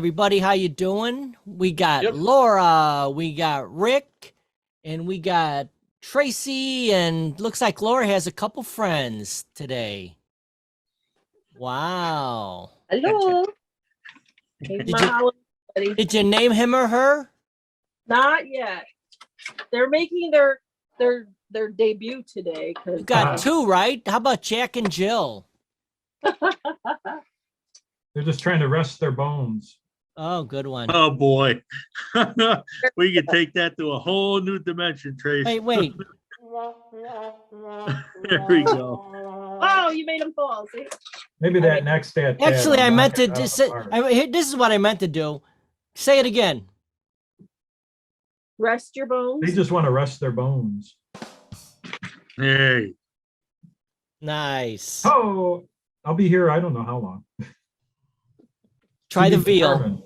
everybody. How you doing? We got Yep. Laura, we got Rick, and we got Tracy, and looks like Laura has a couple friends today. Wow. Hello. Here's Did my you- holiday buddy. Did you name him or her? Not yet. They're making their debut today. You got two, right? How about Jack and Jill? They're just trying to rest their bones. Oh, good one. Oh boy. We could take that to a whole new dimension, Tracy. Wait. There we go. Oh, you made them fall. See? Maybe that next stat. Actually, I meant to just say, this is what I meant to do. Say it again. Rest your bones. They just want to rest their bones. Hey. Nice. Oh, I'll be here. I don't know how long. Try the To be veal. determined.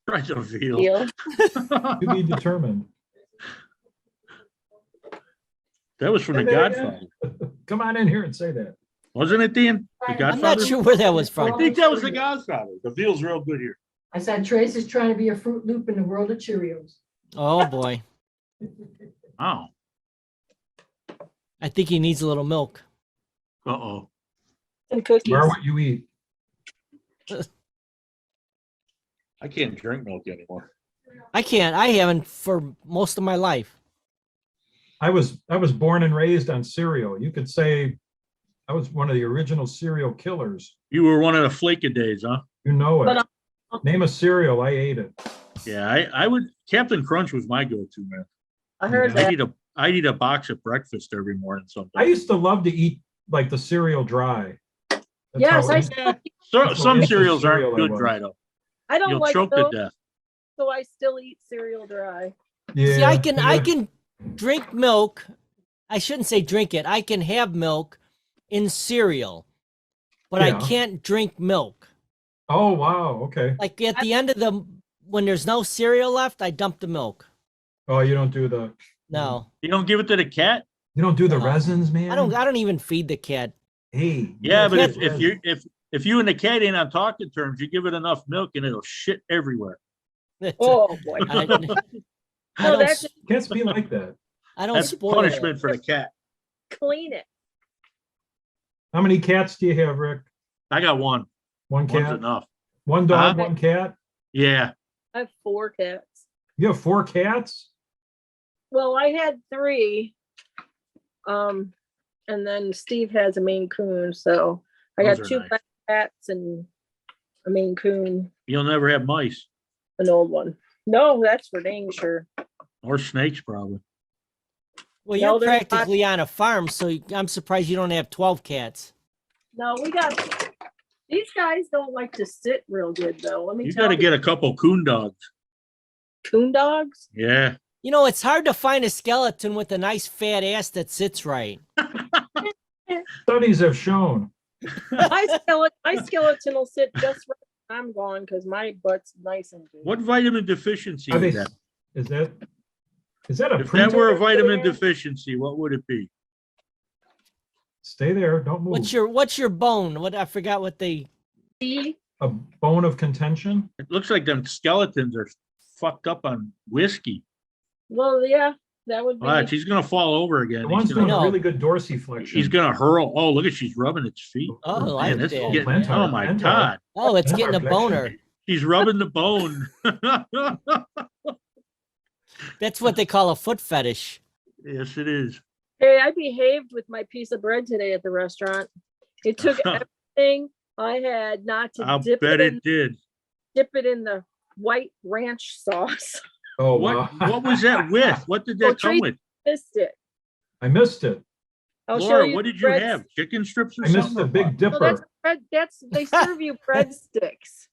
Try to feel. Deal. To be determined. That was from The Say that Godfather. again. Come on in here and say that. Wasn't it, Dan? The I'm Godfather? not sure where that was I from. think that was The Godfather. The veal's real good here. I said Tracy's trying to be a Fruit Loop in the world of Cheerios. Oh, boy. Oh. I think he needs a little milk. Uh-oh. And cookies. Where what you eat. I can't drink milk anymore. I can't. I haven't for most of my life. I was born and raised on cereal. You could say I was one of the original cereal killers. You were one of the Flake-A-Days, huh? You know it. But, Name a cereal, I ate it. Yeah, I would. Captain Crunch was my go-to, man. I heard Yeah. that. I'd eat a box at breakfast every morning sometimes. I used to love to eat like the cereal dry. That's Yes, how I it- still, So, some into cereals cereal aren't I good was. dry though. I don't You'll like choke to milk, death. so I still eat cereal dry. yeah, See, I can yeah. drink milk. I shouldn't say drink it. I can have milk in cereal, but I Yeah. can't drink milk. Oh wow, okay. Like at the end of when there's no cereal left, I dump the milk. Oh, you don't do the No, You don't give it to the cat? you don't do the No. resins, man. I don't even feed the cat. Hey. Yeah, but that's if you and the cat ain't on talking terms, you give it enough milk and it'll shit everywhere. Oh boy. I, I No, don't, that's Can't be like that. I don't That's spoil punishment it. for the cat. clean it. How many cats do you have, Rick? I got one. One One's cat, enough. one dog, Huh? one cat. Yeah. I have 4 cats. You have 4 cats? Well, I had 3. And then Steve has a Maine Coon, so I got Those are 2 nice. black cats and a Maine Coon, You'll never have mice an old one. No, that's for dang sure. or snakes, probably. Well, No, you're they're not. practically on a farm, so I'm surprised you don't have 12 cats. No, we got these guys don't like to sit real good though. Let me You tell got to you. get a couple coon dogs. Coon dogs. Yeah. You know, it's hard to find a skeleton with a nice fat ass that sits right. Studies have shown. My skeleton will sit just right when I'm gone because my butt's nice and good. What vitamin deficiency Are they, is that? is that a If that were a printer? vitamin deficiency, what would it be? Stay there, don't move. What's your bone? What I forgot what they. See? A bone of contention? It looks like them skeletons are fucked up on whiskey. Well, yeah, that would be. Watch, he's gonna fall over again. The He's one's doing gonna, No. a really good dorsiflexion. he's gonna hurl. Oh, look at she's rubbing its feet. Oh, I Man, like this is that. getting, Plantar, oh my plantar. God. Oh, it's getting a Plantar boner. flexion. She's rubbing the bone. That's what they call a foot fetish. Yes, it is. Hey, I behaved with my piece of bread today at the restaurant. It took everything I had not to I'll dip bet it in the white ranch sauce. Oh, What wow. what was that with? What did Oh, that come Tracy- with? Missed it. I missed it. I'll show Laura, you what the did you bread- have? Chicken strips or I missed something? the or Big what? No, that's Dipper. bread. They serve you breadsticks.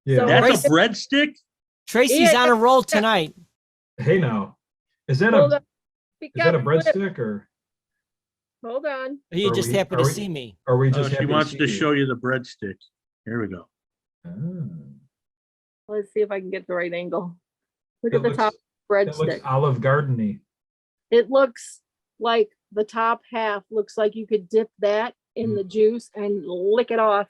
Yeah. So- That's a breadstick? Tracy's Yeah, on a roll tonight. Hey now, is that Hold a on. We is that a got whipped. breadstick or Hold on. You Are just we- happen are to we- see me. are we Oh, just? she happy wants see to show you the breadstick. Here we go. Ah. Let's see if I can get the right angle. Look It at the looks- top That looks breadstick. Olive Garden-y. It looks like the top half looks like you could dip that in the juice and lick it off.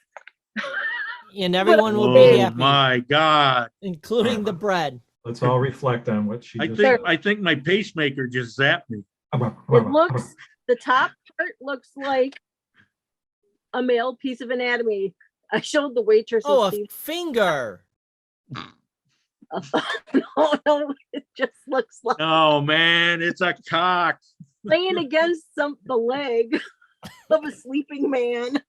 and everyone will be Oh happy, my God. including the bread. Let's all reflect on what she I just. think my pacemaker just zapped me. It looks, the top part looks like a male piece of anatomy. I showed the waitress. Oh, a Steve. finger. No, it just looks like Oh man, it's a cock. laying against the leg of a sleeping man.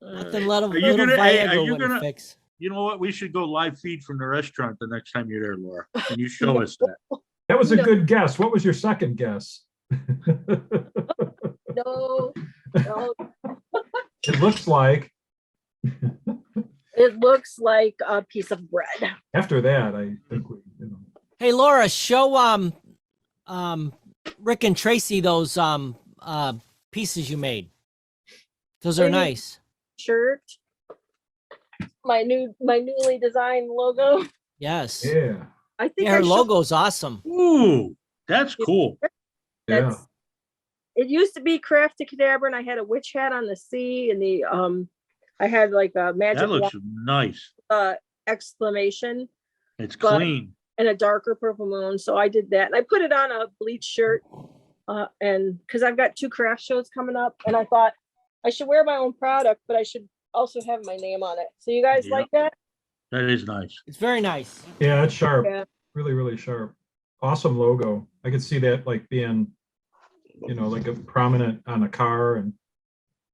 Nothing little, Are you little gonna- hey, are Viagra you wouldn't gonna- fix. You know what? We should go live feed from the restaurant the next time you're there, Laura. Can you show us that? That was a No. good guess. What was your second guess? No, no, It looks like, it looks like a piece of bread. after that, I think we, Hey, Laura, show Rick and Tracy those pieces you made. Those are Maybe- nice. Shirt. My newly designed logo. Yes. yeah, I think Yeah, her I showed- logo's awesome. Ooh, that's cool. yeah. That's, it used to be Craft to Cadaver, and I had a witch hat on the C, and the I had like a magic That looks nice. exclamation It's but- clean. and a darker purple moon. So I did that, and I put it on a bleach shirt, and because I've got 2 craft shows coming up, and I thought I should wear my own product, but I should also have my name on it. So you guys Yeah. like that? That is nice. It's very nice. Yeah, it's sharp. Yeah. Really, really sharp. Awesome logo. I could see that like being, like a prominent on a car and,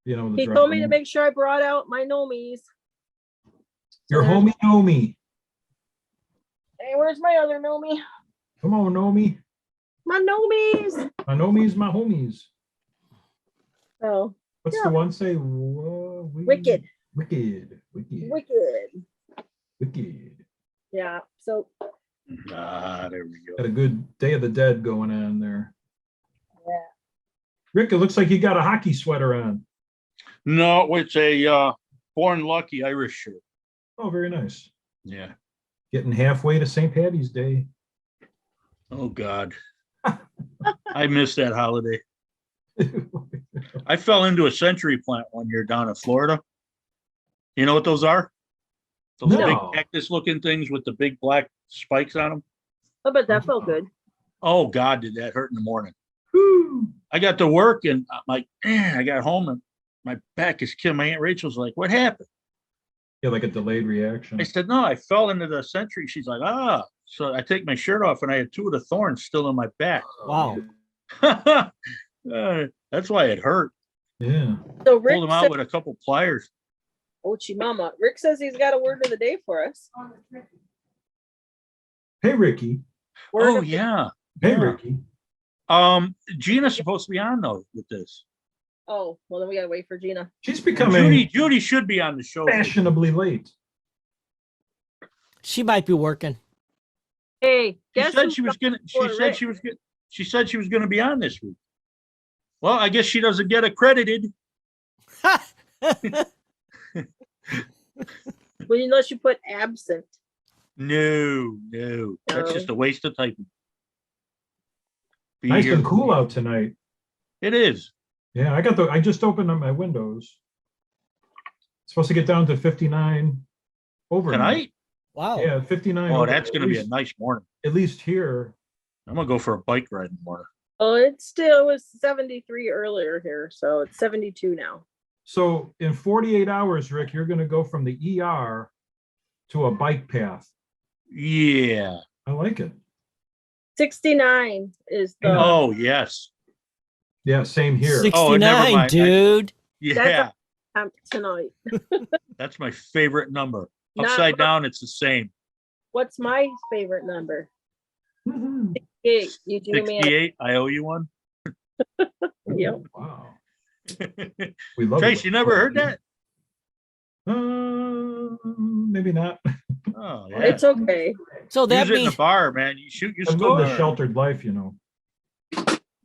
the He driver. told me to make sure I brought out my nomies. Your So homie Nomi. Hey, where's my other nomie? Come on, Nomi. My nomies. My Nomis, my homies. Oh, What's Yeah. the one say? wicked, Wicked. Wicked. wicked. Wicked. Yeah. So There we go. Got a good Day of the Dead going on there. yeah. Rick, it looks like you got a hockey sweater on. No, it's a Born Lucky Irish shirt. Oh, very nice. Yeah. Getting halfway to St. Patty's Day. Oh God. I missed that holiday. I fell into a century plant one year down in Florida. You know what those are? Those No. big cactus looking things with the big black spikes on them. Oh, but that felt good. Oh God, did that hurt in the morning. Whew. I got to work and I'm like, I got home and my back is killing. My Aunt Rachel's like, what happened? Yeah, like a delayed reaction. I said, no, I fell into the century. She's like, ah. So I take my shirt off and I had 2 of the thorns still in my back. Wow. That's why it hurt. Yeah. So Rick Pulled them out said, with a couple pliers. Ochi Mama. Rick says he's got a word of the day for us. Hey, Ricky. Word Oh of the- yeah. Hey, Yeah. Ricky. Gina's supposed to be on though with this. Oh, well then we gotta wait for Gina. She's becoming Judy should be on the show. fashionably late. She might be working. Hey, She guess said who she was gonna. She Florida said Rick? she was good. She said she was gonna be on this week. Well, I guess she doesn't get accredited. Well, unless you put absent. No, that's No. just a waste of typing. Be Nice here. and cool out tonight. It is. Yeah, I just opened up my windows. It's supposed to get down to 59 overnight. Tonight? Wow. Yeah, 59. Oh, overnight, that's gonna be a nice morning. at least here. I'm gonna go for a bike ride in the morning. Oh, it still was 73 earlier here, so it's 72 now. So in 48 hours, Rick, you're going to go from the ER to a bike path. Yeah. I like it. 69 is the Oh yes. Yeah, same here. 69, mind. dude. Yeah. temp tonight. That's my favorite number. Not Upside mine. down, it's the same. What's my favorite number? Mhm. 8. You do me. 68. I owe you one. Yep. Wow. We love Trace, it. you never heard that? Maybe not. Oh yeah. It's okay. So that Use it in means a bar, man. You shoot your I'm school. going a sheltered life, No,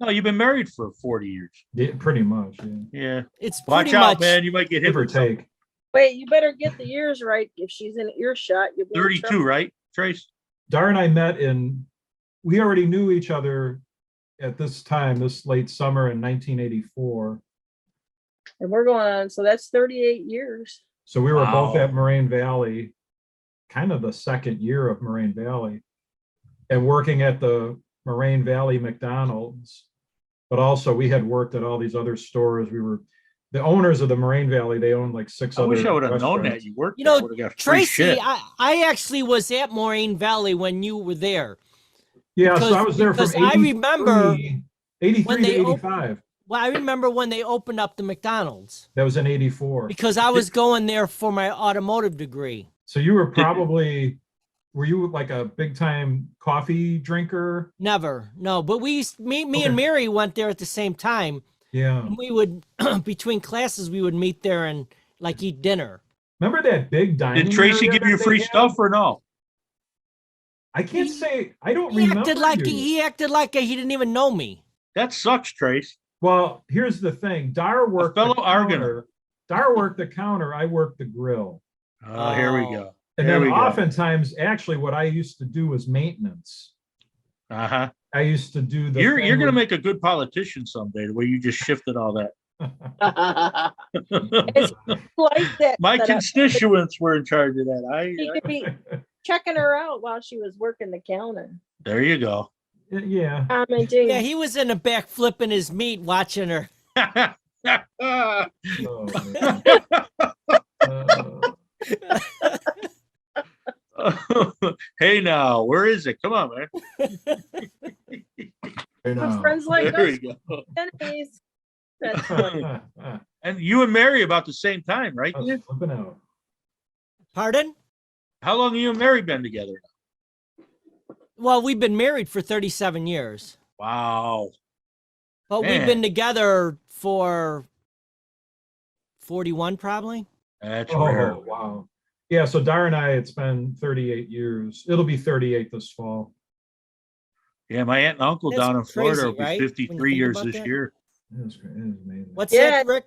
you've been married for 40 years. Yeah, pretty much. Yeah. Yeah. it's Watch pretty out, much man. You might get hit Give or with something. take. Wait, you better get the years right. If she's in earshot, you'll be in 32, trouble. right, Trace? Dar and I met we already knew each other at this time, this late summer in 1984. And we're going on, so that's 38 years. So we were both Wow. at Moraine Valley, kind of the second year of Moraine Valley, and working at the Moraine Valley McDonald's. But also we had worked at all these other stores. We were the owners of the Moraine Valley. They owned like 6 I other wish I would have known that restaurants. you worked You there. know, Would have got free Tracy, shit. I actually was at Moraine Valley when you were there. Yeah, because- so I was there from because I remember 83 when to they 85. Well, I remember when they opened up the McDonald's That was in 84. because I was going there for my automotive degree. So you were probably, were you like a big time coffee drinker? Never, no. But me Okay. and Mary went there at the same time. Yeah. And we would, between classes, we would meet there and like eat dinner. Remember that big dining Did Tracy area give you that free they had? stuff or no? I can't say, I don't He remember acted like you. he acted like he didn't even know me. That sucks, Trace. Well, here's the thing. Dar worked fellow the Argonaut. counter. Dar worked the counter. I worked the grill. Oh, here we Oh. go. And There then we go. oftentimes, actually, what I used to do was maintenance. Uh-huh. I used to do the. You're thing gonna with- make a good politician someday, the way you just shifted all that. It's like that. My that constituents were in charge of that. he could be checking her out while she was working the counter, There you go. Yeah. commenting. Yeah, he was in the back flipping his meat, watching her. Oh, man. Hey now, where is it? Come on, man. I know. Friends like There us, you go. enemies. That's funny. I And you and Mary about the same time, right? was flipping out. Pardon? How long have you and Mary been together? Well, we've been married for 37 years, Wow. but Man. we've been together for 41 probably. That's rare. Oh, wow. Yeah, so Dar and I, it's been 38 years. It'll be 38 this fall. Yeah, my aunt and uncle That's down in Florida crazy, will be right? When you 53 think years about this that. year. It is amazing. What's Yeah. that, Rick?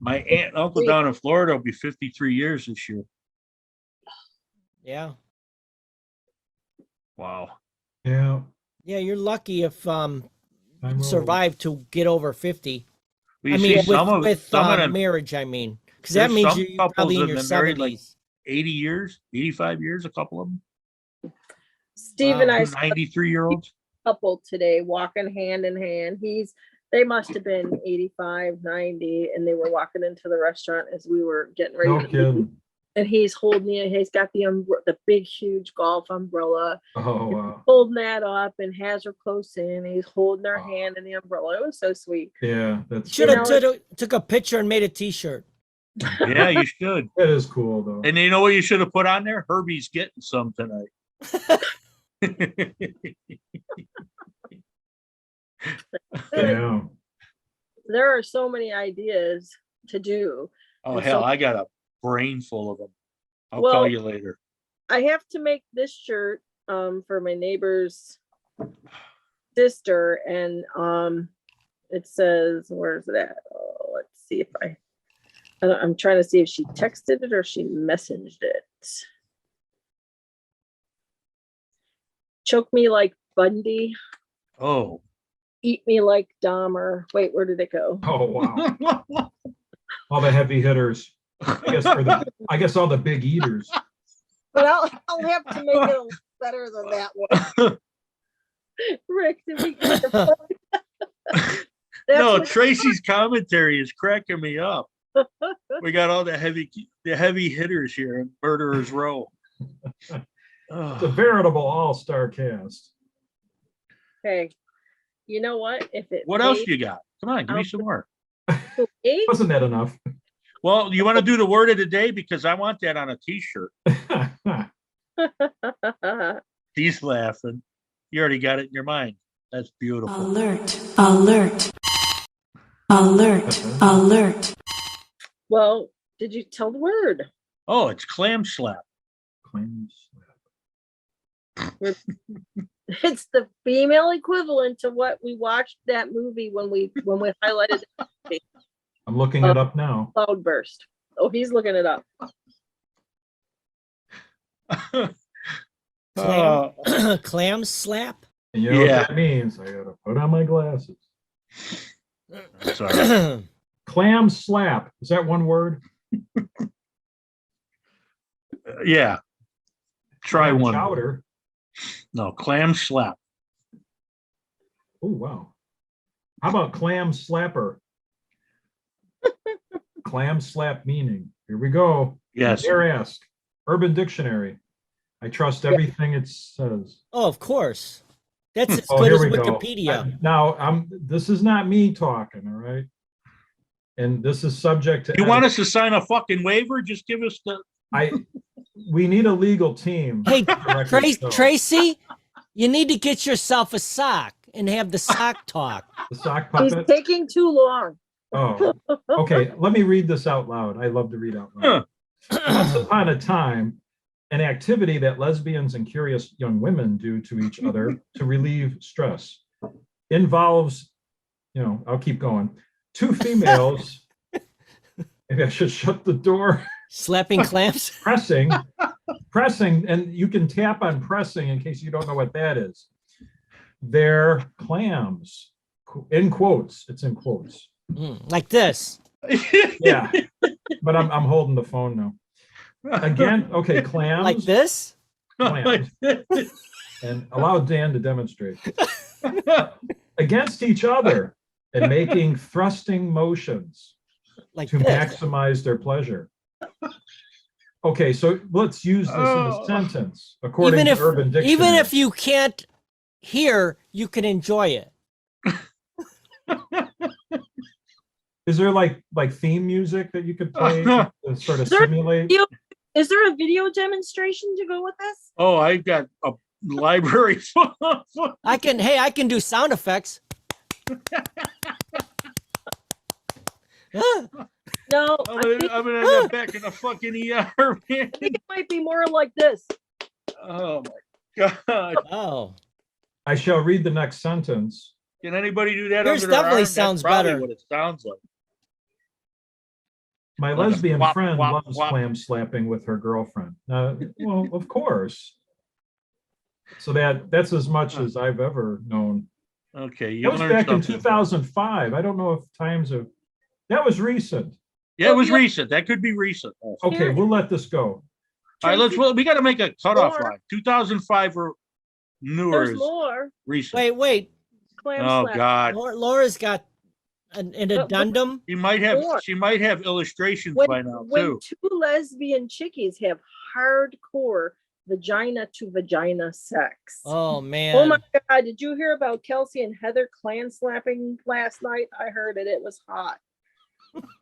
My aunt and uncle down in Florida will be 53 years this year. Yeah. Wow. Yeah. Yeah, you're lucky if time rolls. survive to get over 50. Well, I you mean, see, some of them, marriage, I mean. Because that there's means some you're couples probably in that your have been married, 70s. like, 80 years, 85 years, a couple of them. Steve and Wow. I saw 93-year-olds. a couple today walking hand in hand. They must have been 85, 90, and they were walking into the restaurant as we were getting ready. No to leave. kidding. And he's holding it. He's got the big, huge golf umbrella, Oh, wow. holding that up, and has her close in. He's holding her Oh. hand in the umbrella. It was so sweet. Yeah, that's Should have You know, took a picture and made a T-shirt. Yeah, you should. that is cool though. And you know what you should have put on there? Herbie's getting some tonight. Yeah. There are so many ideas to do. Oh, And hell, so- I got a brain full of them. I'll Well- call you later. I have to make this shirt for my neighbor's sister, and it says, where's it at? Oh, let's see if I'm trying to see if she texted it or she messaged it. Choke me like Bundy, Oh. eat me like Dahmer. Wait, where did it go? Oh, wow. All the heavy hitters. I guess all the big eaters. But I'll have to make it a little better than that one. Rick, did we get the point? That's No, what- Tracy's commentary is cracking me up. We got all the heavy hitters here in Murderers Row. It's a Oh, veritable all-star cast. Hey, you know what? If it what else made you got? Come on, give me some more. eight, Wasn't that enough? Well, you want to do the word of the day? Because I want that on a t-shirt. He's laughing. You already got it in your mind. That's beautiful. Alert, alert, alert, alert. well, did you tell the word? Oh, it's clam slap. Claims. It's the female equivalent to what we watched that movie when we highlighted I'm looking it up now. Cloudburst. Oh, he's looking it up. Uh, Clam slap. And you know Yeah. what that means? I gotta put on my glasses. that's all right. Clam slap. Is that one word? Yeah. Try Clam one. chowder. No, clam slap. Oh, wow. How about clam slapper? Clam slap meaning. Here we go. Yes. Dare ask. Urban Dictionary. I trust everything it says. Oh, of course. That's as Oh, good here as we go. Wikipedia. Now, this is not me talking, all right? And this is subject to. You want us to sign a fucking waiver? Just give us the. We need a legal team. Hey, to direct this show. Tracy, you need to get yourself a sock and have the sock talk. The sock He's puppet. taking too long. Oh, okay. Let me read this out loud. I love to read out loud. Once upon a time, an activity that lesbians and curious young women do to each other to relieve stress involves, I'll keep going. Two females, maybe I should shut the door. Slapping clamps. Pressing, and you can tap on pressing in case you don't know what that is. Their clams, in quotes. It's in quotes. Like this. Yeah, but I'm holding the phone now. Again, okay, clams. Like this? Clams. And allow Dan to demonstrate. Against each other and making thrusting motions Like to this. maximize their pleasure. Okay, so let's use this in a sentence according to Urban Dictionary. Even if you can't hear, you can enjoy it. Is there like theme music that you could play to sort of simulate? Is there a video demonstration to go with this? Oh, I got a library full of. I can do sound effects. No, I'm gonna end up back in the fucking ER, man. I think it might be more like this. Oh my god! Oh, I shall read the next sentence. Can anybody do that? Yours under their definitely arm? sounds That's probably better. what it sounds like. My Like a lesbian whop, friend whop, loves whop. clam slapping with her girlfriend. Well, of course. So that's as much as I've ever known. Okay, you That was learned back in something. 2005. I don't know if times have. That was recent. Yeah, it was recent. That could be recent. Also. Okay, we'll let this go. All right, we got to make a cutoff More. line. 2005 or newer There's is more. recent. wait. Clam Oh slap. God, Laura's got an addendum. she might have More. illustrations When, by now when too. two lesbian chickies have hardcore vagina to vagina sex. Oh man. Oh my God, did you hear about Kelsey and Heather clan slapping last night? I heard it. It was hot.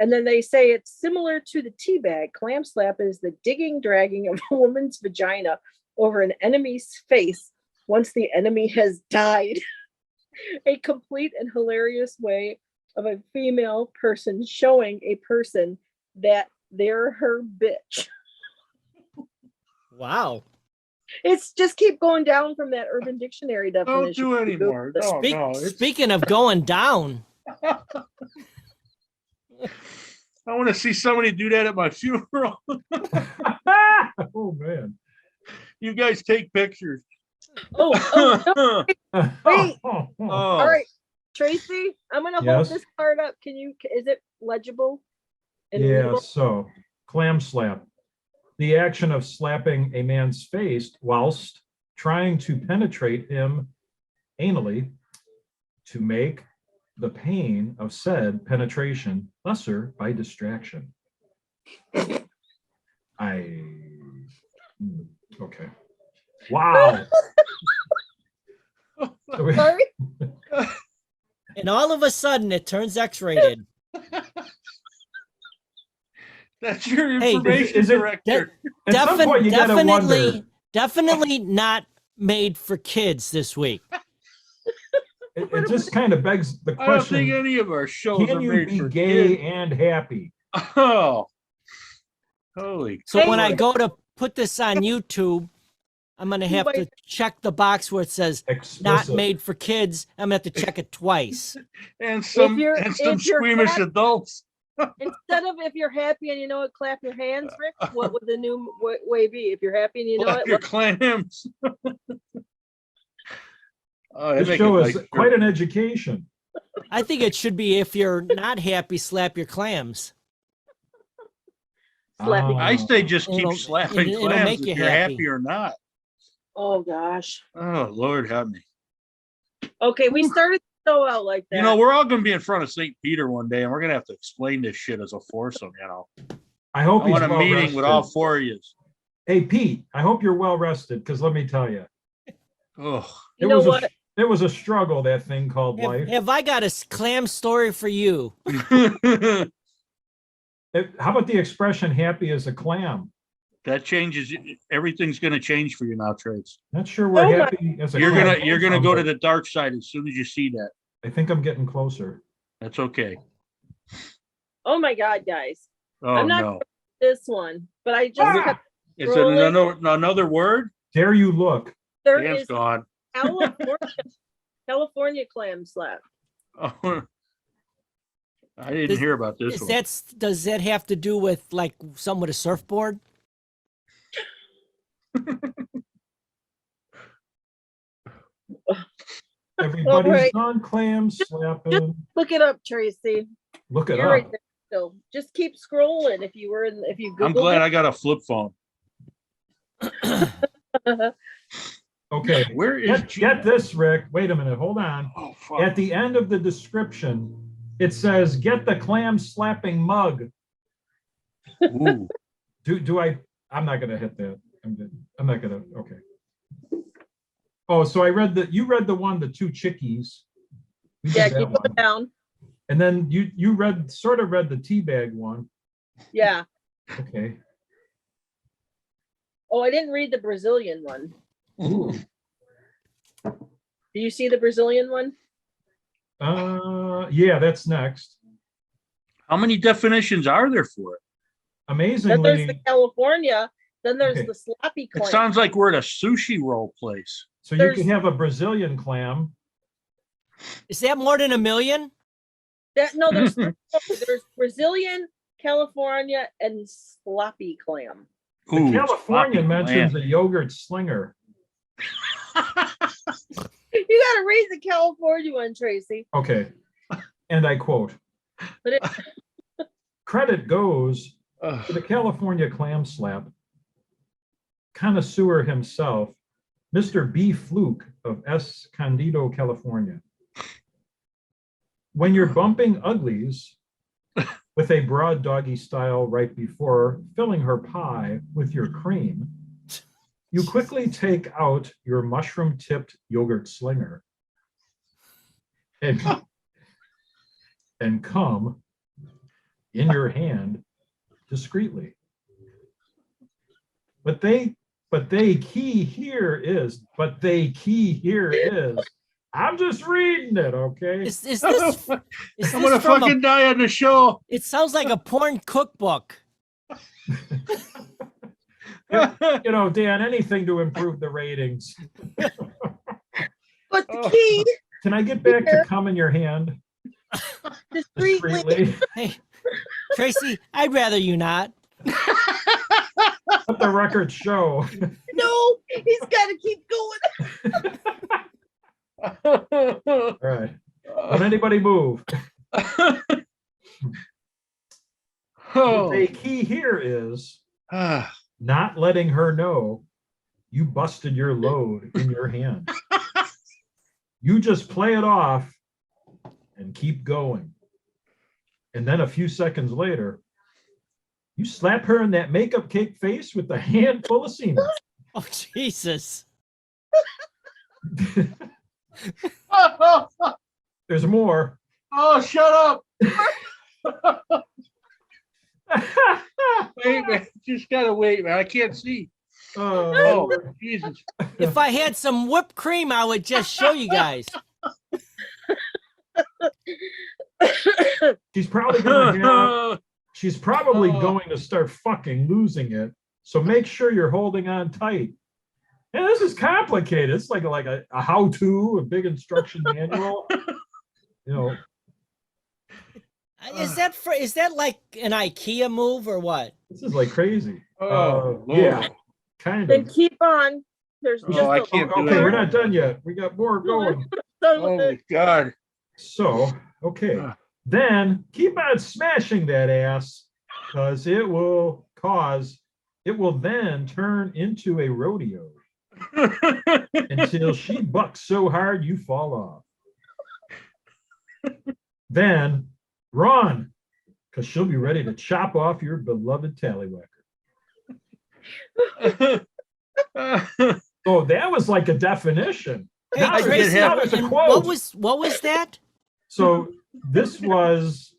And then they say it's similar to the teabag. Clam slap is the digging, dragging of a woman's vagina over an enemy's face once the enemy has died. A complete and hilarious way of a female person showing a person that they're her bitch. Wow. It's just keep going down from that Urban Dictionary Don't definition. do anymore. No, no. Speaking of going down, I want to see somebody do that at my funeral. Oh man. You guys take pictures. Oh, no. Wait. Oh. All right, Tracy, I'm gonna Yes? hold this card up. Is it legible? and Yeah, readable? so clam slap. The action of slapping a man's face whilst trying to penetrate him anally to make the pain of said penetration lesser by distraction. Okay. Wow. So we- Sorry? and all of a sudden it turns X-rated. That's your Hey, information is it- director. At some point you gotta wonder. Definitely not made for kids this week. It just kind of begs the I don't think question, any of our shows can are you made be for gay kids. and happy? Oh, holy! So when I Hey. go to put this on YouTube, I'm gonna have to check the box where it says not Explicit. made for kids. I'm gonna have to check it twice. And some you're- and some if you're squeamish happy- adults. Instead of if you're happy and you know it, clap your hands, Rick. What would the new way be? If you're happy and you know Like it, your look, clams. Oh, they This make show a is nice quite shirt. an education. I think it should be if you're not happy, slap your clams. Slap me. I say just It'll- keep slapping it'll clams make if you you're happy. happy or not. Oh gosh. Oh, Lord help me. Okay, we started so out like that. You know, we're all going to be in front of St. Peter one day, and we're going to have to explain this shit as a foursome, you know. I hope I he's want a well meeting with all rested. four of you. Hey, Pete, I hope you're well rested, because let me tell you, Oh, You know what? it was a struggle, that thing called Have, life. have I got a clam story for you? that How about the expression "happy as a clam"? changes. Everything's going to change for you now, Trace. Not sure we're Oh my- happy as a You're clam. gonna go to the dark side as soon as you see that. I think I'm getting closer. That's okay. Oh my God, guys. Oh I'm not no, this one, but I just Ah! kept it's scrolling. another word. Dare you look? There Dan's is gone. California clam slap. Oh, I didn't hear about this one. Does that have to do with like someone with a surfboard? Everybody's right. on clam slapping. Look it up, Tracy. Look it You're up. right there still. Just keep scrolling if you I'm Googled glad I got a flip phone. it. Okay, Where is get this, Rick. Wait a minute. Hold on. Oh fuck. At the end of the description, it says, "Get the clam slapping mug." Ooh. Do I? I'm not gonna hit that. I'm not gonna. Okay. Oh, so you read the one, the two chickies. We did Yeah, that keep one. it down. And then you sort of read the teabag one. Yeah. Okay. Oh, I didn't read the Brazilian one. Ooh. Do you see the Brazilian one? Yeah, that's next. How many definitions are there for it? Then there's the Amazingly, California. Then there's Okay. the sloppy It clam. sounds like we're at a sushi roll place. so you can have a Brazilian clam. Is that more than 1 million? No, there's there's Brazilian, California, and sloppy clam. The Ooh, Californian sloppy mentions clam. a yogurt slinger. You got to read the California one, Tracy. Okay. And I quote, But it, credit goes Ugh. to the California clam slap connoisseur himself, Mr. B. Fluke of Escondido, California. When you're bumping uglies with a broad doggy style right before filling her pie with your cream, you quickly take out your mushroom-tipped yogurt slinger and come in your hand discreetly. But they key here is, I'm just reading it, okay? Is this is I'm this gonna from fucking die on the show. it sounds like a porn cookbook. You know, Dan, anything to improve the ratings. but the key Can I get back to come in your hand discreetly. discreetly? Hey, Tracy, I'd rather you not. Let the record show. No, he's got to keep going. All right. Don't anybody move. Oh. The key here is Ah. not letting her know you busted your load in your hand. You just play it off and keep going. And then a few seconds later, you slap her in that makeup cake face with a handful of semen. Oh Jesus! There's more. Oh, shut up. Wait, man. Just gotta wait, man. I can't see. Oh, Oh, Jesus. If I had some whipped cream, I would just show you guys. she's probably going Oh. going to start fucking losing it. So make sure you're holding on tight. And this is complicated. It's like a how-to, a big instruction manual. You know, Is that like an IKEA move or what? this is like crazy. Oh, Yeah, Lord. kind Then of. keep on. There's Oh, just I can't do Okay, it. we're not done yet. We got more going. Oh, my God. So Okay. Then keep on smashing that ass because it will then turn into a rodeo until she bucks so hard you fall off. Then run because she'll be ready to chop off your beloved tallywhacker. So that was like a definition. Hey, Now Tracy, there's a and quote. what was that? So this was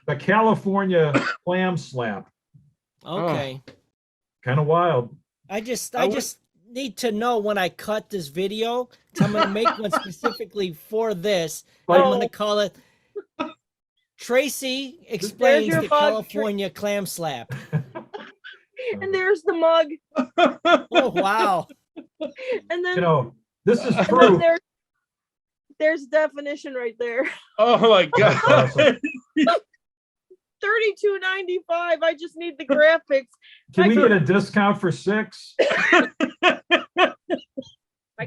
the California clam slap. Okay. Kind of wild. I just need to know when I cut this video. 'Cause I'm gonna make one specifically for this. I'm gonna call it Tracy explains your the mug, California clam slap. And there's the mug. Oh wow. And then, You know, this is and then proof. there's definition right there. Oh my God. Awesome. $32.95. I just need the graphics. Can we get a discount for 6? I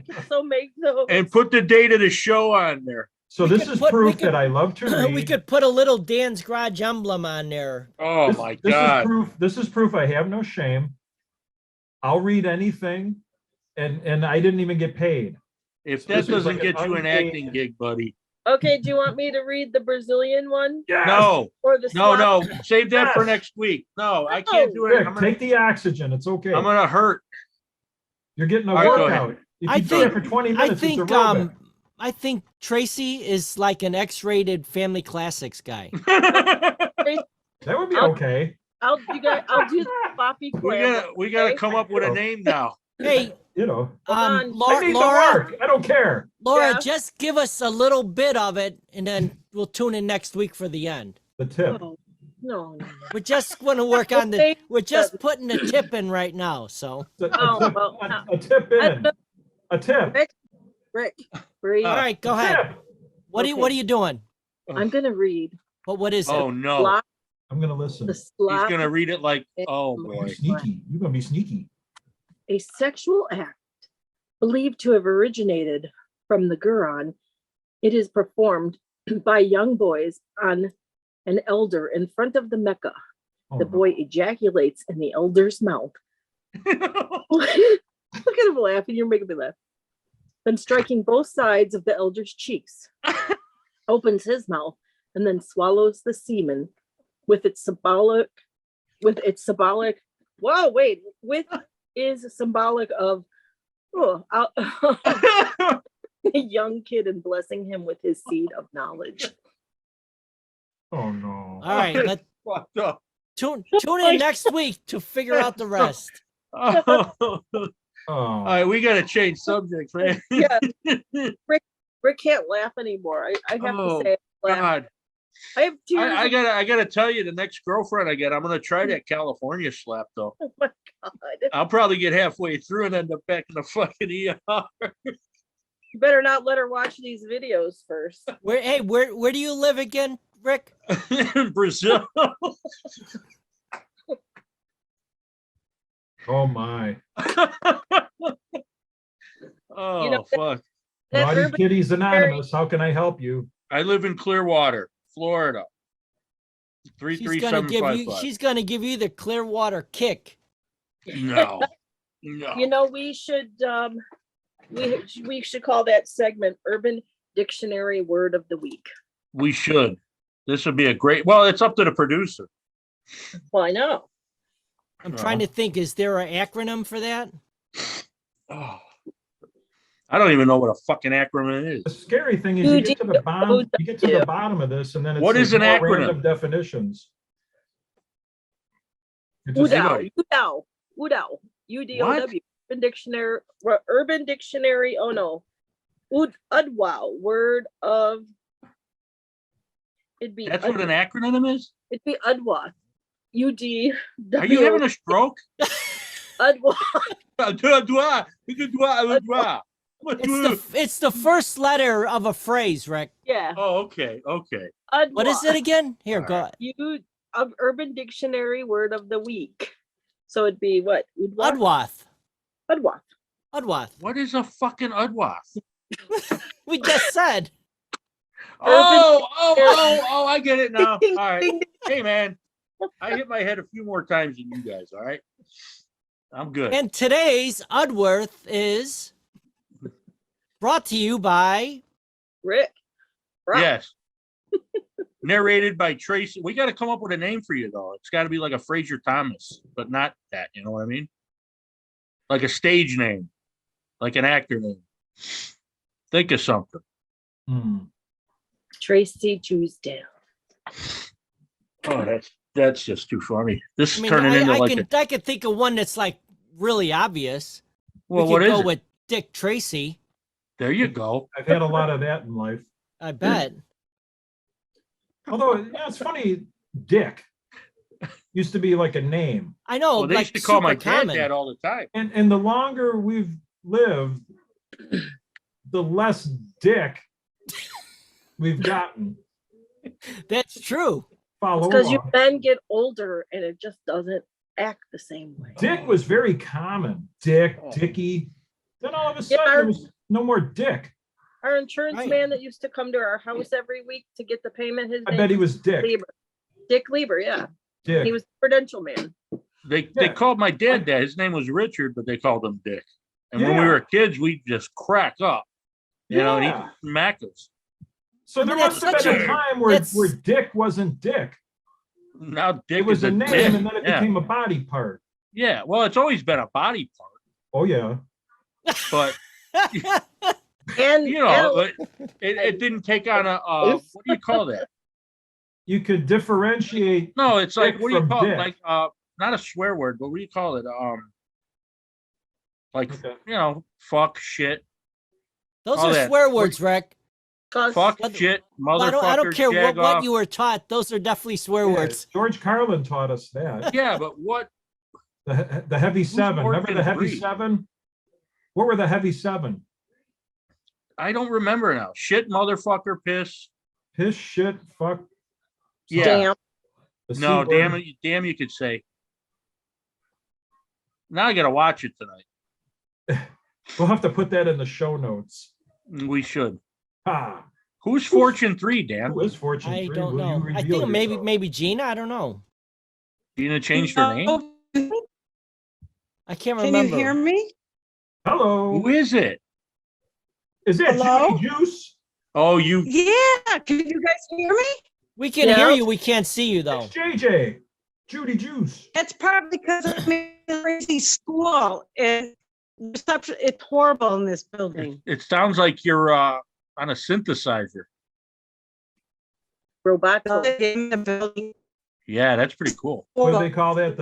can so make those. And put the date of the show on there. So We this could is put- proof we could- that I love to read. We could put a little Dan's Garage emblem on there. Oh This- my this God. is proof. This is proof I have no shame. I'll read anything, and I didn't even get paid. If So that this is doesn't like get an you an unpaid- acting gig, buddy. Okay, do you want me to read the Brazilian one Yes! No, or the no, slap? no. Save that for Yes. next week. No, I can't do it. Rick, take the oxygen. It's okay. I'm gonna hurt. You're getting a All right, go ahead. workout. If I you do think- it for 20 I minutes, think it's aerobic. I think Tracy is like an X-rated Family Classics guy. That would be okay. I'll do the floppy clam. we gotta okay? come up with a name now. Hey, You know, on. I Laura, need the Laura, work. I don't care. Yeah. just give us a little bit of it, and then we'll tune in next week for the end. The tip. Oh, no. We're just going to work on the. Okay. We're just putting a tip in right now. So, Oh, well, A tip in. A tip. Rick, breathe. all right, go ahead. Tip. What are you doing? I'm gonna read What is it? Oh no. slop, I'm gonna listen. the He's slop, gonna read it like, oh You're boy. sneaky. You're gonna be sneaky. a sexual act believed to have originated from the Quran. It is performed by young boys on an elder in front of the Mecca. Oh, The no. boy ejaculates in the elder's mouth. Look at him laughing. You're making me laugh. Then striking both sides of the elder's cheeks, opens his mouth, and then swallows the semen with its symbolic. Whoa, wait, with is symbolic of a young kid and blessing him with his seed of knowledge. Oh no. All right, let Fucked up. tune in next week to figure out the rest. Oh. Oh. All right, we gotta change subjects, man. Yeah, Rick can't laugh anymore. I have Oh, to say, I laugh. God. I have tears. I gotta tell you, the next girlfriend I get, I'm gonna try that California slap though. Oh my God. I'll probably get halfway through and end up back in the fucking ER. You better not let her watch these videos first. Where do you live again, Rick? In Brazil. Oh my. Oh You know, fuck. That Naughty urban Kitties Anonymous. How can I help you? I live in Clearwater, Florida. She's gonna give you the Clearwater kick. No. No. You know, we should call that segment Urban Dictionary Word of the Week. We should. This would be a great, well, it's up to the producer. Well, I know. I'm trying to think. Is there an acronym for that? Oh. I don't even know what a fucking acronym is. The scary thing is you get to the bottom, of this, and then it's What like is an more acronym? random definitions. You're just- Udow. UDOW. Urban Dictionary. Oh no. Udwow. Word of. It'd be. That's what an acronym is? It'd be Udwa. UD. Are you having a stroke? Udwa. It's the first letter of a phrase, Rick. Yeah. Oh, okay. Okay. Udwa. What is it again? Here, All go. Of Urban Dictionary Word of the Week. So it'd be what? Udwa? Udwath. Udwa. Udwath. What is a fucking udwath? We just said. I get it now. All right. Hey, man, I hit my head a few more times than you guys. All right. I'm good. And today's Udworth is brought to you by Rick. Rock. Yes. Narrated by Tracy. We got to come up with a name for you, though. It's got to be like a Fraser Thomas, but not that. You know what I mean? Like a stage name, like an actor name. Think of something. Tracy Truesdale. Oh, that's just too funny. This I is mean, turning into I could think of one that's like really obvious. Well, we what could is go it? with Dick Tracy. There you go. I've had a lot of that in life. I bet. Although, yeah, it's funny, Dick used to be like a name. I know. Well, they like used to call my super dad common. that all the time. And the longer we've lived, the less Dick we've gotten. That's true. Follow Because you along. then get older and it just doesn't act the same way. Dick was very common. Dick, Dickie. Then all of a sudden, there was no more Dick. Our insurance Right. man that used to come to our house every week to get the payment, his I name bet he was Dick. Lieber. Dick Lieber, yeah. Dick. He was the credential man. They Yeah. called my dad that. His name was Richard, but they called him Dick. And when we Yeah. were kids, we just crack up. You know, and Yeah. he'd smack us. So I there mean, must have that's been such a a- time where that's- Dick wasn't Dick. Now Dick It was is a a name, dick. and then it Yeah. became a body part. Yeah. Well, it's always been a body part, Oh yeah. but And, you know, but it didn't take on a what do you call that? You could differentiate. No, it's like Dick what do you from call it? dick. Like not a swear word, but what do you call it? Like Okay. you know, fuck, shit, Those all are that. swear words, Rick. fuck, What- shit, Well, motherfucker, I don't care jag what off. you were taught. Those are definitely swear Yeah, words. George Carlin taught us that. Yeah, but what? The heavy seven. more Remember can the heavy breathe? seven? What were the heavy seven? I don't remember now. Shit, motherfucker, piss. Piss, shit, fuck. Yeah. damn. the C No, word. damn it, damn, you could say. Now I gotta watch it tonight. We'll have to put that in the show notes. We should. Ha. Who's Fortune 3, Dan? Who is Fortune I 3? don't Will you know. I reveal think yourself? maybe Gina. I don't know. Gina changed her name. I can't Can remember. you hear me? Hello. Who is it? Is that Hello? Judy Juice? Oh, you. Yeah. Can you guys hear me? We can Yeah. hear you. We can't see you though. It's JJ. Judy Juice. It's probably because I'm in a crazy school and reception. It's horrible in this building. It sounds like you're on a synthesizer. Roboto. In the building. Yeah, that's pretty cool. What do they call that?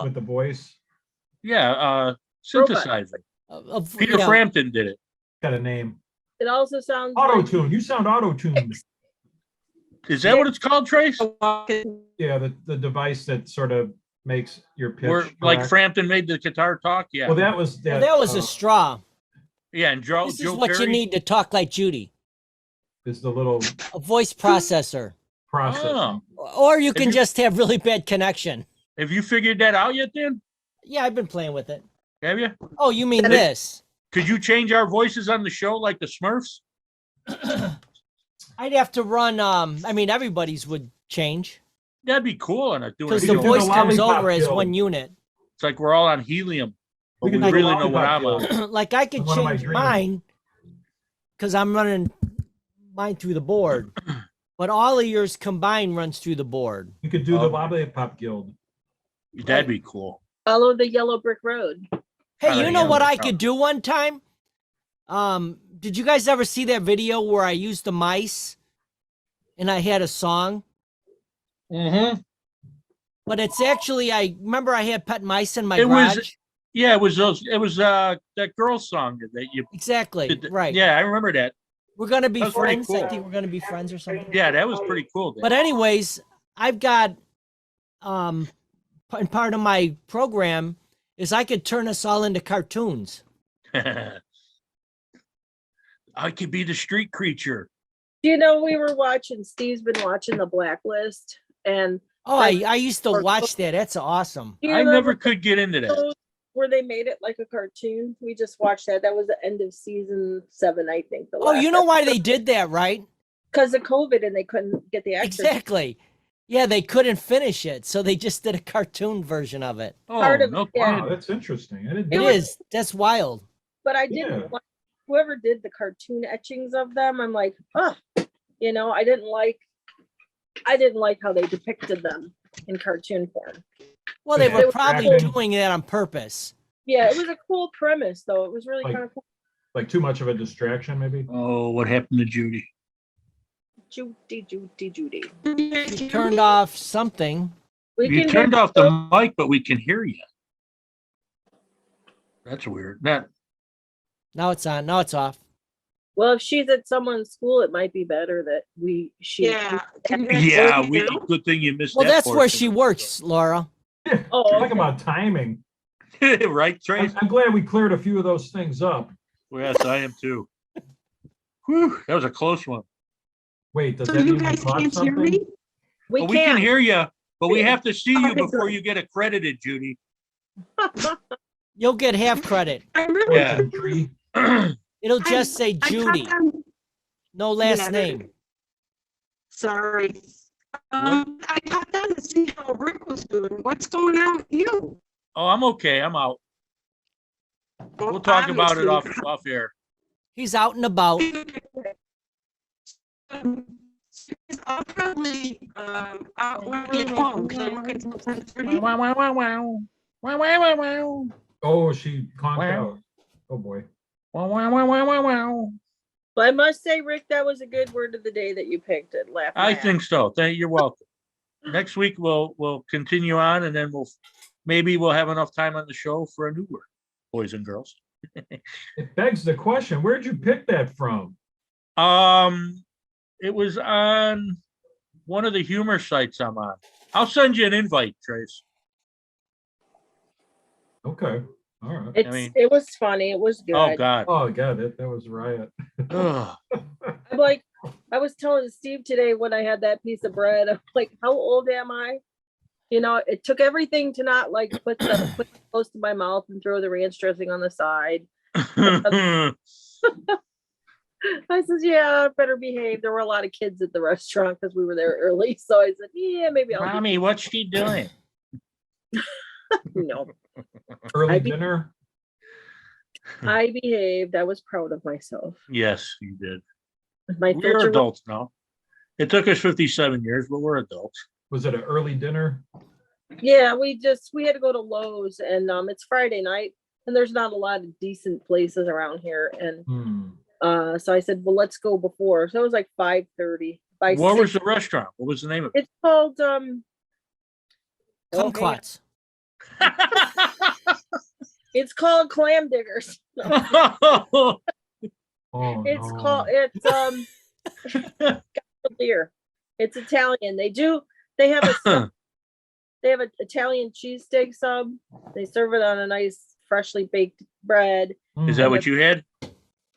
With the voice? Yeah, synthesizer. Peter yeah. Frampton did it. Got a name. It also sounds Auto like tune. You sound auto tuned. Is that what it's called, Trace? Yeah, the device that sort of makes your pitch. Where like correct. Frampton made the guitar talk? Yeah. Well, that was Well, that was a straw. Yeah, and Joe This is Joe what you Perry. need to talk like Judy. is the little A voice processor. process. Oh. Or you can you- just have really bad connection. Have you figured that out yet, Dan? Yeah, I've been playing with it. Have you? Oh, you mean And it- this? Could you change our voices on the show like the Smurfs? I'd have to run. I mean, everybody's would change That'd be cool. And doing a because We the could show. do the voice comes lollipop over as guild. one unit. It's like we're all on helium. But We we could do the really know what I'm lollipop on. guild. Like I could One of my change dreams. mine because I'm running mine through the board, but all of yours combined runs through the board. You could do the Oh. lollipop guild. That'd be cool. follow the yellow brick road. Hey, Oh, you know yeah, what no I problem. could do one time? Did you guys ever see that video where I used the mice and I had a song? Mm-hmm. But it's actually I remember I had pet mice in my It was- garage. Yeah, it was those. It was that girl song that you Exactly. did. Right. Yeah, I remember that. We're gonna be That's pretty friends. I cool. think we're gonna be friends or something. Yeah, that was pretty cool. Dan. But anyways, I've got and part of my program is I could turn us all into cartoons. I could be the street creature. You know, we were watching, Steve's been watching The Blacklist, and Oh, I used to watch that. That's awesome. do you I remember never could get into that. those where they made it like a cartoon? We just watched that. That was the end of season 7, I think. Oh, you know why they did that, right? because of COVID and they couldn't get the actors. Exactly. Yeah, they couldn't finish it, so they just did a cartoon version of it. Oh, Part of no it, yeah. Wow, kidding. that's interesting. I didn't It know is. That's wild. But I didn't Yeah. like whoever did the cartoon etchings of them. I'm like, oh, you know, I didn't like how they depicted them in cartoon form. Well, they Yeah. were probably Acting. doing that on purpose. Yeah, it was a cool premise though. It was really Like- kind of cool. Like too much of a distraction, maybe? Oh, what happened to Judy? Judy. You turned off something. We You can turned hear- off the mic, but we can hear you. That's weird. Now it's on. Now it's off. Well, if she's at someone's school, it might be better that Yeah. Yeah, good thing you missed Well, that that's where portion. she works, Laura. Oh, Talk okay. about timing. Right, Trace? I'm glad we cleared a few of those things up. Yes, I am too. Whew, that was a close one. Wait, does So that you mean we guys caught can't hear something? me? We Well, we can can. hear you, but we have to see you Okay, before good. you get accredited, Judy. You'll get half credit. I really, Yeah. Poison tree. It'll just say I Judy, caught them. no last Yeah. name. Sorry. I got down to see how Rick was doing. What's going on with you? Oh, I'm okay. I'm out. We'll talk about it off air. He's out and about. I'll probably out when I get home because I'm working till 10:30. Wow, wow, wow, wow. Wow, wow, wow, wow. Oh, she conked Wow. out. Oh, boy. Wow, wow, wow, wow, wow, wow. But I must say, Rick, that was a good word of the day that you picked. It laughed. I think so. You're welcome. Next week we'll continue on, and then maybe we'll have enough time on the show for a new word, boys and girls. It begs the question, where'd you pick that from? It was on one of the humor sites I'm on. I'll send you an invite, Trace. Okay, all right. It was funny. It was good. Oh God. Oh, God, that was a riot. Ugh. I'm like, I was telling Steve today when I had that piece of bread, I'm like, how old am I? You know, it took everything to not like put it close to my mouth and throw the ranch dressing on the side. I said, yeah, I better behave. There were a lot of kids at the restaurant because we were there early. So I said, yeah, maybe I'll Mommy, what's she doing? no. Early dinner? I behaved. I was proud of myself. Yes, you did. My We're filter adults now. It took us 57 years, but we're adults. Was it an early dinner? Yeah, we had to go to Lowe's and it's Friday night and there's not a lot of decent places around here. And so I said, well, let's go before. So it was like 5:30. By What was 6, the restaurant? What was the name of it's called Kumquats. it's called Clam Diggers. it? Oh, It's no. called Cavalier. It's Italian. They have a they have an Italian cheesesteak sub. They serve it on a nice freshly baked bread. Is that what you had?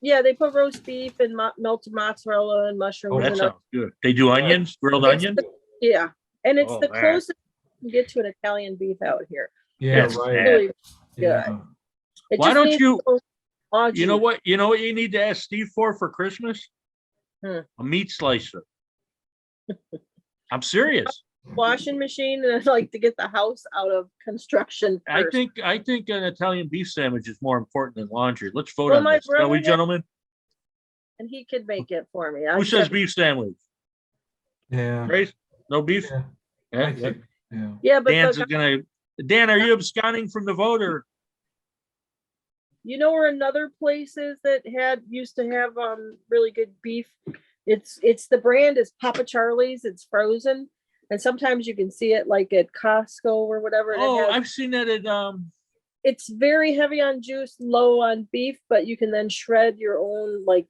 Yeah, they put roast beef and melted mozzarella and mushrooms. Oh, that and sounds good. They do onions, grilled It's onion? yeah, and it's Oh, the man. closest you can get to an Italian beef out here. Yeah, Yes, right. man. Really, Yeah. it Why just don't needs you- a little You know orgeat. what? You know what you need to ask Steve for Christmas? Hmm. A meat slicer. I'm serious. Washing machine, and I'd like to get the house out of construction I first. think an Italian beef sandwich is more important than laundry. Let's vote Well, on my this, shall brother we, had- gentlemen? And he could make it for me. Who says beef sandwich? Yeah. Grace? No beef? Yeah. Yeah, I think, yeah. Yeah, but Dan's the, gonna. Dan, are you absconding from the vote or? you know where another place is that used to have really good beef? It's the brand is Papa Charlie's. It's frozen, and sometimes you can see it like at Costco or whatever. and it Oh, has- I've seen that at it's very heavy on juice, low on beef, but you can then shred your own like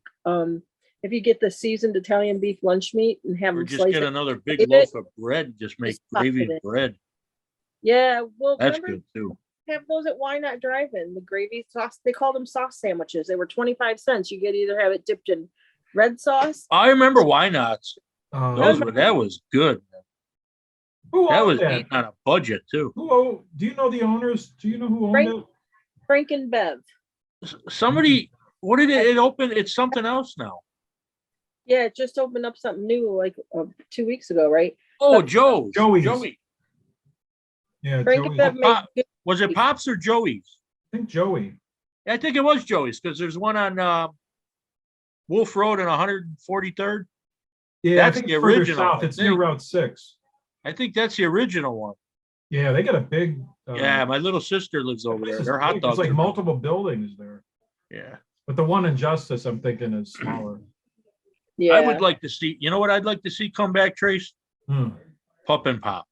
if you get the seasoned Italian beef lunch meat and have or them just slice get it. another big Eat loaf it. of bread and just make Just pop gravy it and in. bread. Yeah, well, That's remember good too. have those at Why Not Drive-In? The gravy sauce. They call them sauce sandwiches. They were 25 cents. You could either have it dipped in red sauce. I remember why nots. Uh, That was good. who That owned was that? eating on a budget too. Do you know the owners? Do you know who owned Frank- it? Frank and Bev. Somebody, what did it open? It's something else now. Yeah, it just opened up something new like 2 weeks ago, right? Oh, Joe's. Joey's. Joey. Yeah, Frank Joey's. and Bev Pop- made Was it Pops or Joey's? I think Joey. I think it was Joey's because there's one on Wolf Road and 143rd. Yeah, That's I think the it's further original, south. I It's near think. Route 6. I think that's the original one. Yeah, they got a big. Yeah, my little sister lives over there. It's Their hot dogs. like are- multiple buildings there. Yeah. But the one in Justice, I'm thinking, is smaller. Yeah. I would like to see, you know what I'd like to see come back, Trace? Hmm. Pup and Pop.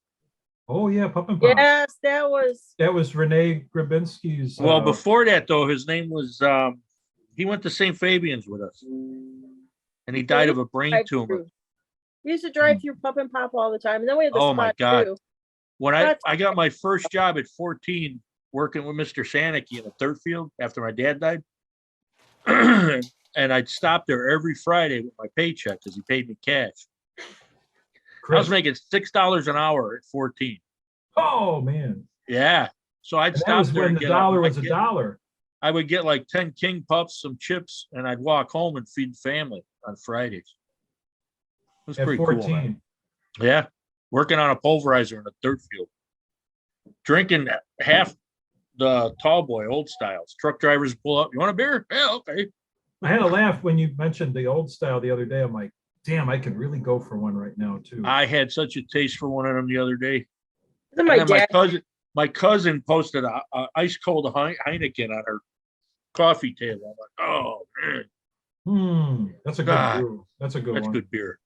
Oh, yeah, Pup and Pop. Yes, that was. That was Renee Grabinski's. Well, before that, though, his name was, he went to St. Fabian's with us. And he died of a brain tumor. drive-through. We used to drive through Pup and Pop all the time, and then we had the Oh, my spot God. too. When That's- I got my first job at 14, working with Mr. Sanicky in the third field after my dad died. And I'd stop there every Friday with my paycheck because he paid me cash. I Chris. was making $6 an hour at 14. Oh, man. Yeah. So I'd And that stop was there when and the get dollar I'd was a get- dollar. I would get like 10 King Pups, some chips, and I'd walk home and feed the family on Fridays. It was At pretty 14. cool, man. Yeah. Working on a pulverizer in the third field. Drinking half the tall boy, old styles. Truck drivers pull up. You want a beer? Yeah, okay. I had a laugh when you mentioned the old style the other day. I'm like, damn, I could really go for one right now, too. I had such a taste for one of them the other day. Then And my then dad, my cousin posted a ice cold Heineken on her coffee table. I'm like, oh man, That's a good God. brew. That's a good that's one. good beer.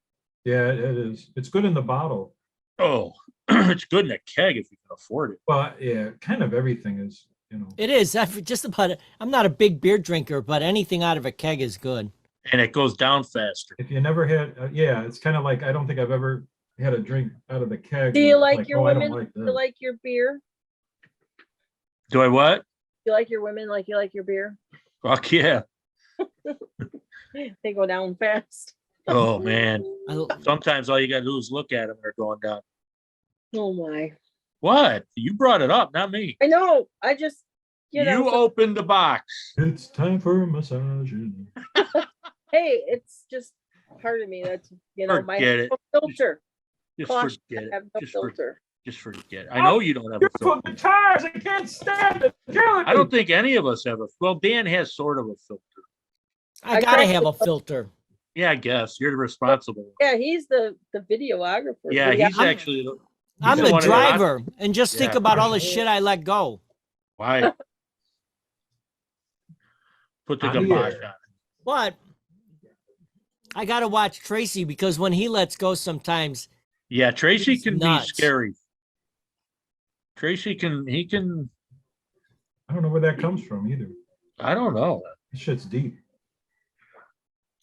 Yeah, it is. It's good in the bottle. Oh, it's good in a keg if you can afford it. But yeah, kind of everything is, you know. It is. Just about it. I'm not a big beer drinker, but anything out of a keg is good. And it goes down faster. If you never had, yeah, it's kind of like, I don't think I've ever had a drink out of the keg. do you where it's like your oh, I don't women? like Do you this. like your beer? Do I what? You like your women like you like your beer? Fuck yeah. They go down fast. Oh man. I, Sometimes all you gotta do is look at them, they're going down. Oh my. What? You brought it up, not me. I know. I just, you know, You opened the box. It's time for massaging. hey, it's just part of me that's, you know, my Forget it. filter. Just Caution, forget I have it. no Just filter. forget it. I know you don't have a Beautiful filter. guitars. I can't stand it. I don't think any of us have a, well, Dan has sort of a filter. I gotta have a filter. Yeah, I guess. You're the responsible one. Yeah, he's the videographer. Yeah, he's I'm- actually. he's I'm the the one that- driver, and just think Yeah. about all the shit I let go. Why? Put the On the kibosh air. on. But I gotta watch Tracy because when he lets go, sometimes Yeah, Tracy He's can nuts. be scary. Tracy he can, I don't know where that comes from either. I don't know. This shit's deep.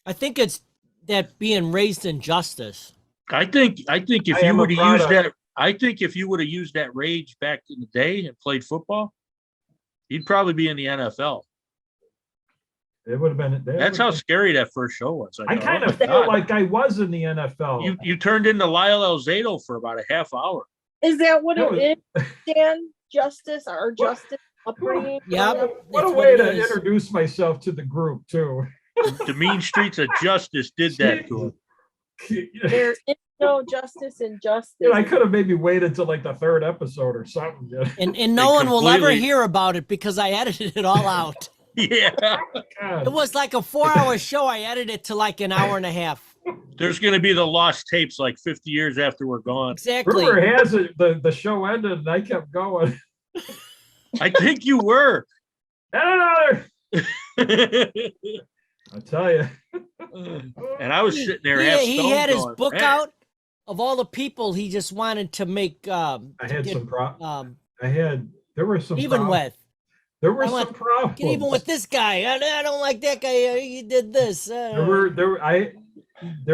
I think it's that being raised in justice. I think if I you am a would have used product. that, I think if you would have used that rage back in the day and played football, you'd probably be in the NFL. It would have been. That's how scary that first show was. I go, kind "Oh of my feel God." like I was in the NFL. You turned into Lyle Alzado for about a half hour. Is that what No, it is, Dan? Justice or justice upbringing? Yep. What a That's way it to is. introduce myself to the group too. The mean streets of justice did that to him. There is no justice in justice. You know, I could have maybe waited till like the third episode or something. you know. And no one will ever completely- hear about it because I edited it all out. Yeah. God. It was like a 4-hour show. I edited it to like an hour and a half. There's going to be the lost tapes like 50 years after we're gone. Exactly. Rumor has it the show ended and I kept going. I think you were. And another. I tell you. And I was sitting there half He had his going, book "Man." out of all the people he just wanted to make I had get, some um, there were some even problems. with. There were I some went, problems. Get even with this guy. I don't like that guy. He did this. There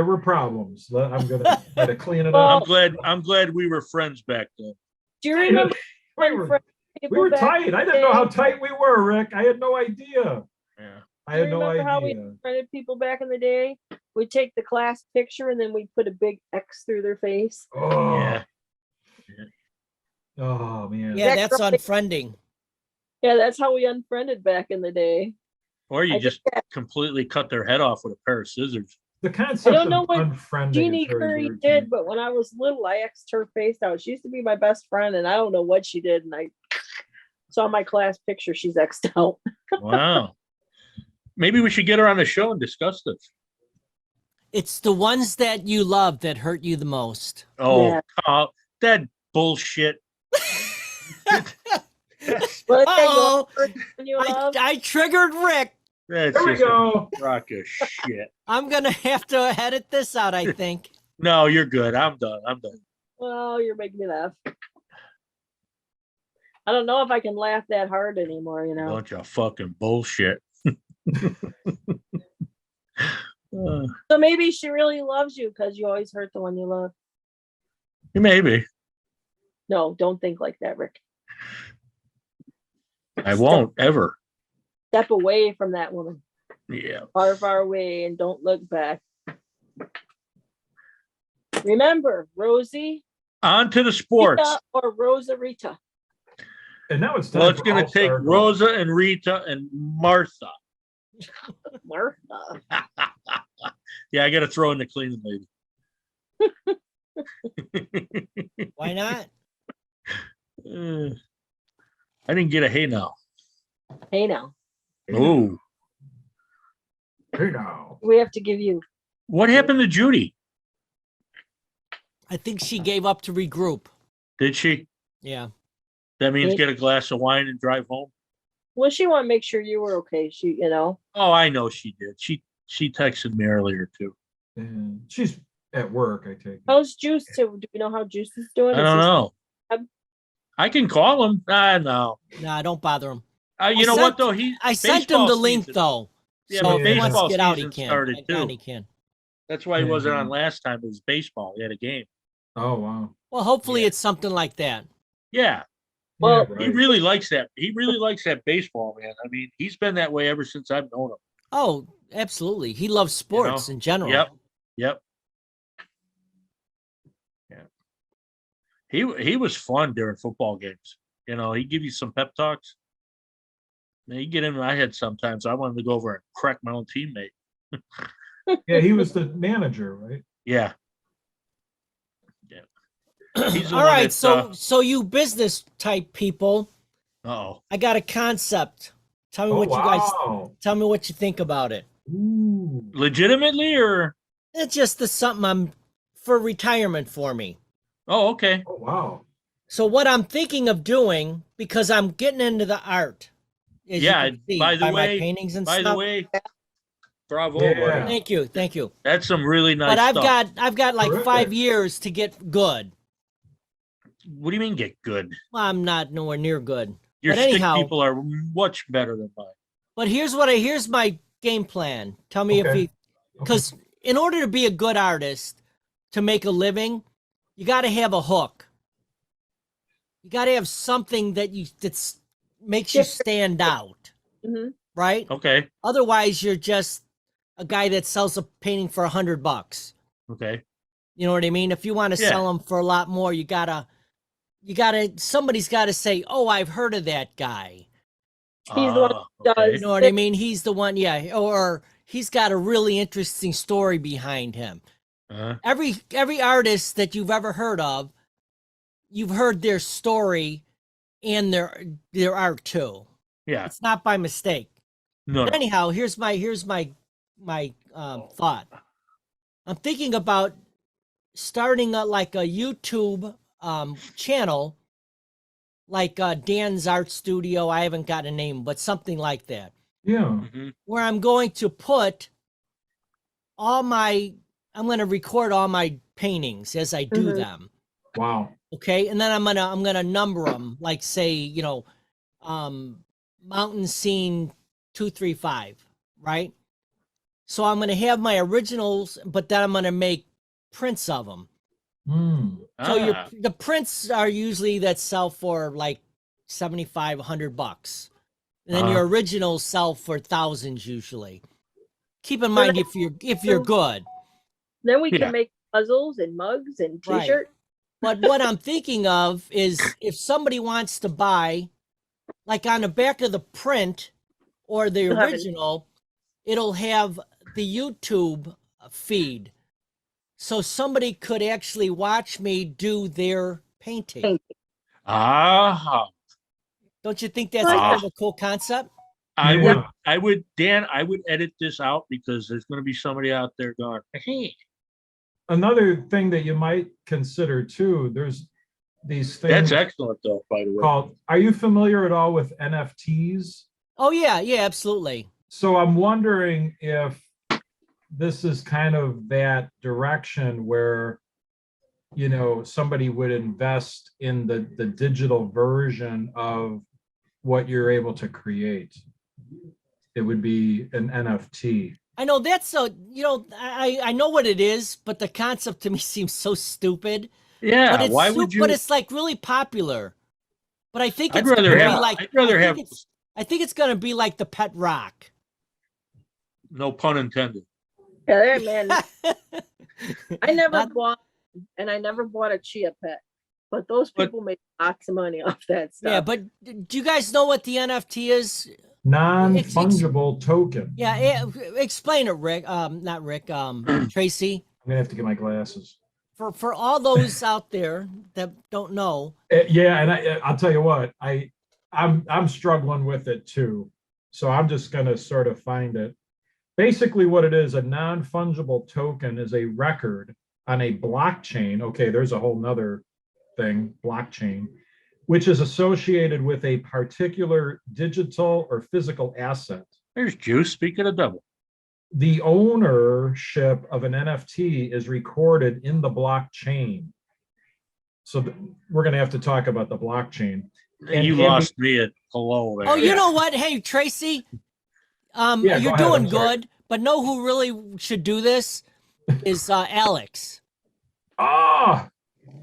were problems. I'm gonna try to clean it Well, up. I'm glad we were friends back then. Do you remember we when were, friends we people were back tight. in I the didn't know how day- tight we were, Rick. I had no idea. Yeah. I Do you had no remember how we idea. friended people back in the day? We'd take the class picture and then we'd put a big X through their face. Oh, Yeah. oh man. Yeah, That's that's right. unfriending. Yeah, that's how we unfriended back in the day. Or you I just did that. completely cut their head off with a pair of scissors. The I concept don't know of what unfriending Jeannie is very Curry weird to me. did, but when I was little, I X'd her face out. She used to be my best friend, and I don't know what she did. And I saw my class picture. She's X'd out. Wow. Maybe we should get her on the show and discuss this. It's the ones that you love that hurt you the most. Oh, Yeah. that bullshit. Well, Uh-oh. you love. I triggered Rick. That's There we just a go. crock of shit. I'm gonna have to edit this out, I think. No, you're good. I'm done. Well, you're making me laugh. I don't know if I can laugh that hard anymore. You know. Bunch of fucking bullshit. So maybe she really loves you because you always hurt the one you love. Maybe. No, don't think like that, Rick. I won't ever. Step away from that woman. Yeah. Far, far away, and don't look back. Remember, Rosie, On to the sports. Rita, or Rosa Rita. And now it's time. Well, it's for going to take All-Star Gold. Rosa and Rita and Martha. Martha. Yeah, I got to throw in the cleaning lady. Why not? I didn't get a hey now. Hey, now Oh, Hey now. we have to give you. what happened to Judy? I think she gave up to regroup. Did she? Yeah. That means get a glass of wine and drive home. Well, she want to make sure you were okay. She, you know. Oh, I know she did. She texted me earlier too. And she's at work, I take it. How's Juice? Do we know how Juice is doing? I don't know. Um, I can call him. No. Nah, don't bother him. You know what though? I sent him the link though. Yeah, So but if he wants to baseball get out, he season can. started Thank God too. he can. That's why he wasn't on last time. It was baseball. He had a game. Oh, wow. Well, hopefully Yeah. it's something like that. Yeah, Well, Yeah, he right. really likes that. He really likes that baseball, man. I mean, he's been that way ever since I've known him. Oh, absolutely. He loves sports in general. Yep. Yep. Yeah. He was fun during football games. You know, he'd give you some pep talks. And he'd get in my head sometimes. I wanted to go over and crack my own teammate. Yeah, he was the manager, right? Yeah. Yeah. He's the All one right, that, so you business type people, uh-oh. I got a concept. Tell me Oh, what you guys wow. tell me what you think about it. Ooh. Legitimately or? It's just something I'm for retirement for me. Oh, okay. Oh, wow. So what I'm thinking of doing, because I'm getting into the art, as you Yeah, can see, by the my way- paintings and By stuff. the way, bravo. Yeah. buddy. Thank you. That's some really nice But stuff. I've got like Terrific. 5 years to get good. What do you mean get good? Well, I'm not nowhere near good. Your But stick anyhow- people are much better than mine. But here's my game plan. Tell me if Okay. you, because in order to be a good artist, to make a living, you got to have a hook. You got to have something that makes you stand out, Mhm. right? Okay. Otherwise, you're just a guy that sells a painting for $100. Okay. You know what I mean? If you want to Yeah. sell them for a lot more, somebody's got to say, "Oh, I've heard of that guy." He's the one who does. You know what I mean? He's the one, yeah, or he's got a really interesting story behind him. Every artist that you've ever heard of, you've heard their story and their art too. Yeah. It's not by mistake. No. But anyhow, here's my thought. I'm thinking about starting like a YouTube channel, like Dan's Art Studio. I haven't got a name, but something like that, Yeah. Mhm. where I'm going to put I'm going to record all my paintings as I do Mhm. them. Wow. Okay. And then I'm going to number them, like say, mountain scene 235, right? So I'm going to have my originals, but then I'm going to make prints of them. Mm. So Ah, the prints are usually that sell for like $75-100, and then your originals sell for thousands usually. Keep in mind if you're good. Then we Yeah. can make puzzles and mugs and Right. T-shirts. But what I'm thinking of is if somebody wants to buy, like on the back of the print or the You'll have it. original, it'll have the YouTube feed, so somebody could actually watch me do their painting. Ah, Don't you think that's Like kind that. of a cool concept? Yeah. Dan, I would edit this out because there's going to be somebody out there going, hey, Another thing that you might consider too, there's these that's things excellent though, by the way. called, are you familiar at all with NFTs? Oh yeah, yeah, absolutely. So I'm wondering if this is kind of that direction where, you know, somebody would invest in the digital version of what you're able to create. It would be an NFT. I know that's so, you know, I know what it is, but the concept to me seems so stupid. But Yeah, it's why would you? but it's like really popular. But I think I'd it's gonna rather be have. like I'd rather have. I think it's gonna be like the pet rock. No pun intended. Yeah, man. I never Not- bought, and I never bought a chia pet, but those But- people make lots of money off that stuff. Yeah, but do you guys know what the NFT is? Non-fungible token. Yeah, explain it, Rick. Not Rick. Tracy. I'm gonna have to get my glasses. For all those out there that don't know, Yeah, and I'll tell you what, I'm struggling with it too. So I'm just gonna sort of find it. Basically, what it is, a non-fungible token is a record on a blockchain. Okay, there's a whole nother thing, blockchain, which is associated with a particular digital or physical asset. There's Juice. Speaking of double. The ownership of an NFT is recorded in the blockchain. So we're going to have to talk about the blockchain. And You can lost me at hello there. oh, you know what? Hey, Tracy, Yeah, you're go ahead, doing I'm sorry. good. But know who really should do this is Alex. Ah,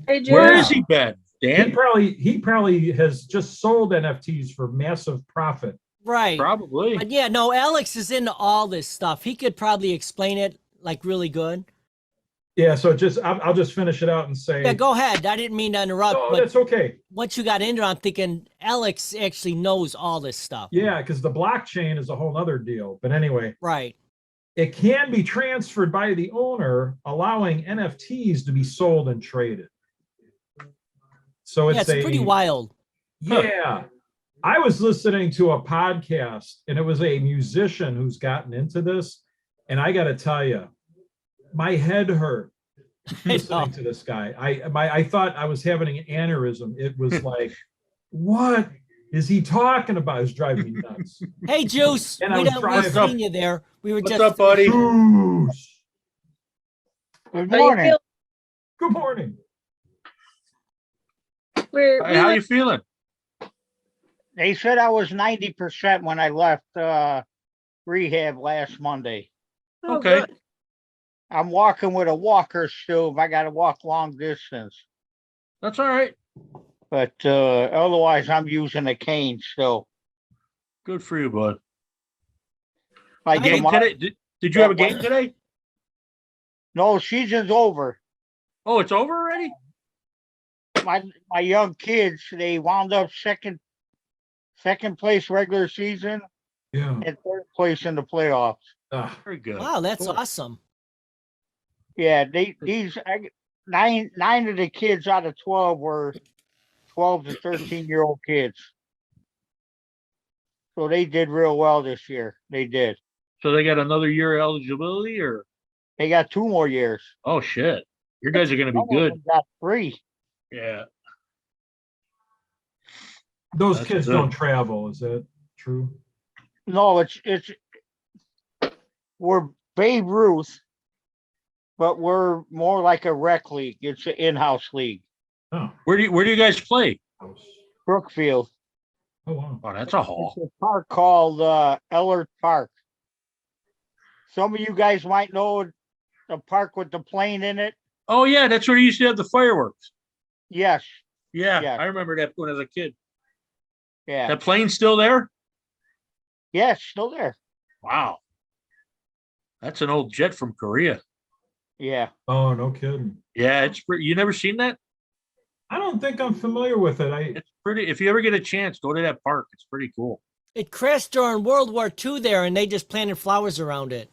Hey, Where Jerry, is he been, Dan? he probably has just sold NFTs for massive profit. Right. Probably. But yeah, no, Alex is into all this stuff. He could probably explain it like really good. Yeah, so I'll just finish it out and say, Yeah, go ahead. I didn't mean to interrupt, oh, but that's okay. once you got into it, I'm thinking Alex actually knows all this stuff. Yeah, because the blockchain is a whole other deal. But anyway, Right. it can be transferred by the owner, allowing NFTs to be sold and traded. So Yeah, it's it's pretty wild. Yeah. I was listening to a podcast and it was a musician who's gotten into this. And I got to tell you, my head hurt listening to this guy. I thought I was having an aneurysm. It was like, what is he talking about? It's driving me nuts. Hey, Juice, And I we was don't driving- we've seen you there. We were What's just up, buddy? Goose. Good how you morning. feel? Good morning. Hey, how you feeling? They said I was 90% when I left rehab last Monday. Okay. Good. I'm walking with a walker still. I got to walk long distance, That's all right. but otherwise I'm using a cane still. Good for you, bud. Like Game tomorrow- today? Did you have a game today? No, season's over. Oh, it's over already? My young kids, they wound up second place regular season Yeah. and third place in the playoffs. Ah, Very good. wow, that's Cool. awesome. Yeah, nine of the kids out of 12 were 12 to 13-year-old kids. So they did real well this year. They did. So they got another year eligibility or? They got 2 more years. Oh, shit. Your guys are going to be Some of good. them got 3. Yeah. those That's kids good. don't travel. Is that true? No, we're Babe Ruth, but we're more like a rec league. It's an in-house league. Oh, Where do you guys play? house. Brookfield. Oh, wow. Oh, that's a haul. It's a park called Ellert Park. Some of you guys might know the park with the plane in it. Oh, yeah. That's where you used to have the fireworks. Yes. Yeah. Yeah. I remember that when I was a kid. Yeah. That plane's still there? Yes, still there. Wow. That's an old jet from Korea. Yeah. Oh, no kidding. Yeah. It's pretty. You never seen that? I don't think I'm familiar with it. It's pretty. If you ever get a chance, go to that park. It's pretty cool. It crashed during World War II there, and they just planted flowers around it.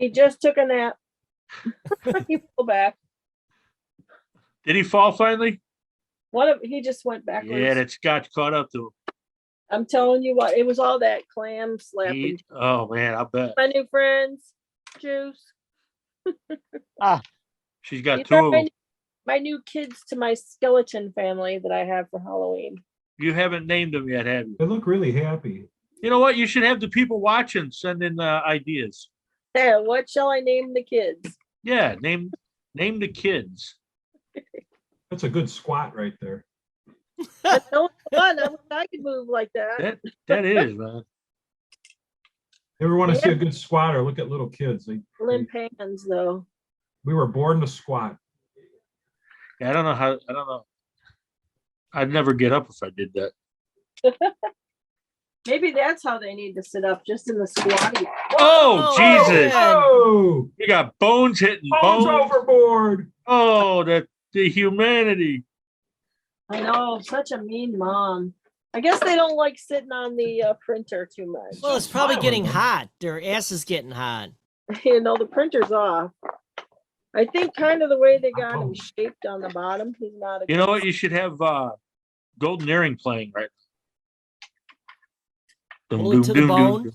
He just took a nap. He fell back. Did he fall finally? He just went backwards. Yeah, that scotch caught up to I'm telling you what, it was all that clam him. slapping. Oh man, I bet. My new friends, Juice. She's got These two are of them. my new kids to my skeleton family that I have for Halloween. You haven't named them yet, have you? They look really happy. You know what? You should have the people watching send in ideas. Hey, what shall I name the kids? Yeah, name the kids. That's a good squat right there. That's no fun. I could move like that. That is, man. You ever want to see a good squatter? Look at little kids. Limp hands, though. We were born to squat. Yeah, I don't know. I'd never get up if I did that. Maybe that's how they need to sit up, just in the squatty. Oh, Jesus. Oh, You got bones hitting bones bones. overboard. Oh, the humanity. I know, such a mean mom. I guess they don't like sitting on the printer too much. Well, it's probably Smiling, getting though. hot. Their ass is getting hot. You know, the printer's off. I think kind of the way they got him shaped on the bottom, he's not a You know what? You should have Golden Earring playing right now. Dum, Bullet dum, to the dum, dum, bone? dum.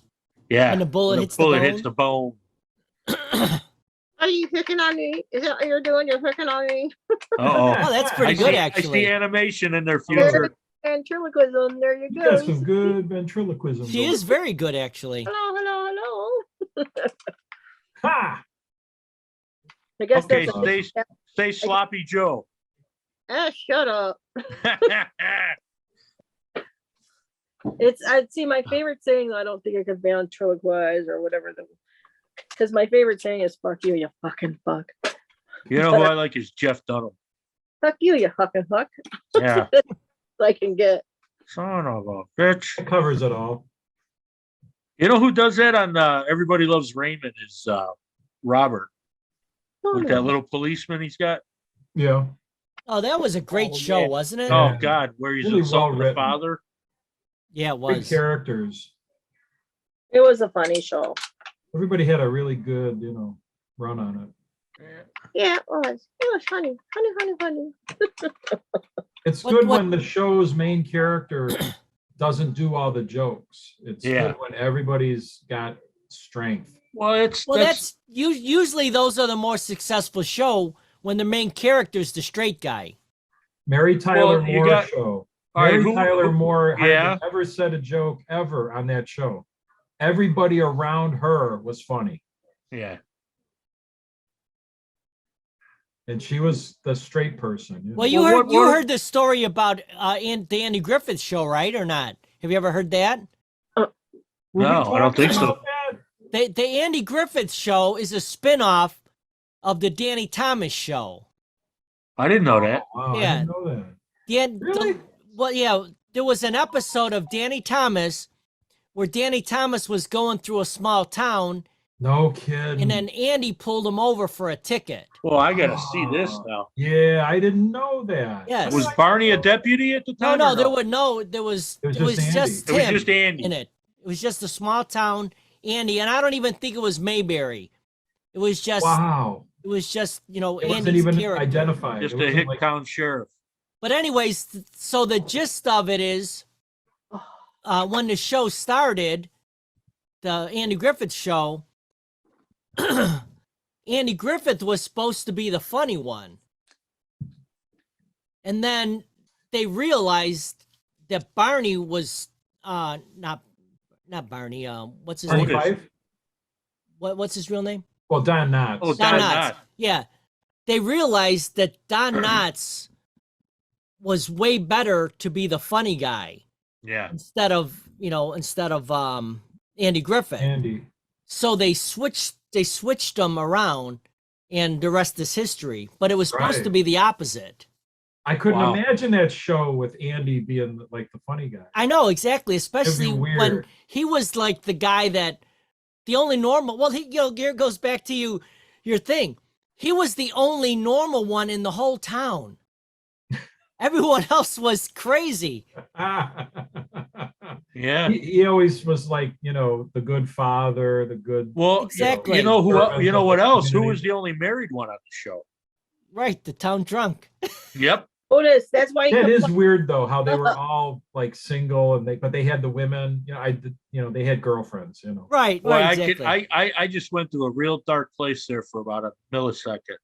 Yeah. When the bullet hits the bullet bone? hits the bone. Are you picking on me? Is that what you're doing? You're picking on me? Uh-oh. Oh, that's pretty I good, see actually. animation in their future. Ventriloquism, there you You go. got some good ventriloquism. She is very good, actually. Hello, hello, hello. Ha! I guess Okay, that's stay sloppy Joe. shut up. I'd see my favorite saying, I don't think I could ventriloquize or whatever because my favorite saying is fuck you, you fucking fuck. You know who I like is Jeff Dunham. Fuck you, you fucking fuck. Yeah. I can get. Son of a bitch. That covers it all. You know who does that on Everybody Loves Raymond is Robert with that little policeman he's got. Yeah. Oh, that was a great Oh, show, yeah. wasn't it? Oh God, where he's Really insulting the well-written. father. Yeah, it Big was. characters. It was a funny show. Everybody had a really good, run on it. Yeah, it was. It was funny. Funny. It's What- good what- when the show's main character doesn't do all the jokes. It's Yeah. good when everybody's got strength. Well, That's usually those are the more successful show when the main character is the straight guy. Mary Tyler Well, you Moore got- show. all right, Mary Tyler Moore hardly yeah. ever said a joke ever on that show. Everybody around her was funny. yeah. And she was the straight person. Well, you Well, heard what- you what- heard the story about the Andy Griffith show, right, or not? Have you ever heard that? Were we No, I don't think talking so. about that? The Andy Griffith show is a spin-off of the Danny Thomas show. I didn't know that. Wow, I Yeah. didn't know that. Really? Well, yeah, there was an episode of Danny Thomas where Danny Thomas was going through a small town, No kidding. and then Andy pulled him over for a ticket. Well, I got to see this now. Yeah, I didn't know that. Yes. Was Barney a deputy at the No, time? no, or there was It was it was just just It was him just Andy. in it. It was just a small town Andy, and I don't even think it was Mayberry. It was just Wow. it was just It wasn't Andy's even character. identified. Just It a wasn't hick like- town sheriff. But anyways, so the gist of it is, when the show started, the Andy Griffith show, Andy Griffith was supposed to be the funny one, and then they realized that Barney was not Barney. What's his Barney name? Fife? What's his real name? Well, Don Knotts. Oh, Don Don Knotts. Knotts. Yeah, they realized that Don Knotts was way better to be the funny guy Yeah. instead of Andy Griffith. Andy. So they switched them around, and the rest is history. But it was supposed Right. to be the opposite. I couldn't Wow. imagine that show with Andy being like the funny guy. I know exactly, especially when weird. he was like the guy that the only normal. Well, here goes back to your thing. He was the only normal one in the whole town. Everyone else was crazy. Yeah. He always was like, the good father, the good. Well, Exactly. you know who? Servant You know of what the else? Who community. was the only married one on the show? Right, the town drunk. Yep. Otis, that's why he That is complained. weird though, how they were all like single but they had the women, they had girlfriends, Right, Well, right, I exactly. I just went through a real dark place there for about a millisecond.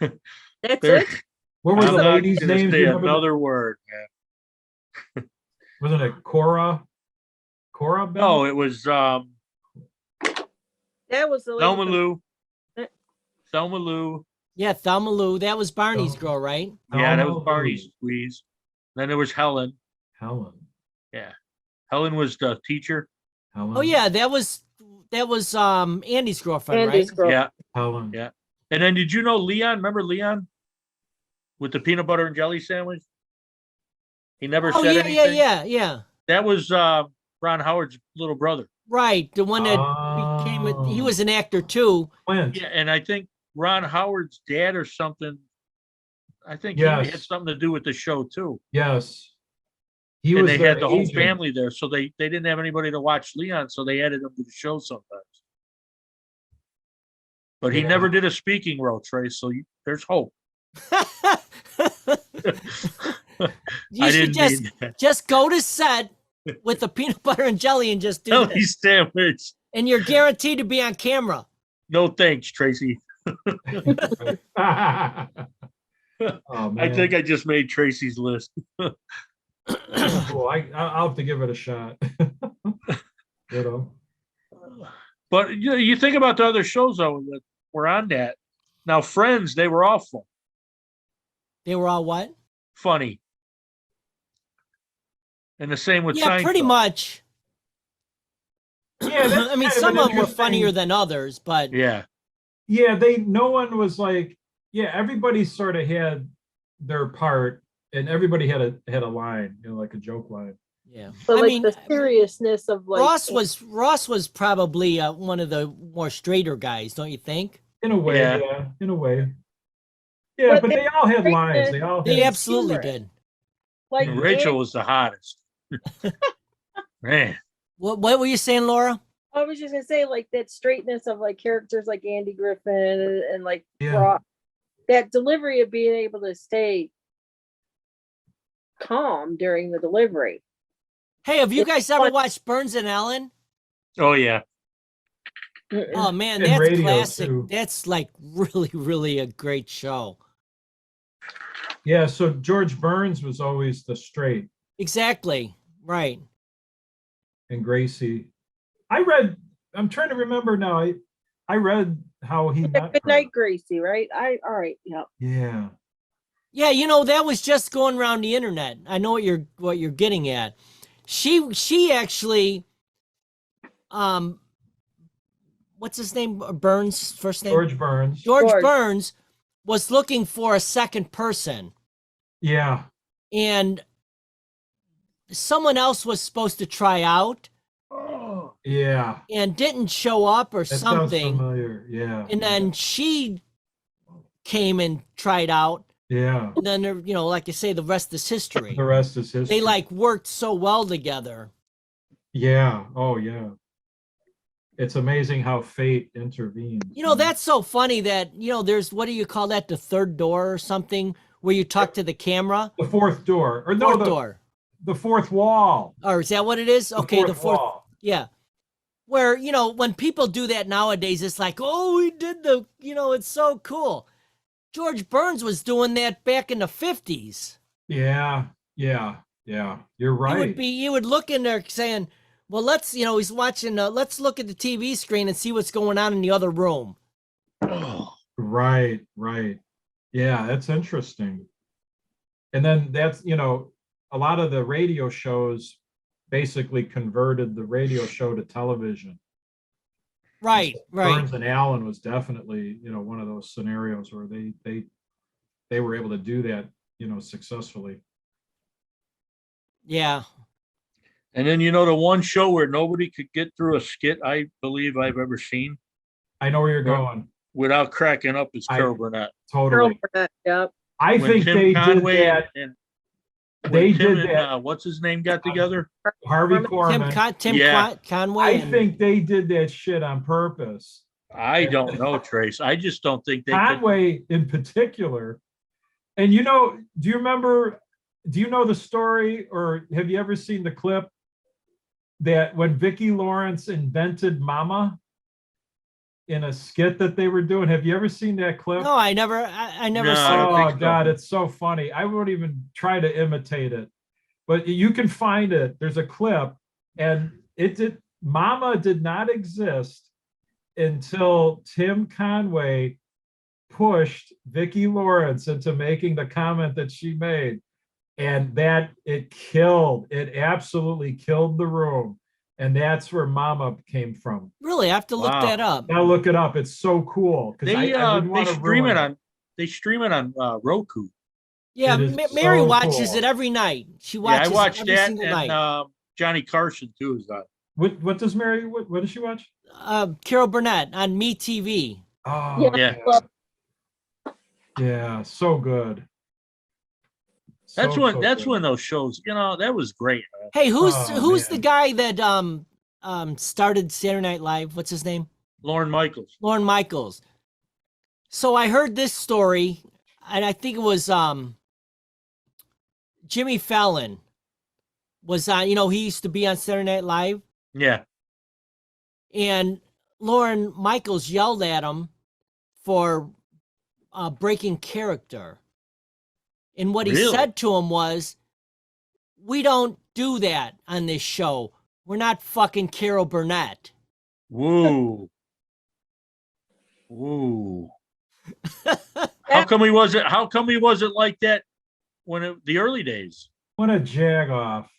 That's There, it. What were I'm the not ladies' gonna names? say You remember another word, man. wasn't it Cora? Cora Bell? No, it was That was the lady. Thelma From, Lou. Eh. Thelma Lou. Yeah, Thelma Lou. That was Barney's Oh. girl, right? Yeah, that Thelma was Barney's Lou. squeeze. Then there was Helen. Helen. Yeah. Helen was the teacher. Helen. Oh yeah, that was Andy's girlfriend, Andy's right? girl. Yeah. Helen. Yeah. And then did you know Leon? Remember Leon? With the peanut butter and jelly sandwich? He never Oh said yeah, anything. yeah. That was Ron Howard's little brother. Right, the one that he Oh. was an actor too. Clint. Yeah, and I think Ron Howard's dad or something. I think he had Yes. something to do with the show too. Yes. He And was they their had the whole agent. family there, so they didn't have anybody to watch Leon, so they added him to the show sometimes. But he Yeah. never did a speaking role, Trace. So there's hope. You I should didn't mean that. just go to set with the peanut butter and jelly and just do Jelly this. sandwich. And you're guaranteed to be on camera. No thanks, Tracy. Oh, I man. think I just made Tracy's list. Cool. I'll have to give it a shot. But you think about the other shows though that were on that. Now, Friends, they were awful They were all what? funny, and the same with Yeah, pretty Seinfeld. much. Yeah, that's I mean, kind of some an of them were interesting- funnier than others, but Yeah, Yeah, no one was like, everybody sort of had their part, and everybody had a line, like a joke line. yeah. But I like mean, the seriousness of like Ross was probably one of the more straighter guys, don't you think? In a way, Yeah. yeah, in a way. Yeah, but they all had Right, lines. They all They had. absolutely humor. did. like Rachel was the hottest. Man, What were you saying, Laura? I was just gonna say like that straightness of like characters like Andy Griffin and like Yeah. Hroch, that delivery of being able to stay calm during the delivery. Hey, have you It's guys ever fun. watched Burns and Ellen? oh yeah, Oh man, And that's radio, classic. too. That's like really, really a great show. Yeah, so George Burns was always the straight, Exactly. Right. and Gracie. I'm trying to remember now. I read how he met Good her. night, Gracie. Right? All right. Yeah. Yeah. Yeah, that was just going around the internet. I know what you're getting at. She actually what's his name? Burns, first name? George Burns. George George. Burns was looking for a second person, Yeah. and someone else was supposed to try out Yeah. and didn't show up or That sounds something. familiar. Yeah. And then she came and tried out, Yeah. and then like you say, the rest is history. The rest is history. They like worked so well together. Yeah. Oh, yeah. It's amazing how fate intervenes. That's so funny that there's, what do you call that, the third door or something, where you talk to the camera. The fourth door, or no, Fourth door. the fourth wall. Or is that what it is? Okay, the fourth. wall. Yeah. Where, when people do that nowadays, it's like, oh, we did it's so cool. George Burns was doing that back in the 50s. Yeah. Yeah. Yeah. You're right. He would look in there saying, well, let's, he's watching, let's look at the TV screen and see what's going on in the other room. Right. Right. Yeah. That's interesting. And then that's, a lot of the radio shows basically converted the radio show to television. Right. Burns and Allen was definitely, one of those scenarios where they were able to do that, successfully. Yeah. and then the one show where nobody could get through a skit I believe I've ever seen I know where you're Yeah. going. without cracking up is I- Carol Burnett. Carol Totally. Burnett. Yep. I When think Tim they Conway did that. and They when Tim did and that. what's his name got together. Harvey Tim Korman. Yeah. Conway. I and- think they did that shit on purpose. I don't know, Trace. I just don't think they could. Conway in particular. And you know, do you know the story, or have you ever seen the clip that when Vicki Lawrence invented Mama in a skit that they were doing? Have you ever seen that clip? No, I never No, saw I don't it. think Oh so. God, it's so funny. I won't even try to imitate it, but you can find it. There's a clip, and Mama did not exist until Tim Conway pushed Vicki Lawrence into making the comment that she made. And that it absolutely killed the room. And that's where Mama came from. Really, I have to look Wow. that up. Now look it up. It's so cool. Because I didn't want to stream ruin it on Roku. Yeah, It is Mary so watches cool. it every night. She Yeah, watches I watched it every that, single and night. Johnny Carson too is on. What does Mary, what does she watch? Carol Burnett on Me TV. Oh, Yeah. yeah, so good. That's So, when so that's good. when those shows, that was great. Man. Hey, who's Oh, the man. guy that started Saturday Night Live? What's his name? Lorne Michaels. Lorne Michaels. So I heard this story, and I think it was Jimmy Fallon was on. He used to be on Saturday Night Live, Yeah. and Lorne Michaels yelled at him for breaking character. And what he Really? said to him was, "We don't do that on this show. We're not fucking Carol Burnett." Woo. Woo. How come he wasn't like that the early days? What a jag off.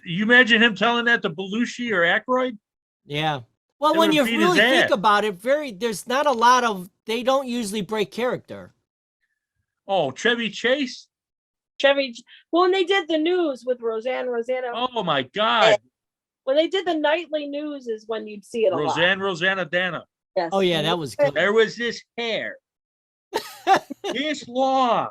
You imagine him telling that to Belushi or Aykroyd? Yeah. Well, They when would've you beat his really think ass. about it, there's not a lot of, they don't usually break character. Oh, Chevy Chase. Well, when they did the news with Roseanna, Oh my God. when they did the nightly news is when you'd see it a lot. Rosanna Dana. Yes. Oh yeah, that was good. There was this hair. This long.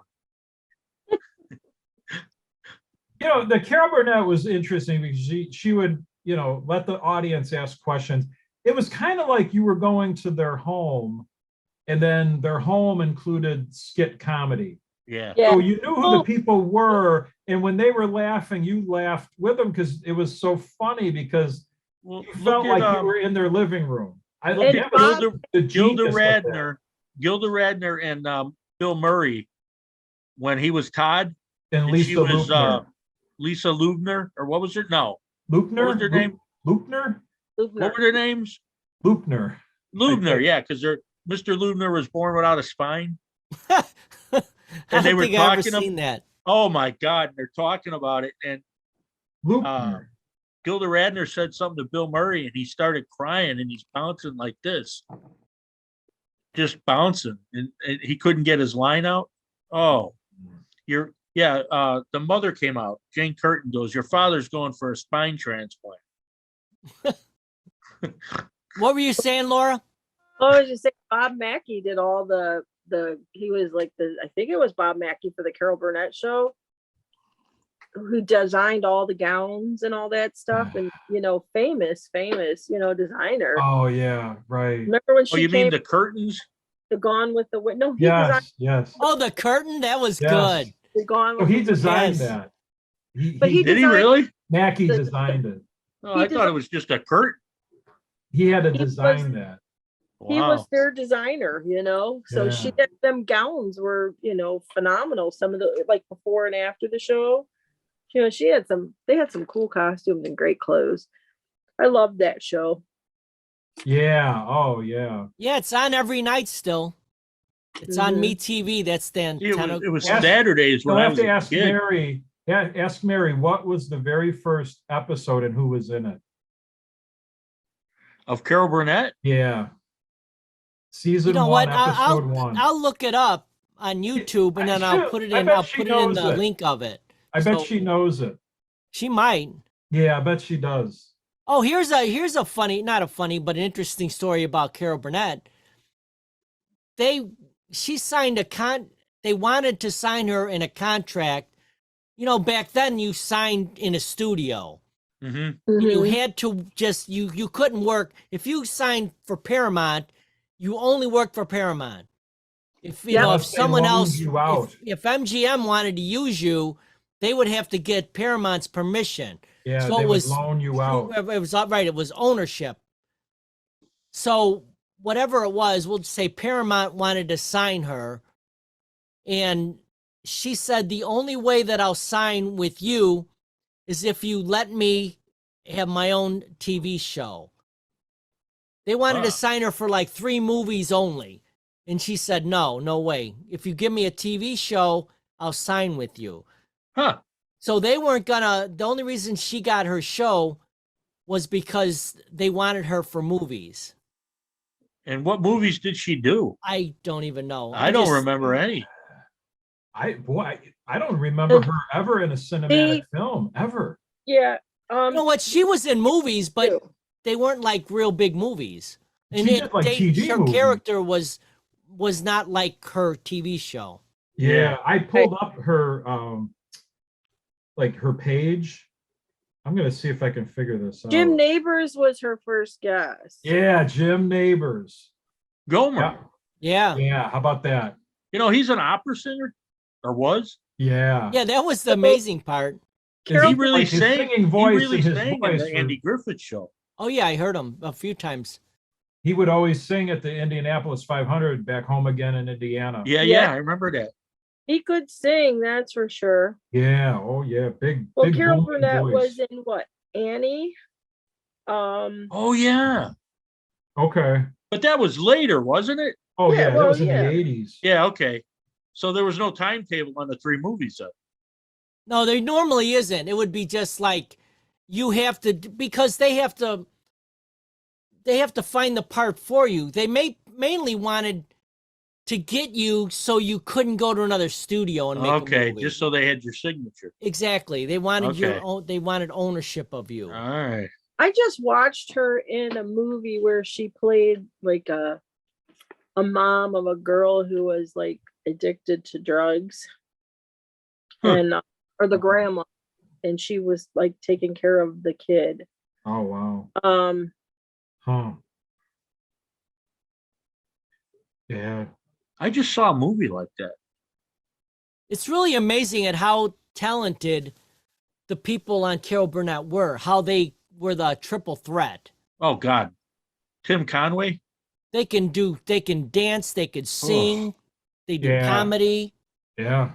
The Carol Burnett was interesting because she would, let the audience ask questions. It was kind of like you were going to their home, and then their home included skit comedy. Yeah. Yeah. So you knew who the people were, and when they were laughing, you laughed with them because it was so funny because Well, you felt like you were in their living room. look that at was Gilda, the Gilda genius of that. Radner and Bill Murray when he was Todd. And And she Lisa was Lubner. Lisa Lubner, or what was her? No. Lubner? What was her name? Lubner? What were their names? Lubner. Lubner, yeah, because Mr. Lubner was born without a spine. I And they don't were think I ever talking seen that. Oh my God, they're talking about it. And Lubner. Gilda Radner said something to Bill Murray, and he started crying, and he's bouncing like this, just bouncing, and he couldn't get his line out. Oh, the mother came out. Jane Curtin goes, "Your father's going for a spine transplant." What were you saying, Laura? Oh, I was just saying Bob Mackey did all he was like I think it was Bob Mackey for the Carol Burnett show, who designed all the gowns and all that stuff, and famous designer. Oh yeah, right. Remember when she Oh, you mean came the curtains? to Gone with the Wind? No, he designed Yes. Oh, the curtain? That was Yes. good. the Gone Oh, with he the designed Yes. that. But he Did he designed- really? Mackey the- designed it. Oh, I thought it was just a curtain. He had to He design was- that. He Wow. was their designer, so she Yeah. had them gowns were, phenomenal. Some of the like before and after the show, they had some cool costumes and great clothes. I loved that show. Yeah. Oh yeah. Yeah, it's on every night still. It's on Mhm. Me TV. That's then It was Ask- Saturdays when You'll I have was to a ask kid. Mary. Yeah, ask Mary what was the very first episode and who was in it. Of Carol Burnett. Yeah. Season You know one, what? episode one. I'll look it up on YouTube and then I'll put it I in. bet I'll she put it in knows the it. link of it. I bet so- she knows it. She might. Yeah, I bet she does. Oh, here's a funny, not a funny, but an interesting story about Carol Burnett. She signed they wanted to sign her in a contract back then you signed in a studio. Mm-hmm. And you Mhm. had to just you couldn't work if you signed for Paramount. You only worked for Paramount. If Yep. if Unless they someone loaned else, you out. if MGM wanted to use you, they would have to get Paramount's permission. Yeah, So they it would was loan you out. it was right. It was ownership. So whatever it was, we'll just say Paramount wanted to sign her, and she said the only way that I'll sign with you is if you let me have my own TV show. They wanted to Wow. sign her for like 3 movies only. And she said, no way. If you give me a TV show, I'll sign with you. Huh. So they weren't gonna, the only reason she got her show was because they wanted her for movies. And what movies did she do? I don't even know. I don't remember any. I don't remember her ever in a cinematic film, ever. Yeah. You know what? She was in movies, but too. they weren't like real big movies. And She did, like, TV her movies. character was not like her TV show. Yeah, I pulled up her like her page. I'm gonna see if I can figure this out. Jim Neighbors was her first guest. Yeah, Jim Neighbors. Gomer. Yeah. Yeah, how about that? He's an opera singer, or was. Yeah. Yeah, that was the amazing part. Carol- He really Like his sang. singing He voice really and his sang in voice the were- Andy Griffith Show. Oh yeah, I heard him a few times. He would always sing at the Indianapolis 500 back home again in Indiana. Yeah, I remember that. He could sing, that's for sure. Yeah, oh yeah, big. Well, big Carol booming Burnett voice. was in what? Annie? Oh yeah, Okay. but that was later, wasn't it? Oh Yeah, yeah, that well, was in yeah. the 80s. Yeah. Okay. So there was no timetable on the 3 movies. Then. No, there normally isn't. It would be just like you have to, because they have to find the part for you. They mainly wanted to get you so you couldn't go to another studio and make a Okay, movie. just so they had your signature. Exactly. They wanted your Okay. own. They wanted ownership of you. All right. I just watched her in a movie where she played like a mom of a girl who was like addicted to drugs. Huh. And or the grandma, and she was like taking care of the kid. Oh wow. Um Yeah. I just saw a movie like that. It's really amazing at how talented the people on Carol Burnett were. How they were the triple threat. Oh God, Tim Conway. They can dance, they could sing, they do Yeah. comedy. Yeah.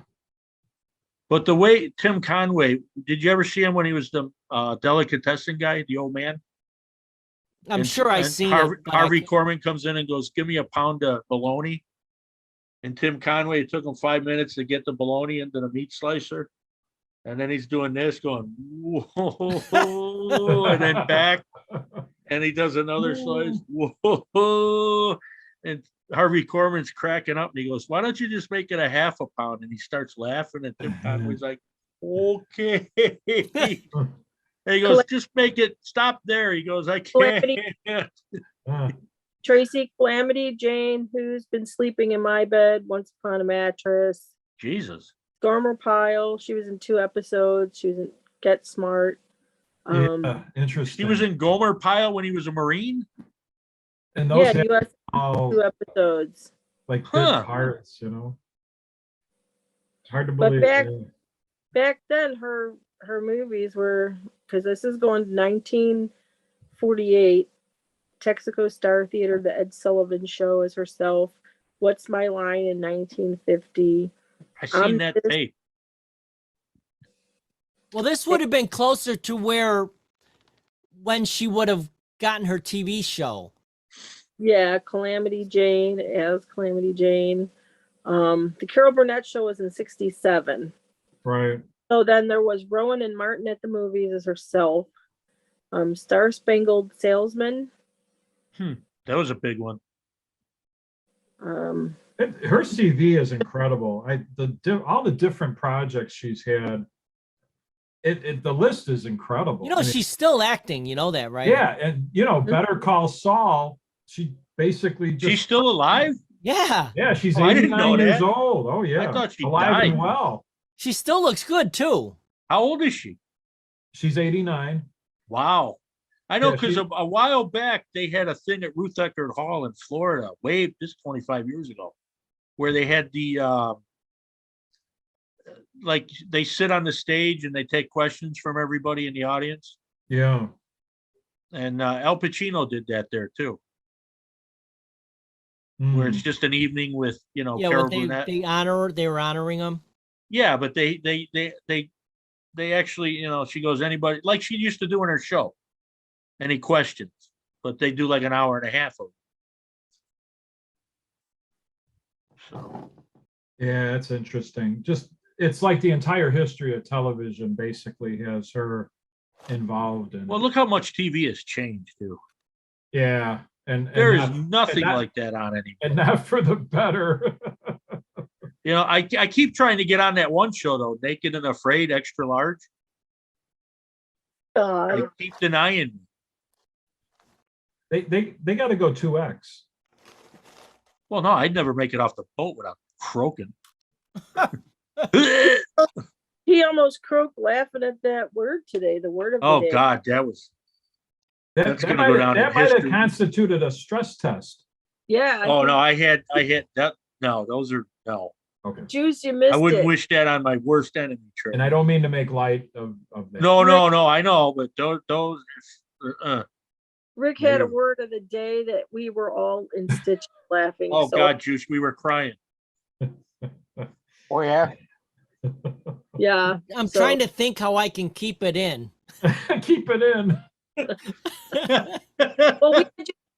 But the way Tim Conway, did you ever see him when he was the delicatessen guy, the old man? I'm And- sure I've and seen Harvey, it. but I Harvey can't- Korman comes in and goes, "Give me a pound of bologna." And Tim Conway, it took him 5 minutes to get the bologna into the meat slicer. And then he's doing this, going, whoa, and then back, and he does another slice, whoa. And Harvey Korman's cracking up, and he goes, "Why don't you just make it a half a pound?" And he starts laughing, and Tim Conway's like, "Okay." And he goes, "Just make it stop there." He goes, "I can't." Tracy Calamity Jane, who's been sleeping in my bed once upon a mattress. Jesus. Gomer Pyle, she was in 2 episodes. She was in Get Smart. Yeah, interesting. He was in Gomer Pyle when he was a Marine. and those Yeah, had US all 2 episodes. like Huh. good parts, you know. Hard to But believe. back- yeah. Back then, her movies were, because this is going to 1948, Texaco Star Theater, The Ed Sullivan Show as herself, What's My Line in 1950. I seen that this- tape. Well, this would have been closer to when she would have gotten her TV show. Yeah, Calamity Jane as Calamity Jane. The Carol Burnett Show was in 67. Right. So then there was Rowan and Martin at the movies as herself. Star Spangled Salesman. That was a big one. Um, Her CV is incredible. All the different projects she's had. The list is incredible. You know, I mean, she's still acting. You know that, right? yeah, and Better Call Saul. She basically just She's still alive? Yeah. yeah, she's Oh, I didn't 89 know years that. old. Oh yeah, I thought she alive died. and well. She still looks good too. How old is she? She's 89. Wow. I know Yeah, because she- a while back they had a thing at Ruth Eckerd Hall in Florida, this 25 years ago, where they had the like they sit on the stage and they take questions from everybody in the audience. Yeah. And Al Pacino did that there too, where it's Mm. just an evening with Yeah, Carol what Burnett. they were honoring him. Yeah, but they actually, she goes, anybody, like she used to do in her show, any questions, but they do like an hour and a half of it. So, Yeah, it's interesting. It's like the entire history of television basically has her involved in. well, look how much TV has changed too. Yeah, and There is not- nothing and not- like that on anymore. and not for the better. I keep trying to get on that one show though, Naked and Afraid, extra large. They keep denying me. They got to go 2X. Well, no, I'd never make it off the boat without croaking. He almost croaked laughing at that word today, the word of the Oh day. God, that's That gonna go down in might have history. constituted a stress test. Yeah. Oh no, I had that. No, those are no. Okay. Juice, you missed I wouldn't it. wish that on my worst enemy. Trip. And I don't mean to make light of that. No, I know, but those. Rick had a Yeah. word of the day that we were all in stitches laughing. Oh so God, Juice, we were crying. Oh, yeah. yeah. I'm So- trying to think how I can keep it in. Keep it in, Well,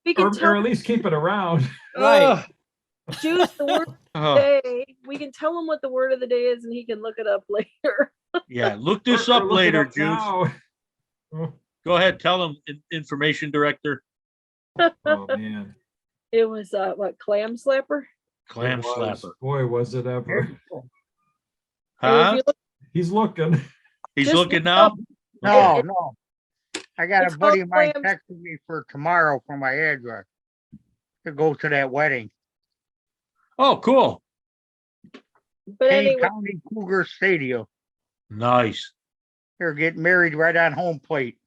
we can or tell at least keep it around. Right. Juice the word of Oh, the day. We can tell him what the word of the day is, and he can look it up later. yeah, look this Or up look it later, up Juice. now. Go ahead, tell him, information director, Oh man, It was what, clam slapper? clam It was. slapper. Boy, was it ever. And Huh? if you look- He's looking. He's just looking look now. up- No, no. I got It's a buddy of called mine clams. texting me for tomorrow for my address to go to that wedding. Oh, cool. But Kane anyway, County Cougar Stadium. Nice. They're getting married right on home plate.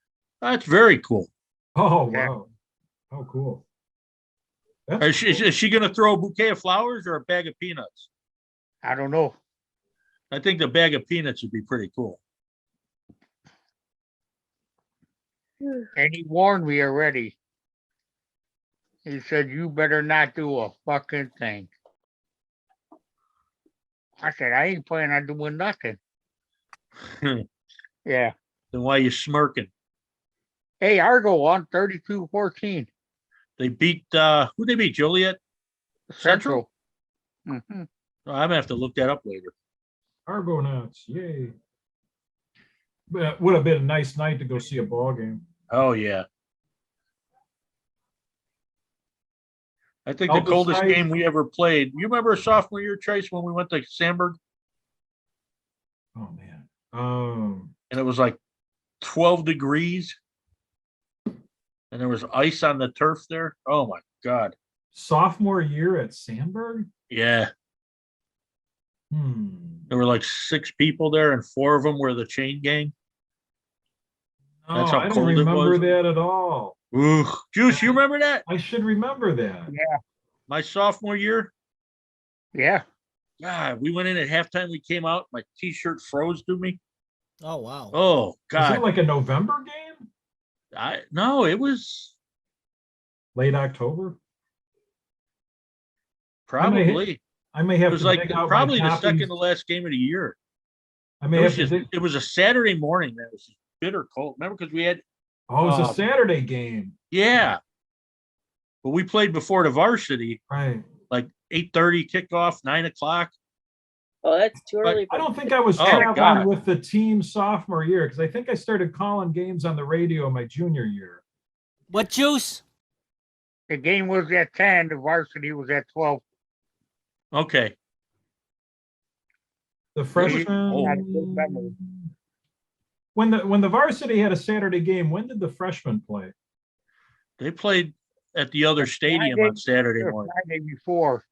That's very cool. Oh Yeah. wow. Oh cool. Is she going to throw a bouquet of flowers or a bag of peanuts? I don't know. I think the bag of peanuts would be pretty cool. And he warned me already. He said, you better not do a fucking thing. I said, I ain't planning on doing nothing. Then Yeah. why are you smirking? Hey, Argo won 32-14. They beat who they beat? Joliet? Central? Mm-hmm. Oh, I'm gonna have to look that up later. Argonauts, yay. But it would have been a nice night to go see a ball game. Oh yeah. I think Oh, the coldest besides- game we ever played. You remember sophomore year, Trace, when we went to Sandburg Oh man. and it was like 12 degrees and there was ice on the turf there. Oh my God. Sophomore year at Sandburg? Yeah. Hmm. There were like 6 people there and 4 of them were the chain gang. No, That's how I don't cold it remember was. that at all. Ooh, Juice, you remember that? I should remember that. My sophomore year? Yeah. God, we went in at halftime. We came out. My t-shirt froze to me. Oh wow. Oh Was God. it like a November game? No, it was Late October? probably. I may It have was to like dig out probably my the second copies. to last game of the year. I may It was have to just, dig. it was a Saturday morning. That was bitter cold. Remember, because we had Oh, it was a um, Saturday game. yeah, but we played before the varsity, Right. like 8:30 kickoff, 9 o'clock. oh, that's too But early. I don't think I was Oh, traveling God. with the team sophomore year because I think I started calling games on the radio my junior year. What juice? The game was at 10. The varsity was at 12. Okay, The Oh. freshman. When the varsity had a Saturday game, when did the freshmen play? they played at the other stadium Friday- on Saturday The morning. Friday before.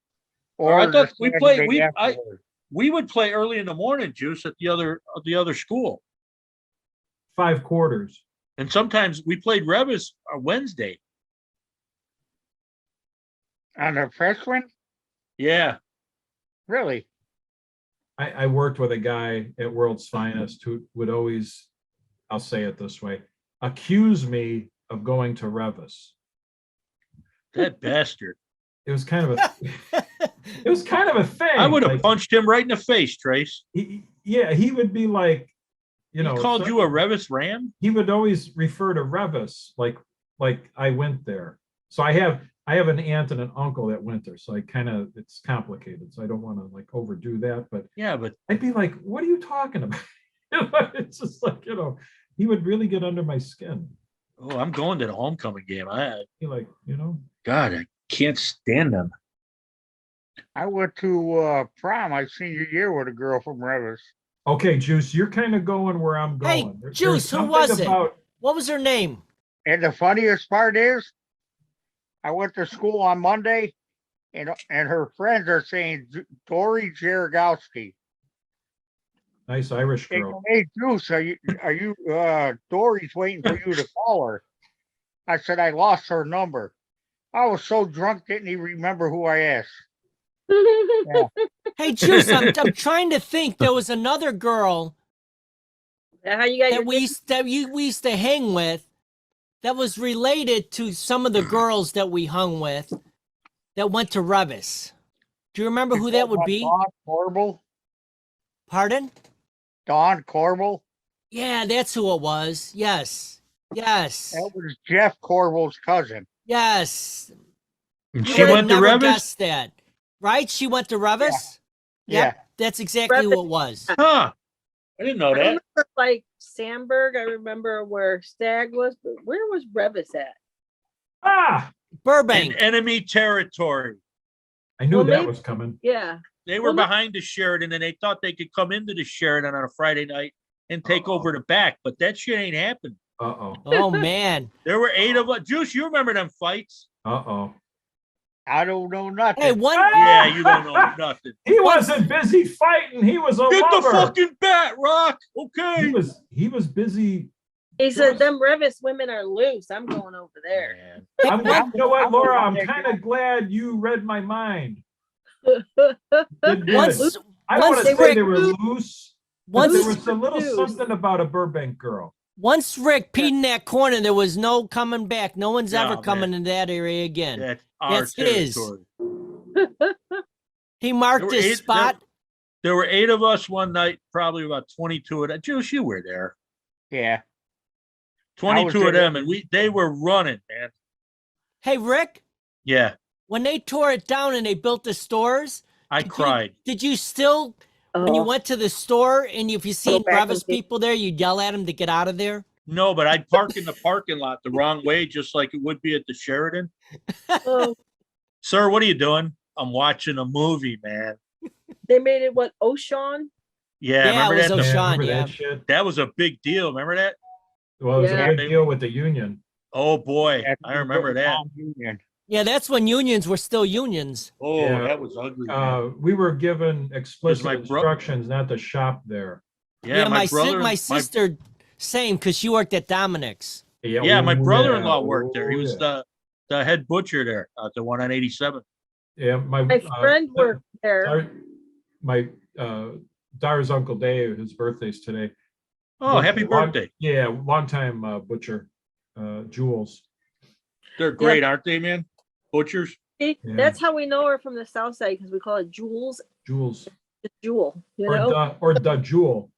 Or I the thought we played. Saturday afterward. we would play early in the morning, Juice, at the other school. 5 quarters. And sometimes we played Revis on Wednesday. On a freshman? Yeah. Really? I worked with a guy at World's Finest who would always, I'll say it this way, accuse me of going to Revis. That bastard. It was kind of a thing. I would have Like, punched him right in the face, Trace. he would be like, He called you a Revis Ram? He would always refer to Revis like I went there. So I have an aunt and an uncle that went there. So it's complicated. So I don't want to like overdo that, but Yeah, but I'd be like, what are you talking about? It's just like, he would really get under my skin. oh, I'm going to the homecoming game. He like, God, I can't stand them. I went to prom my senior year with a girl from Revis. okay, Juice, you're kind of going where I'm Hey, going. There's Juice, who something was it? about- What was her name? And the funniest part is, I went to school on Monday, and her friends are saying Dory Jaragowski. Nice Irish They girl. go, hey, Juice, are you Dory's waiting for you to call her. I said, I lost her number. I was so drunk, didn't even remember who I asked. Hey, Juice, I'm trying to think. There was another girl How you got your that we used to hang with that was related to some of the girls that we hung with that went to Revis. Do you remember who that would be? Dawn Corbel. Pardon? Dawn Corbel. Yeah, that's who it was. Yes. Yes. That was Jeff Corbel's cousin. Yes. And You she would've went to never Revis? guessed that. Right? She went to Revis? Yeah. Yep, that's exactly who it was. Huh. I didn't know I that. remember like Sandburg. I remember where Stag was, but where was Revis at? Ah, In Burbank. enemy territory. I knew Well, that maybe- was coming. Yeah. They were Well, no- behind the Sheridan and they thought they could come into the Sheridan on a Friday night and take over the back, but that shit ain't happened. Uh-oh. Oh, man. There were 8 of us. Juice, you remember them fights? Uh-oh. I don't know nothing. Hey, one. Yeah, you don't know nothing. He wasn't busy fighting. He was a Get the lover. fucking bat, Rock. Okay. He was busy. He said, them Revis women are loose. I'm going over there. Man. You know what, Laura? I'm kind of glad you read my mind. Did good. Once, I don't want once to say Rick- they were loose, but once, there was a little Loose. something about a Burbank girl. once Rick peed in that corner, there was no coming back. No one's ever No, coming man. in that area again. That's our That's his. territory. He There marked were his 8 spot. There were 8 of us one night, probably about 22 of them. Juice, you were there. Yeah. 22 of there. them, and they were running, man. Hey, Rick, Yeah, when they tore it down and they built the stores, I Did you- cried. did you still, when you Oh, went to the store and if you seen back and Brevis see- people there, you'd yell at them to get out of there? No, but I'd park in the parking lot the wrong way, just like it would be at the Sheridan. oh, Sir, what are you doing? I'm watching a movie, man. they made it what? Ocean? Yeah, Yeah, remember it was that? Ocean. Sean, remember yeah. that shit? That was a big deal. Remember that? Well, it was Yeah. a big deal with the union. Oh boy, That's I remember that. Union. Yeah, that's when unions were still unions. Oh, Yeah. that was ugly. man. We were given explicit my bro- instructions not to shop there. Yeah, my brother, my sister, same, because she worked at Dominic's. yeah, my ooh, brother-in-law yeah, worked there. He ooh, was yeah. the head butcher there, the one on 87. Yeah, My friend worked there. My daughter's Uncle Dave, his birthday's today. Oh, happy Long- birthday! Yeah, longtime butcher, Jules. They're great, aren't they, man? Butchers. See, Yeah. that's how we know her from the south side because we call it Jules. Jules. Just Jewel, you Or know, the Jewel.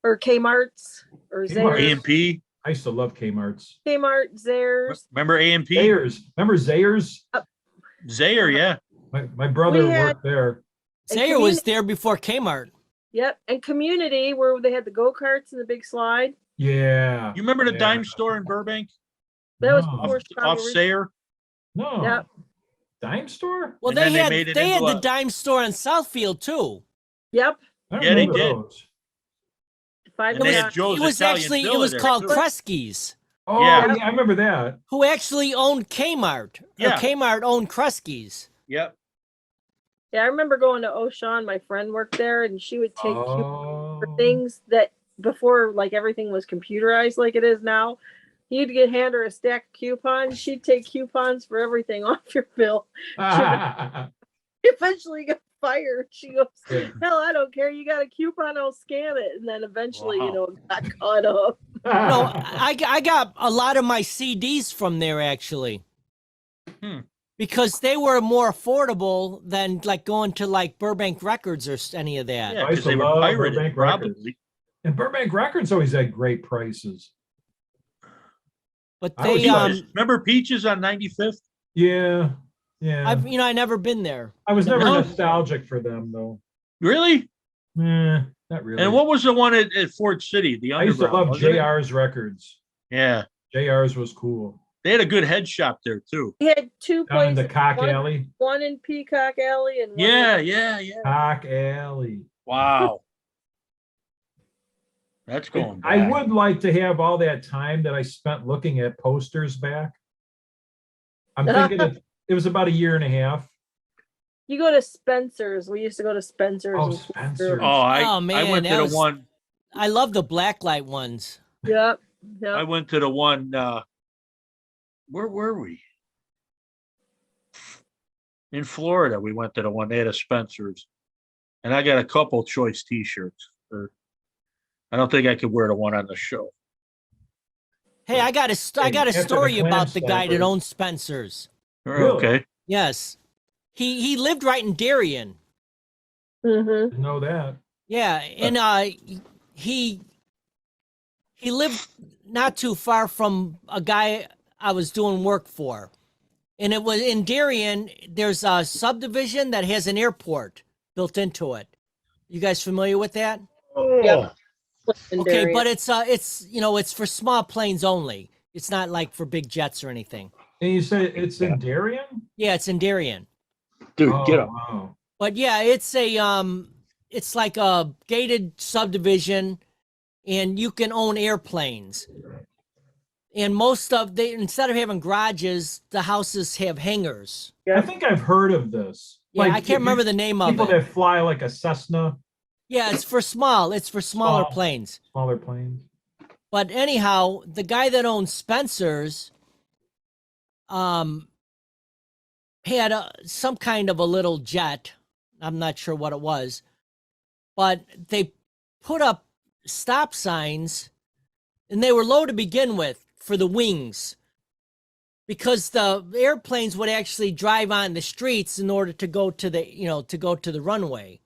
or Kmart's or Kmart. Zayres. A&P. I used to love Kmart's. Kmart, Zayres. Remember A&P? Zayers. Remember Zayers? Zaire, yeah. My brother We had- worked there. And Zaire was communi- there before Kmart. Yep, and Community where they had the go karts and the big slide. Yeah. You remember the Yeah. dime store in Burbank? That was No. before Off Chicago. Sayre? No. Yep. Dime store? Well, And they then they had made it they had into the a- dime store in Southfield too. Yep, I don't Yeah, they remember did. those. five And they and had Joe's It was Italian actually it Villa was there, called too. Kresge's, Oh, Yeah. yeah, I remember that. who actually owned Kmart. Or Yeah. Kmart owned Kresge's. Yep. Yeah, I remember going to Ocean. My friend worked there, and she would take coupons for Oh, things that before, like everything was computerized like it is now. You'd get hand her a stack of coupons. She'd take coupons for everything off your bill. Eventually got fired. She goes, Yeah. "Hell, I don't care. You got a coupon, I'll scan it." And then eventually, Wow. it got caught up. No, I got a lot of my CDs from there actually. Hmm. Because they were more affordable than like going to like Burbank Records or any of that. Yeah, I used because to they were love pirated, Burbank Records. probably. And Burbank Records always had great prices. But I was they like- Remember Peaches on 95th? Yeah, yeah. I never been there. I was never No. nostalgic for them though. Really? Not really. And what was the one at Ford City? The I used to Underground, love wasn't it? JR's records. Yeah, JR's was cool. they had a good head shop there too. We had two Down in places, the Cock one, Alley. one in Peacock Alley and one Yeah, in- yeah, yeah. Cock Alley. Wow. That's going back. I would like to have all that time that I spent looking at posters back. I'm thinking it was about a year and a half. You go to Spencer's. We used to go to Spencer's. Oh, and- Spencer's. Oh, I Oh, man, went to that the was- one. I love the blacklight ones. Yep. I Yep. went to the one. Where were we? In Florida, we went to the one. They had a Spencer's, and I got a couple choice T-shirts. I don't think I could wear the one on the show. Hey, I got a After the story clam about the guy that snappers. owns Spencer's. Really? Okay. Yes, he lived right in Darien. Mm-hmm. Didn't know that. Yeah, and he lived not too far from a guy I was doing work for, and it was in Darien. There's a subdivision that has an airport built into it. You guys familiar with that? Yep. Okay, but it's for small planes only. It's not like for big jets or anything. And you say it's in Darien? Yeah, it's in Darien. Dude, Oh, get up. wow. But yeah, it's it's like a gated subdivision, and you can own airplanes. And instead of having garages, the houses have hangars. I think I've heard of this. Yeah, Like, I can't remember the name of people it. that fly like a Cessna, Yeah, it's for smaller Small. planes. smaller planes. But anyhow, the guy that owns Spencer's, had some kind of a little jet. I'm not sure what it was, but they put up stop signs, and they were low to begin with for the wings, because the airplanes would actually drive on the streets in order to go to the runway.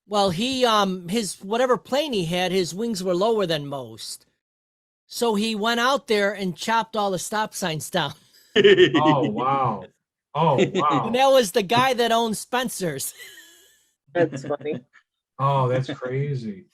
Well, his whatever plane he had, his wings were lower than most. So he went out there and chopped all the stop signs down. Oh, wow. Oh, wow. And that was the guy that owns Spencer's. That's funny. Oh, that's crazy.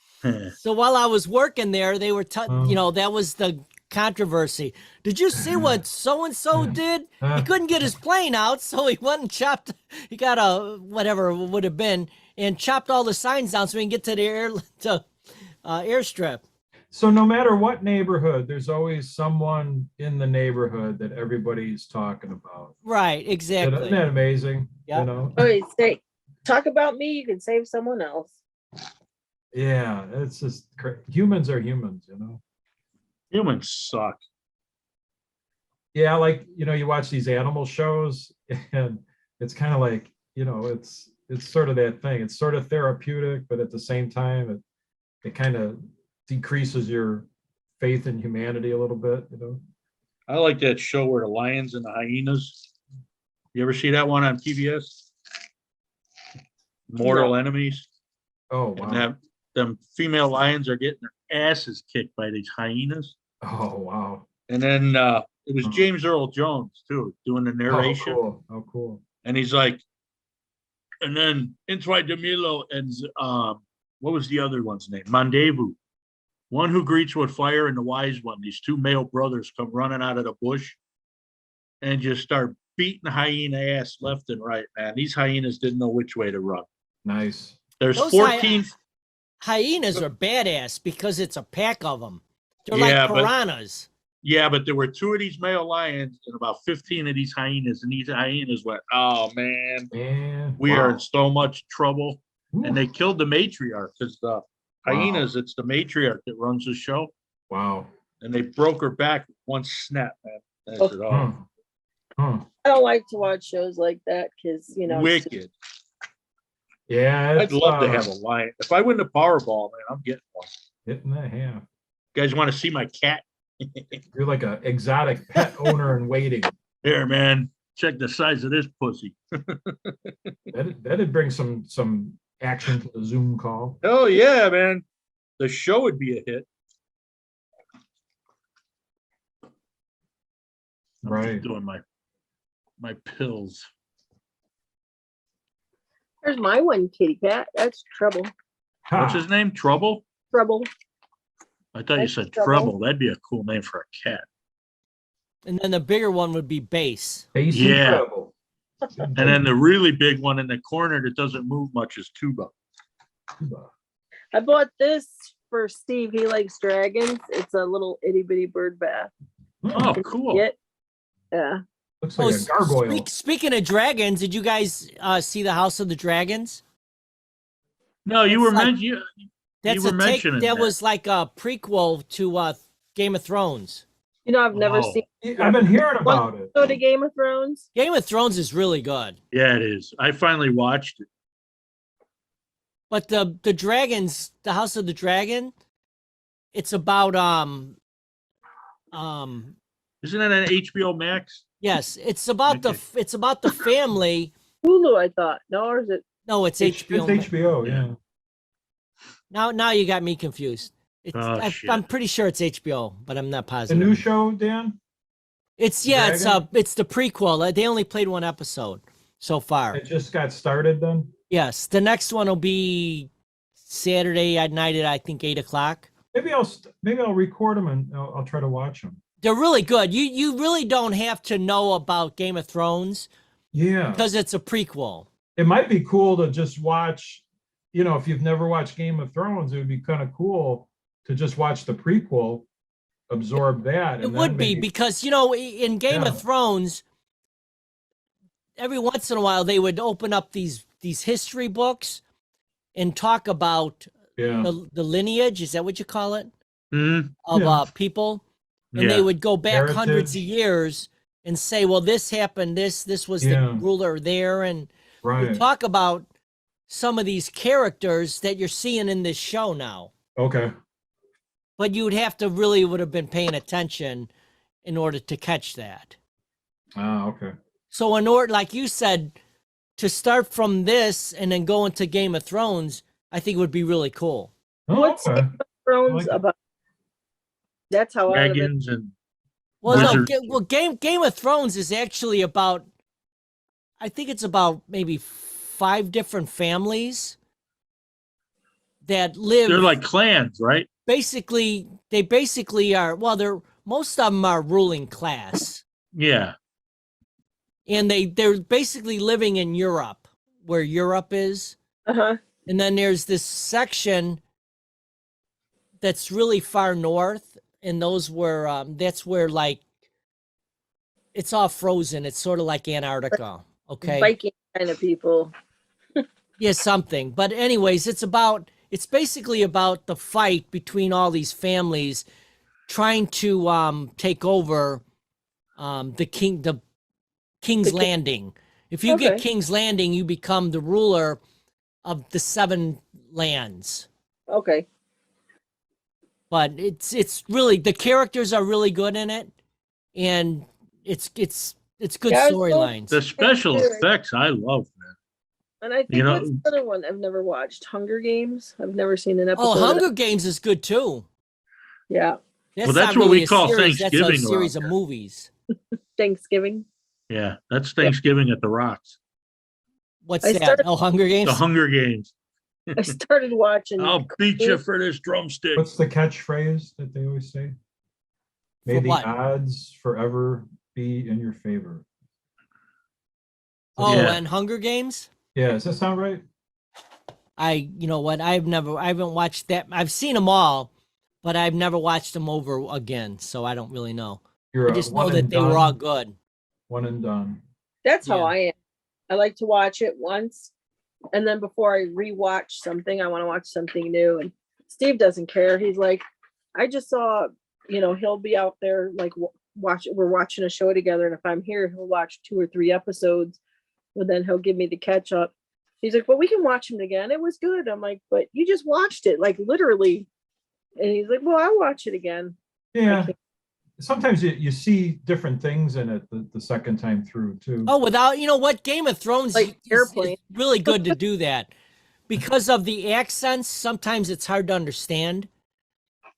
So while I was working there, they were, Oh. that was the controversy. Did you see what so-and-so did? He couldn't get his plane out, so he went and he got a, whatever it would have been, and chopped all the signs down so he can get to the airstrip. So no matter what neighborhood, there's always someone in the neighborhood that everybody's talking about. Right, Isn't exactly. that amazing? Yeah. You know? Always say, talk about me, you can save someone else. Yeah, it's just humans are humans, you know? Humans suck. Yeah, like, you watch these animal shows and it's kind of like, it's sort of that thing. It's sort of therapeutic, but at the same time, it kind of decreases your faith in humanity a little bit, I like that show where the lions and the hyenas. You ever see that one on PBS? Mortal Enemies. Oh, And wow. them female lions are getting their asses kicked by these hyenas. Oh, wow. And then it was James Earl Jones too, doing the narration. Oh, cool. And he's like, and then Introit de Milo and what was the other one's name? Mandevu. One who greets with fire and the wise one. These two male brothers come running out of the bush and just start beating the hyena ass left and right, man. These hyenas didn't know which way to run. Nice. There's Those 14. Hyenas are badass because it's a pack of them. They're Yeah, like but- piranhas. Yeah, but there were 2 of these male lions and about 15 of these hyenas, and these hyenas went, "Oh man, And we are in so much trouble." And they Oof. killed the matriarch because the Wow. hyenas, it's the matriarch that runs the show, Wow. and they broke her back with one snap, man. I said, "Oh, Huh. Huh. I don't like to watch shows like that because it's just- wicked." Yeah, I'd it's love to have a lion. If I win the Powerball, man, I'm getting one. hitting the half. You guys want to see my cat? You're like a exotic pet owner in waiting. Here, man. Check the size of this pussy. That'd bring some action to the Zoom call. Oh yeah, man. The show would be a hit. I'm just Right. doing my pills. There's my one kitty cat. That's Trouble. What's Ha. his name? Trouble? Trouble. I thought you That's said Trouble. Trouble. That'd be a cool name for a cat. And then the bigger one would be Bass. Basie Yeah. Treble. And then the really big one in the corner that doesn't move much is Tuba. I bought this for Steve. He likes dragons. It's a little itty bitty bird bath. Oh, cool. Yeah. Looks like a gargoyle. Speaking of dragons, did you guys see the House of the Dragons? No, you It's were like- mentioning. That's were a take mentioning that that. was like a prequel to Game of Thrones. I've never Oh. seen I've been hearing about it. go to Game of Thrones. Game of Thrones is really good. Yeah, it is. I finally watched it. But the dragons, the House of the Dragon, it's about Isn't that an HBO Max? yes, it's about Okay. the family. Hulu, I thought. No, or is it? No, it's It's HBO. HBO, yeah. Now you got me confused. It's, Oh, shit. I'm pretty sure it's HBO, but I'm not The positive. new show, Dan? It's Dragon? it's the prequel. They only played one episode so far. It just got started then? Yes, the next one will be Saturday at night at I think 8:00. Maybe I'll record them and I'll try to watch them. They're really good. You really don't have to know about Game of Thrones Yeah. because it's a prequel. It might be cool to just watch, if you've never watched Game of Thrones, it would be kind of cool to just watch the prequel, absorb that. It and would then be maybe- because in Game Yeah. of Thrones, every once in a while they would open up these history books and talk about yeah. the lineage. Is that what you call it? Mhm. Of Yeah. people, and Yeah. they would go back hundreds of Heritage. years and say, "Well, this happened. This was the Yeah. ruler there," and we Right. talk about some of these characters that you're seeing in this show now. Okay. But you would have been paying attention in order to catch that. Ah, okay. So in order, like you said, to start from this and then go into Game of Thrones, I think would be really cool. Oh, What's okay. Thrones like it. about? That's how out of it. Dragons and Well, no, Wizards. Game of Thrones is actually about, I think it's about maybe 5 different families that live. they're like clans, right? They basically are. Well, most of them are ruling class, Yeah. and they're basically living in Europe, where Europe is. Uh-huh. And then there's this section that's really far north, and that's where like it's all frozen. It's sort of like Antarctica. Okay. Viking kind of people. Yeah, something. But anyways, it's basically about the fight between all these families trying to take over the King's Landing. If you get Okay. King's Landing, you become the ruler of the 7 lands. Okay. But it's really, the characters are really good in it, and it's good Yeah, I was storylines. The special effects I love, man. And I think You know- what's the other one I've never watched? Hunger Games. I've never seen an episode. Oh, of that. Hunger Games is good too. Yeah. Well, that's not what we really a call series, That's Thanksgiving a series of around movies. Thanksgiving. Yeah, that's Thanksgiving at the Rocks. What's I that? started- Oh, Hunger Games. The Hunger Games. I started watching. I'll beat you for this drumstick. What's the catchphrase that they always say? May For the what? odds forever be in your favor. Oh, Yeah. and Hunger Games. Yeah, does that sound right? You know what? I haven't watched that. I've seen them all, but I've never watched them over again, so I don't really know. You're I a just know one that and they were all done, good. one and done. That's how Yeah. I am. I like to watch it once, and then before I rewatch something, I want to watch something new. And Steve doesn't care. He's like, I just saw, he'll be out there like we're watching a show together, and if I'm here, he'll watch 2 or 3 episodes, and then he'll give me the catch up. He's like, well, we can watch them again. It was good. I'm like, but you just watched it, like literally. And he's like, well, I'll watch it again. Yeah. Sometimes you see different things in it the second time through too. Oh, what Game of Thrones Like is Airplane. really good to do that because of the accents. Sometimes it's hard to understand,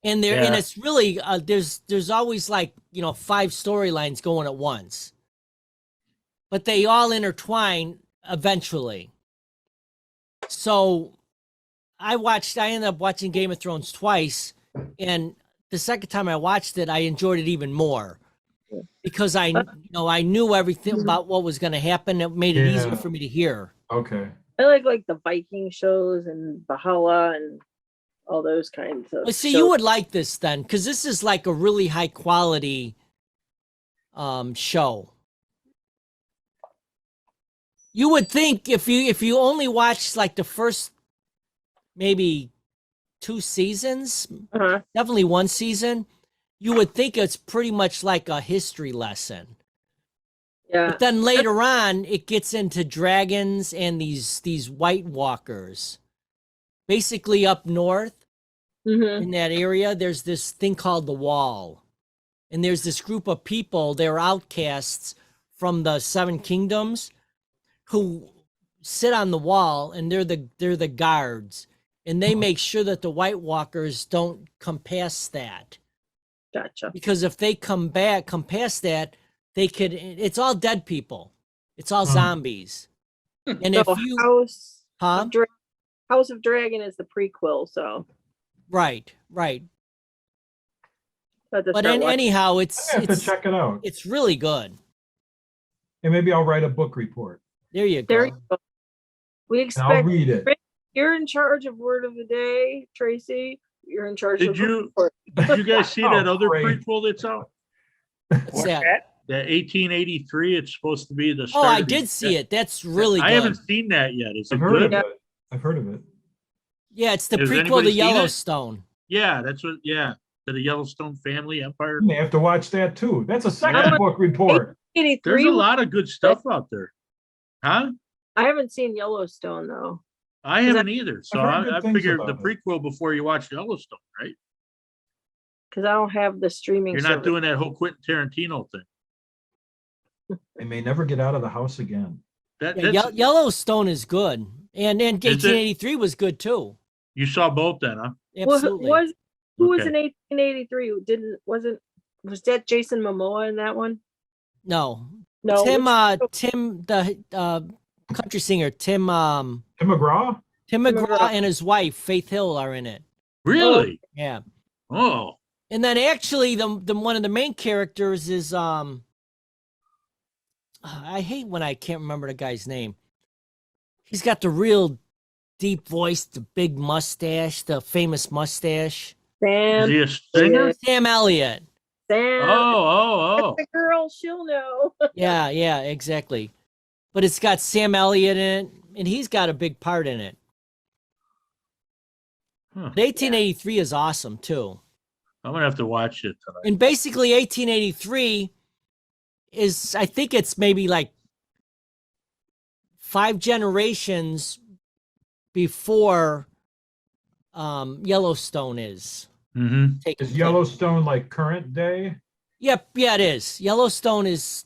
and Yeah. it's really there's always like 5 storylines going at once, but they all intertwine eventually. So I ended up watching Game of Thrones twice, and the second time I watched it, I enjoyed it even more because I knew everything about what was going to happen. It made it easier Yeah. for me to hear. Okay. I like the Viking shows and Valhalla and all those kinds of Well, see, shows. you would like this then, because this is like a really high quality show. You would think if you only watched like the first maybe 2 seasons, Uh-huh. definitely 1 season, you would think it's pretty much like a history lesson. Yeah. But then later on, it gets into dragons and these White Walkers. Basically, up north Mm-hmm. in that area, there's this thing called the Wall, and there's this group of people. They're outcasts from the 7 kingdoms who sit on the wall, and they're the guards, and they make sure that the White Walkers don't come past that. Gotcha. Because if they come past that, it's all dead people. It's all Hmm. zombies. And if So you, House of Dragon is the prequel, so right. I have to But start watching. anyhow, I have to check it out. it's really good. And maybe I'll write a book report There you There go. you go. We and I'll expect read it. you're in charge of word of the day, Tracy. You're in charge Did of you guys see that Oh, other great. prequel that's out? What's What's that? that? That 1883, it's supposed to be the Oh, start. I of the- did see it. That's really good. I haven't seen that yet. Is it I've heard good? of it. I've heard of it. Yeah, it's the Has prequel anybody to seen it? Yellowstone. Yeah, that's what. Yeah, to the Yellowstone family empire. You may have to watch that too. That's a second Yeah. book report. 83. There's a lot of good stuff out there, huh? I haven't seen Yellowstone though. I haven't either. So I've heard good I things figured the about it. prequel before you watch Yellowstone, right? Because I don't have the streaming. You're not service. doing that whole Quentin Tarantino thing. They may never get out of the house again. That Yeah, that's Yellowstone is good, and Is it? 1883 was good too. you saw both then, huh? Absolutely. Who was Okay. in 1883? Was that Jason Momoa in that one? No, No. Tim, which- Tim, the country singer, Tim Tim McGraw? McGraw McGraw. and his wife Faith Hill are in it. Really? Yeah, Oh, and then actually the one of the main characters is I hate when I can't remember the guy's name. He's got the real deep voice, the big mustache, the famous mustache. is Sam. he a singer? Sam Elliott. Sam. Oh. The girl, she'll know. Yeah, exactly. But it's got Sam Elliott in it, and he's got a big part in it. Huh. But 1883 is awesome too. I'm gonna have to watch it tonight. And basically 1883 is, I think it's maybe like 5 generations before Yellowstone is Mm-hmm. taking Is place. Yellowstone like current day? Yep, yeah, it is. Yellowstone is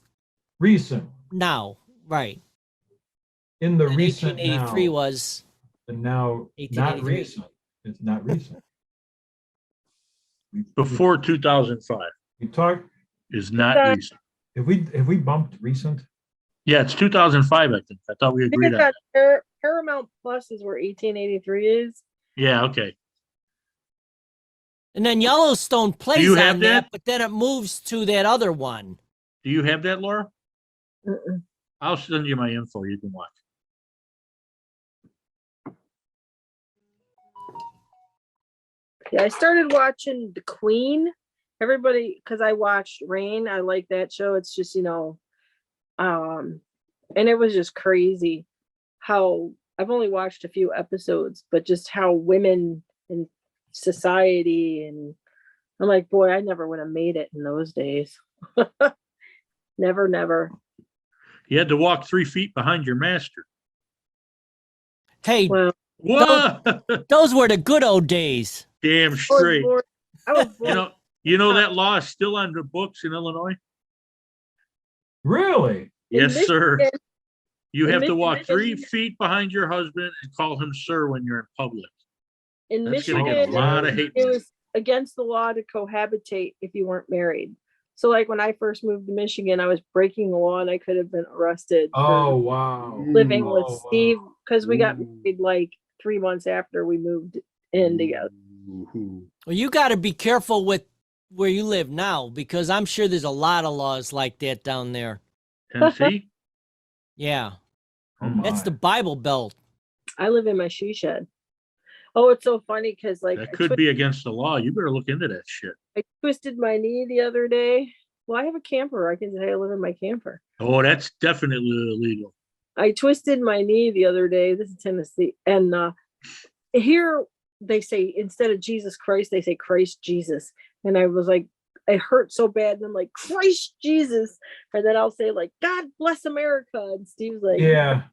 Recent. now, right. In the And recent 1883 now. was And now, not 1883. recent. It's not recent. Before 2005 We talked, is not Okay. recent. have we bumped recent? Yeah, it's 2005. I think. I thought we I think agreed on that. it's Paramount Plus is where 1883 is. Yeah. Okay. And then Yellowstone plays you have on that, that? but then it moves to that other one. Do you have that, Laura? Mm-mm. I'll send you my info. You can watch. Yeah, I started watching The Queen. Everybody, because I watched Rain. I like that show. It's just, and it was just crazy how I've only watched a few episodes, but just how women in society, and I'm like, boy, I never would have made it in those days. Never, never. You had to walk 3 feet behind your master. Hey, Well, Whoa! those were the good old days. Damn I was straight. born, I was born You know that law is still on the books in Illinois? Really? in Yes, sir. Michigan. You in have to walk Michigan- 3 feet behind your husband and call him sir when you're in public. In That's gonna Michigan, get a lot of hate. it was against the law to cohabitate if you weren't married. So like when I first moved to Michigan, I was breaking the law and I could have been arrested Oh, for wow. living Oh, with wow. Steve because we got Ooh. married like 3 months after we moved in together. Ooh. Well, you got to be careful with where you live now because I'm sure there's a lot of laws like that down there. Tennessee? Yeah, Oh, my. that's the Bible Belt. I live in my she shed. Oh, it's so funny because like That could be against the law. You better look into that shit. I twisted my knee the other day. Well, I have a camper. I can say I live in my camper. Oh, that's definitely illegal. I twisted my knee the other day. This is Tennessee. And here they say instead of Jesus Christ, they say Christ Jesus. And I was like, it hurt so bad. And I'm like, Christ Jesus. And then I'll say like, God bless America. And Steve's like, Yeah.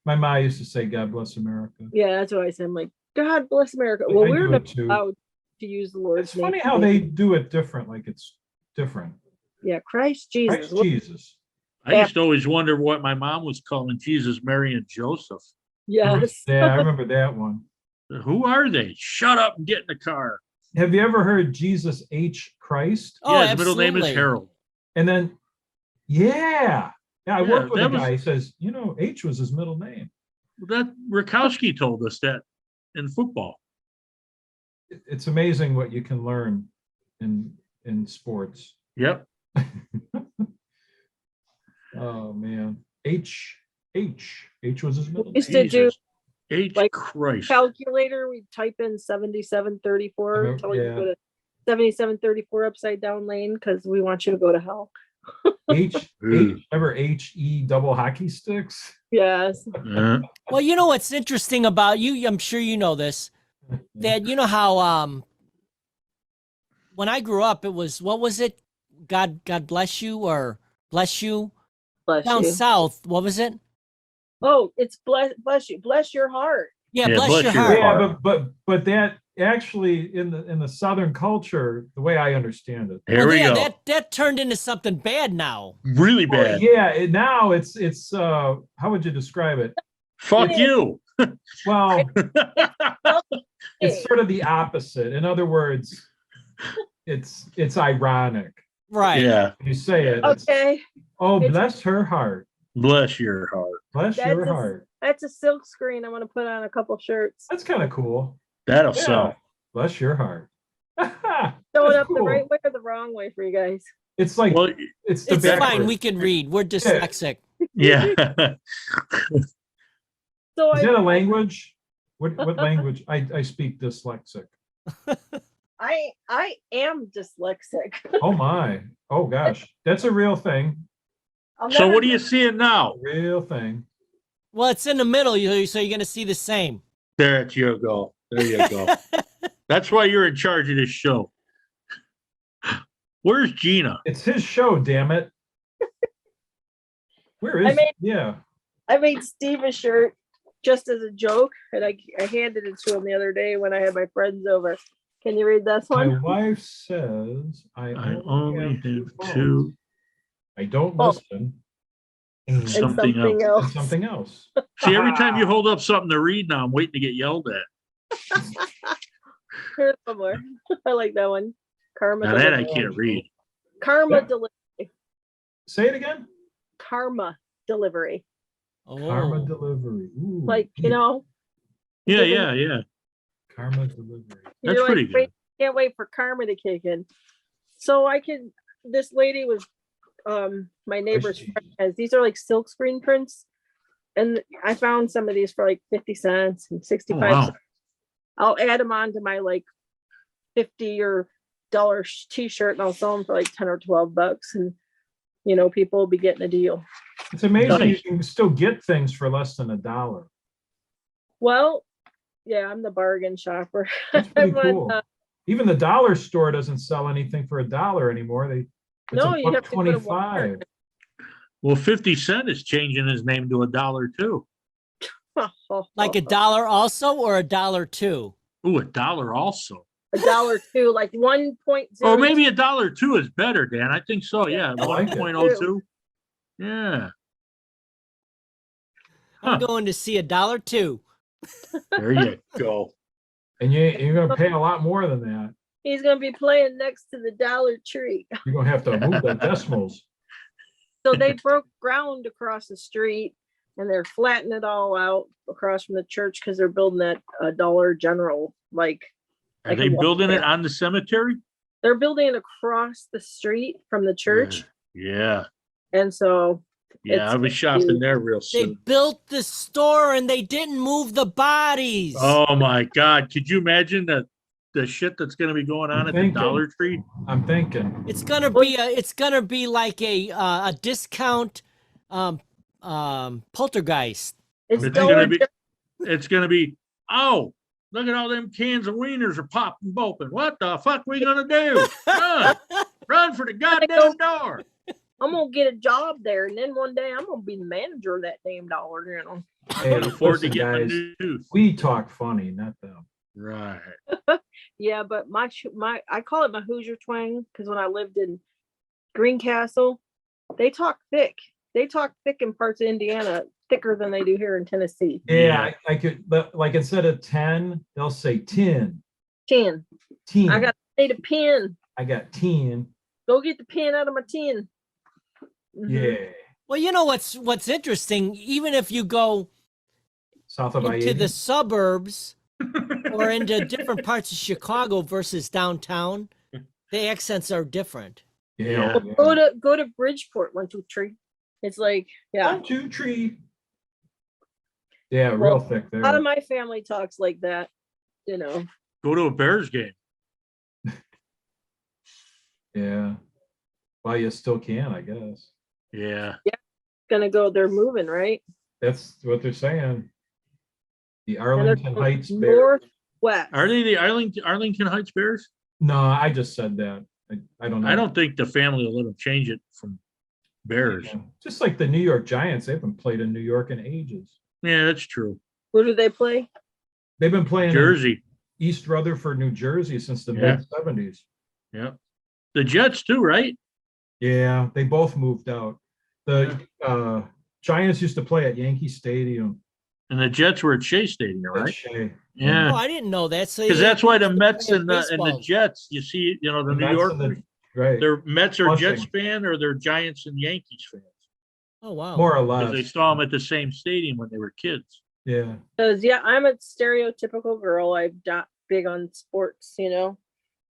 My mom used to say, God bless America. yeah, that's what I said. I'm like, God bless America. I Well, do we're it not too. allowed to use the Lord's It's name. funny how they do it different, like it's different. Yeah, Christ Jesus. Christ Jesus. I used to always wonder what my mom was calling Jesus, Mary, and Joseph. Yes. Yeah, I remember that one. Who are they? Shut up and get in the car. Have you ever heard Jesus H. Christ? Oh, Yeah, his middle name is absolutely. Harold. And then, yeah. Yeah, I Yeah, worked with a that was- guy. He says, H was his middle name. That Rakowski told us that in football. It's amazing what you can learn in sports. Yep. Oh man. H was his middle name. Used to do Jesus. H. like, Christ. calculator. We type in 7734 until you Yeah. go to 7734 upside down lane because we want you to go to hell. Remember HE double hockey sticks? Yes. Yeah. Well, you know what's interesting about you? I'm sure you know this. That you know how when I grew up, it was what was it? God bless you or bless you. Bless Down you. south, what was it? Oh, it's bless you. Bless your heart. Yeah, Yeah, bless, bless your your heart. heart. Yeah, but that actually in the Southern culture, the way I understand it. Here Well, we yeah, go. that turned into something bad now. Really bad. Yeah, now it's how would you describe it? Fuck you. Well, it's Hey, sort of the opposite. In other words, it's ironic. Right. Yeah. When you say it, it's, okay. oh, It's- bless her heart. Bless your heart. Bless That's your a- heart. That's a silk screen. I'm gonna put on a couple shirts. That's kind of cool. That'll Yeah. sell. Bless your heart. Showing That's up the cool. right way or the wrong way for you guys. It's like Well, it's the It's backwards. fine. We can read. We're dyslexic. yeah. So Is that a language? What language? I speak dyslexic. I am dyslexic. Oh my. Oh gosh. That's a real thing. I'll So never what are you get- seeing now? Real thing. Well, it's in the middle, so you're going to see the same. There you go. There you go. That's why you're in charge of this show. Where's Gina? It's his show, damn it. Where I is made- yeah. I made Steve a shirt just as a joke, and I handed it to him the other day when I had my friends over. Can you read this My one? wife says I I only only have have two phones. two. I don't Oh. listen. And And Something something else. else. something else. See, every time you hold up something to read now, I'm waiting to get yelled at. Here's one more. I like that one. Karma Now that I delivery. can't read. Karma Yeah. delivery. Say it again. Karma delivery. Karma Oh, delivery. Ooh, Like, deep. you know, Yeah, Giving- yeah, yeah. Karma delivery. That's you're pretty like, good. wait, can't wait for karma to kick in. So this lady was my neighbor's Jesus. friend has these are like silk screen prints. And I found some of these for like 50 cents and Oh, 65 wow. cents. I'll add them on to my like $50 or t-shirt and I'll sell them for like 10 or 12 bucks. And, people will be getting a deal. It's amazing Nice. you can still get things for less than $1. Well, yeah, I'm the bargain shopper. That's pretty But, cool. Even the dollar store doesn't sell anything for $1 anymore. It's No, you have to go to $1.25. Well, 50 Cent is changing his name to $1 too. Like $1 also, or $1 too? Ooh, $1 also. $1 too, like 1.0. Or maybe $1 too is better, Dan. I think so. Yeah, I like it. 1.02. Yeah. I'm Huh. going to see $1 too. There you go. And you're going to pay a lot more than that. He's gonna be playing next to the Dollar Tree. You're going to have to move the decimals. So they broke ground across the street and they're flattening it all out across from the church because they're building that Dollar General. Are they building it on the cemetery? They're building it across the street from the church. Yeah. And so Yeah, I'll be shopping there real They soon. built the store and they didn't move the bodies. Oh my God. Could you imagine the shit that's gonna be going on I'm at the thinking. Dollar Tree? I'm thinking. It's gonna be like a discount poltergeist. it's It's Dollar gonna be, General. it's gonna be, oh, look at all them cans of wieners are popping open. What the fuck we gonna do? Run for the goddamn door. I'm gonna get a job there, and then one day I'm gonna be the manager of that damn Dollar. Hey, Can afford to listen, get my guys, news. we talk funny, not them. Right. Yeah, but I call it my Hoosier twang because when I lived in Greencastle, they talk thick. They talk thick in parts of Indiana, thicker than they do here in Tennessee. Yeah, I could, like, instead of 10, they'll say 10. 10. 10. I got to say the pen. I got 10. Go get the pen out of my tin. Mhm. Yeah. Well, you know what's interesting, even if you go South of into I-80. the suburbs or into different parts of Chicago versus downtown, the accents are different. Yeah. Well, go to Bridgeport, 1, 2, 3. It's like, yeah. 1, 2, 3. Yeah, real Well, thick A lot there. of my family talks like that, Go to a Bears game. Yeah. Well, you still can, I guess. Yeah. They're moving, right? That's what they're saying. The And they're Arlington Heights Bears. northwest. Are they the Arlington Heights Bears? No, I just said that. I don't know. I don't think the family will let them change it from Bears. Yeah. Just like the New York Giants, they haven't played in New York in ages. Yeah, that's true. Who do they play? They've been playing in Jersey. East Rutherford, New Jersey since the Yeah. mid-70s. Yeah. The Jets too, right? Yeah, they both moved out. The Giants used to play at Yankee Stadium. And the Jets were at Shea Stadium, At right? Shea. Oh, Yeah. I didn't know that. So Because they- that's why the they Mets play and the baseball. Jets, you see, the The New Mets York, and the- right, they're Mets or Flushing. Jets fan, or they're Giants and Yankees fans. Oh wow. more or Because they less. saw them at the same stadium when they were kids. Yeah. Because I'm a stereotypical girl. I'm not big on sports,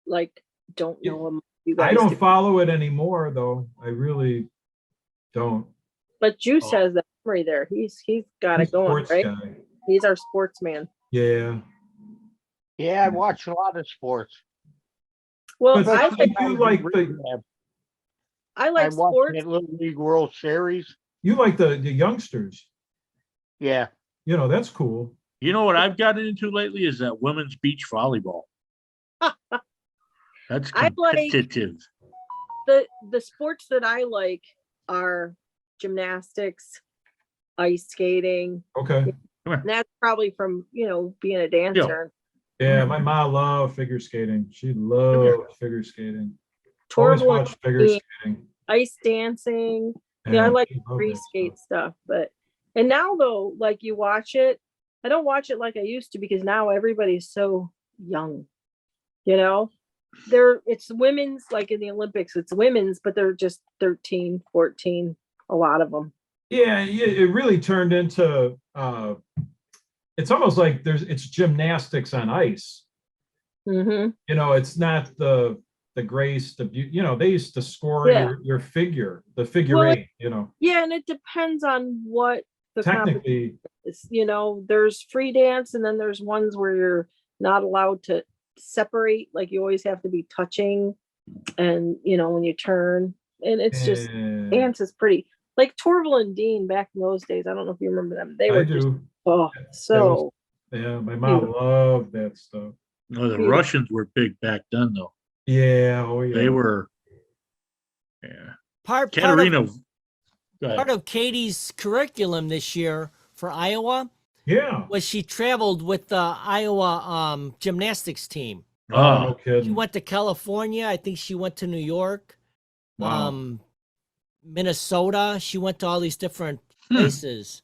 like don't know them. You guys I don't do. follow it anymore, though. I really don't. But Juice Oh. has that memory there. He's got He's it a going, sports right? guy. He's our sportsman. Yeah. Yeah, I watch a lot of sports. Well, But I especially like you like the I I like watched sports. that Little League World Series. the youngsters. Yeah. That's cool. You know what I've gotten into lately is that women's beach volleyball. That's I like- competitive. The sports that I like are gymnastics, ice skating. Okay. And that's probably from being a dancer. Yeah, my mom loved figure skating. She loved figure skating. Always Torval, watched figure skiing, skating. ice dancing. Yeah, I like she loved free that skate stuff. stuff. And now though, like you watch it, I don't watch it like I used to because now everybody's so young. It's women's, like in the Olympics, it's women's, but they're just 13, 14, a lot of them. Yeah, it really turned into it's almost like it's gymnastics on ice. Mm-hmm. It's not the grace, the beauty. They used to score Yeah. your figure, the figure Well, eight. Yeah, and it depends on what the competition Technically, is. There's free dance, and then there's ones where you're not allowed to separate, like you always have to be touching, and you know when you turn, and it's just And dance is pretty. Like Torval and Dean back in those days. I don't know if you remember them. They I were just do. so Yeah, my mom loved that stuff. No, the Beautiful. Russians were big back then, though. Yeah, oh yeah. They were. Yeah. Part Katerina. Go ahead. part of Katie's curriculum this year for Iowa Yeah. was she traveled with the Iowa gymnastics team. Oh, no She kidding. went to California. I think she went to New York, Wow. Minnesota. She went to all these different places.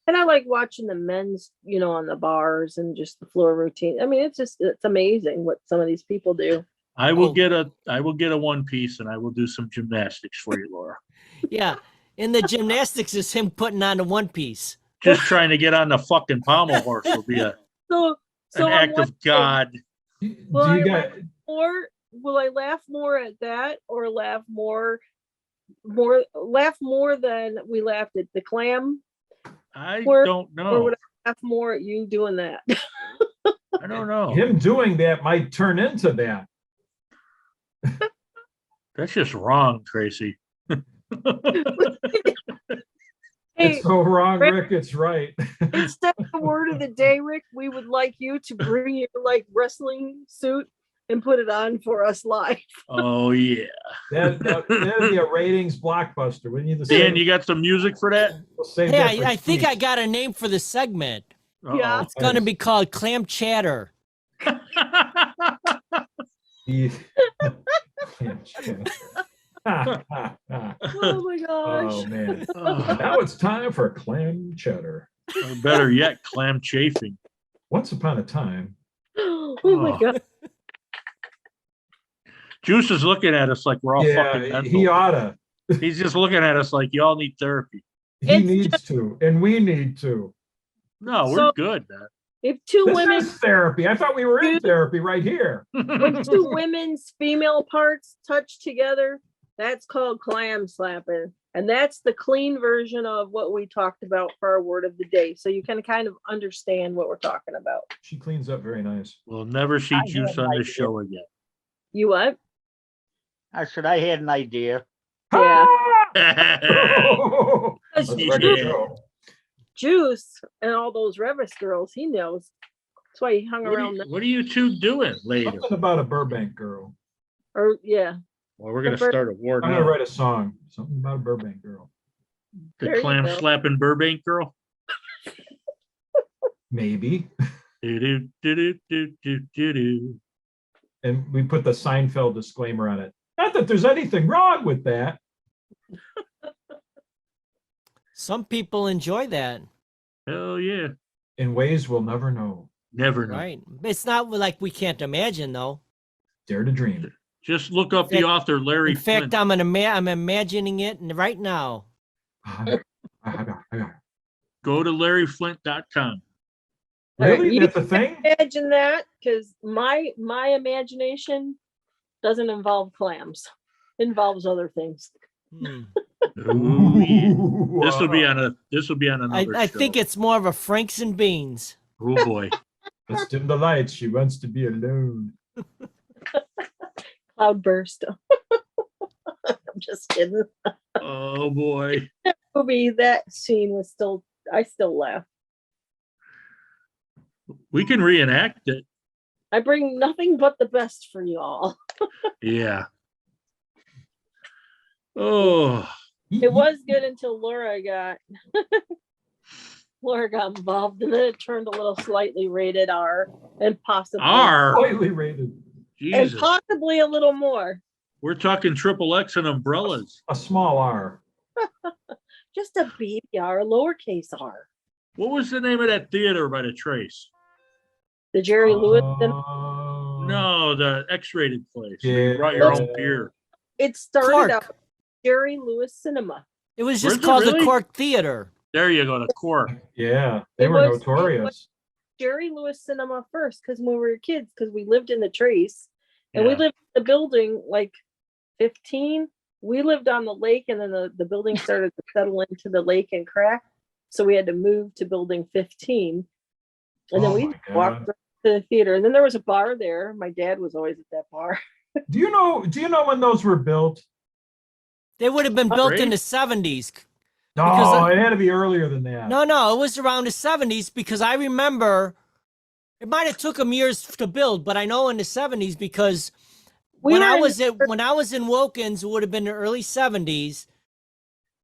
and I like watching the men's, you know, on the bars and just the floor routine. I mean, it's amazing what some of these people do. I will Oh. get a one piece and I will do some gymnastics for you, Laura. Yeah. And the gymnastics is him putting on a one piece. Just trying to get on the fucking pommel horse will be So an I'm act of wondering, God. Do Well, you I got, or will I laugh more at that, or laugh more than we laughed at the clam, I Or- don't or would know. I laugh more at you doing that? I don't know. him doing that might turn into that. That's just wrong, Tracy. Hey, It's so wrong, Rick- Rick. It's right. instead of the word of the day, Rick, we would like you to bring your like wrestling suit and put it on for us live. Oh yeah. That'd be a ratings blockbuster. We need to Dan, save, you got some music for that? we'll save Hey, that for I think I Keith. got a name for the segment. Yeah. It's going to be called Clam Chatter. Keith. Oh Oh my gosh. man. Oh, Now it's time for clam cheddar. better yet, clam chafing. Once upon a time. Oh my Oh. god. Juice is looking at us like we're all fucking Yeah, mental. he oughta. He's just looking at us like y'all need therapy. He It's needs to, and we need to. No, we're So- good, man. If two This women is therapy. I thought we were in Dude. therapy right here. when two women's female parts touch together, that's called clam slapping. And that's the clean version of what we talked about for our word of the day. So you can kind of understand what we're talking about. She cleans up very nice. We'll never see I Juice had on an this idea. show again. You what? I said I had an idea. Yeah. Oh, Because that's a Yeah. record show. Juice and all those Revis girls, he knows. That's why he hung around. What are you two doing later? Something about a Burbank girl. Or yeah. Well, we're gonna start a war I'm gonna now. write a song. Something about a Burbank girl. The There you clam go. slapping Burbank girl. Maybe. Do do do do do do. And we put the Seinfeld disclaimer on it. Not that there's anything wrong with that. Some people enjoy that, Hell yeah. In ways we'll never know. Never know. right? It's not like we can't imagine, though. Dare to dream. Just look up the In fact- author Larry In fact, Flint. I'm imagining it right now. Go to larryflint.com. Really? You That's a thing? imagine that, because my imagination doesn't involve clams. It involves other things. Hmm. Oh, yeah. Ooh, This will be on another I show. think it's more of a Franks and Beans. Oh boy. Let's dim the lights. She wants to be alone. Cloudburst. I'm just kidding. Oh boy. Movie, that scene was still, I still laugh. We can reenact it. I bring nothing but the best for you all. Yeah. Oh, It was good until Laura got involved, and then it turned a little slightly rated R and possibly Slightly rated. and Jesus. possibly a little more. We're talking triple X and umbrellas. A small R. Just a baby R, lowercase r. What was the name of that theater by the Trace? The Jerry Lewis. No, the X-rated place. where Yeah. You brought your own beer. It started Clark. out Jerry Lewis Cinema. It was Where's just it called the really? Cork Theater. There you go, the Cork. Yeah, they It were was- notorious. Jerry Lewis Cinema first, because when we were kids, because we lived in the Trace, and we Yeah. lived in the building like 15. We lived on the lake, and then the building started to settle into the lake and crack. So we had to move to building 15. And then Oh we my walked God. around to the theater. And then there was a bar there. My dad was always at that bar. Do you know when those were built? They would have been built in Great. the 70s. No, Because it had to be earlier than that. No, it was around the 70s because I remember it might have took them years to build, but I know in the 70s because when I was in Wilkins, it would have been the early 70s.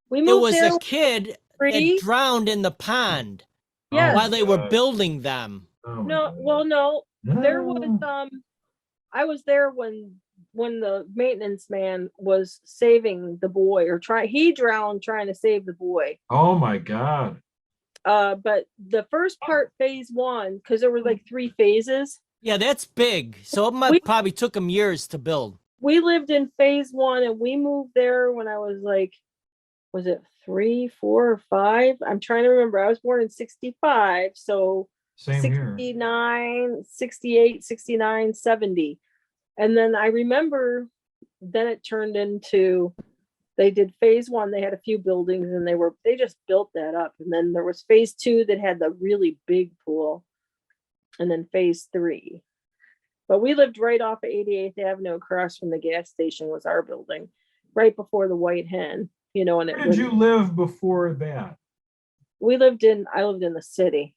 We There moved was there a kid three. that drowned in the pond Yes. while they were God. building them. Oh my No, God. well, no, there was, No. I was there when the maintenance man was saving the boy he drowned trying to save the boy. Oh my God. But the first part, phase one, because there were like 3 phases. Yeah, that's big. So it We- probably took them years to build. We lived in phase one and we moved there when I was like, was it 3, 4, or 5? I'm trying to remember. I was born in 65. So Same here. 69, 68, 69, 70. And then I remember then it turned into, they did phase one. They had a few buildings and they just built that up. And then there was phase 2 that had the really big pool. And then phase 3. But we lived right off of 88th Avenue across from the gas station was our building, right before the White Hen, and Where did you live before that? I lived in the city.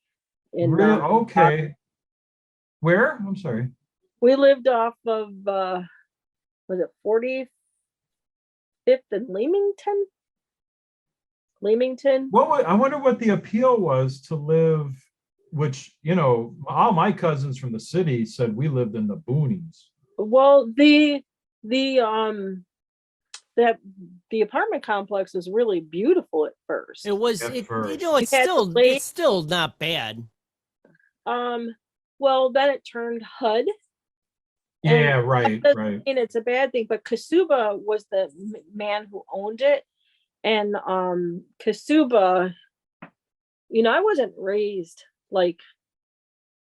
Okay. Where? I'm sorry. We lived off of, was it 45th and Leamington? I wonder what the appeal was to live, which, all my cousins from the city said we lived in the boonies. Well, the apartment complex was really beautiful at first. It was, At it, first. it's still not bad. Well, then it turned HUD. Yeah, And right, that doesn't right. mean it's a bad thing, but Kasuba was the man who owned it. And Kasuba, I wasn't raised like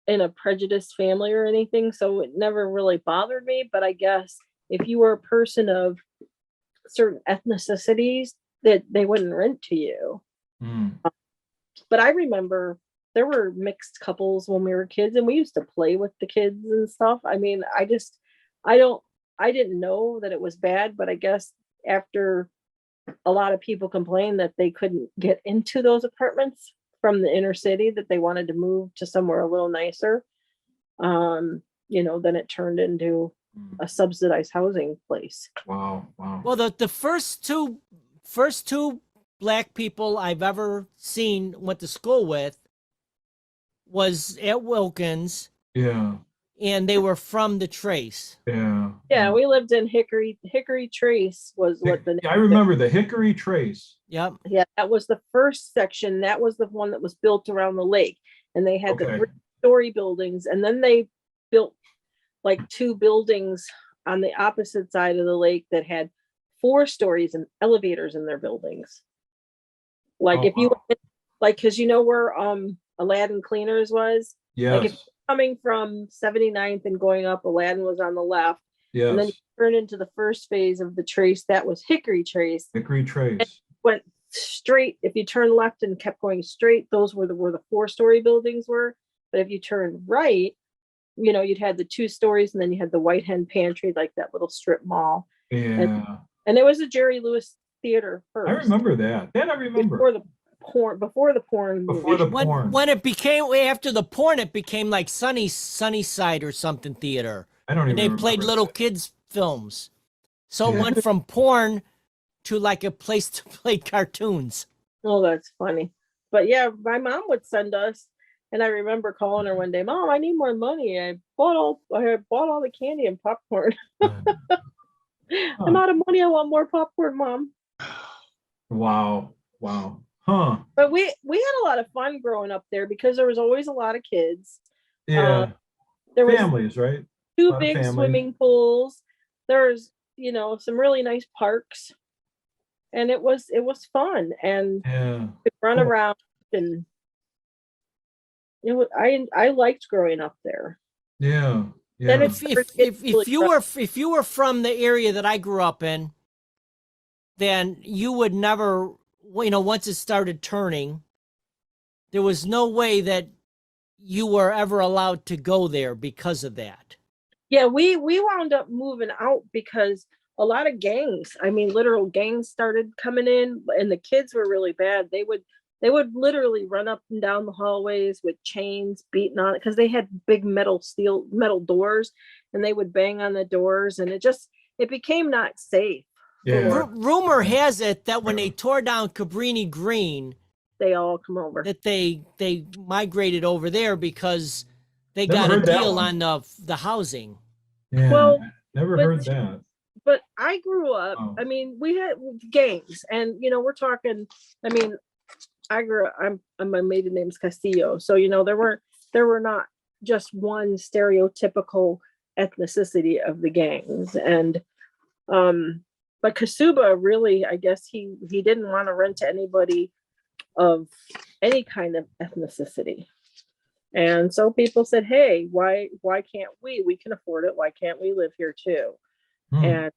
in a prejudiced family or anything, so it never really bothered me. But I guess if you were a person of certain ethnicities, that they wouldn't rent to you. Mm. But I remember there were mixed couples when we were kids and we used to play with the kids and stuff. I mean, I didn't know that it was bad, but I guess after a lot of people complained that they couldn't get into those apartments from the inner city, that they wanted to move to somewhere a little nicer. Then it turned into a subsidized housing place. Wow. Well, the first two black people I've ever seen went to school with was at Wilkins, Yeah. and they were from the Trace. Yeah. Yeah, we lived in Hickory Trace was what the name. I remember the Hickory Trace. Yep. Yeah, that was the first section. That was the one that was built around the lake. And they had the Okay. 3-story buildings. And then they built like 2 buildings on the opposite side of the lake that had 4 stories and elevators in their buildings. Like Oh, if you, wow. like, cause where Aladdin Cleaners was? Like if Yes. coming from 79th and going up, Aladdin was on the left. And then Yes. you turn into the first phase of the Trace. That was Hickory Trace. Hickory Trace. Went straight. If you turn left and kept going straight, those were where the 4-story buildings were. But if you turn right, you'd had the 2 stories, and then you had the White Hen Pantry, like that little strip mall. Yeah. And there was a Jerry Lewis theater first. I remember that. I remember. Before the porn. Before the porn. When it became after the porn, it became like Sunnyside or something theater. I don't even And they played remember little that. kids films. So it Yeah. went from porn to like a place to play cartoons. Oh, that's funny. But yeah, my mom would send us, and I remember calling her one day, Mom, I need more money. I bought all the candy and popcorn. I'm out of money. I want more popcorn, Mom. Wow. Huh. But we had a lot of fun growing up there because there was always a lot of kids. Yeah. There was Families, right? 2 lot of big families. swimming pools. There's some really nice parks, and it was fun, and Yeah. could run Cool. around, and I liked growing up there. Yeah. Then Yeah. it's If you were from the area that I grew up in, then you would never, once it started turning, there was no way that you were ever allowed to go there because of that. Yeah, we wound up moving out because a lot of gangs, I mean, literal gangs started coming in, and the kids were really bad. They would literally run up and down the hallways with chains beating on it because they had big metal doors, and they would bang on the doors, and it became not safe. Yeah. Rumor has it that when they tore down Cabrini Green, They all come over. that they migrated over there because they Never got a heard that deal one. on the housing. Yeah, Well, never but- heard that. But I grew up, Oh. I mean, we had gangs, and we're talking, I mean, I grew up, my maiden name's Castillo, so there were not just one stereotypical ethnicity of the gangs. And but Kasuba really, I guess he didn't want to rent to anybody of any kind of ethnicity. And so people said, hey, why can't we can afford it, why can't we live here too? And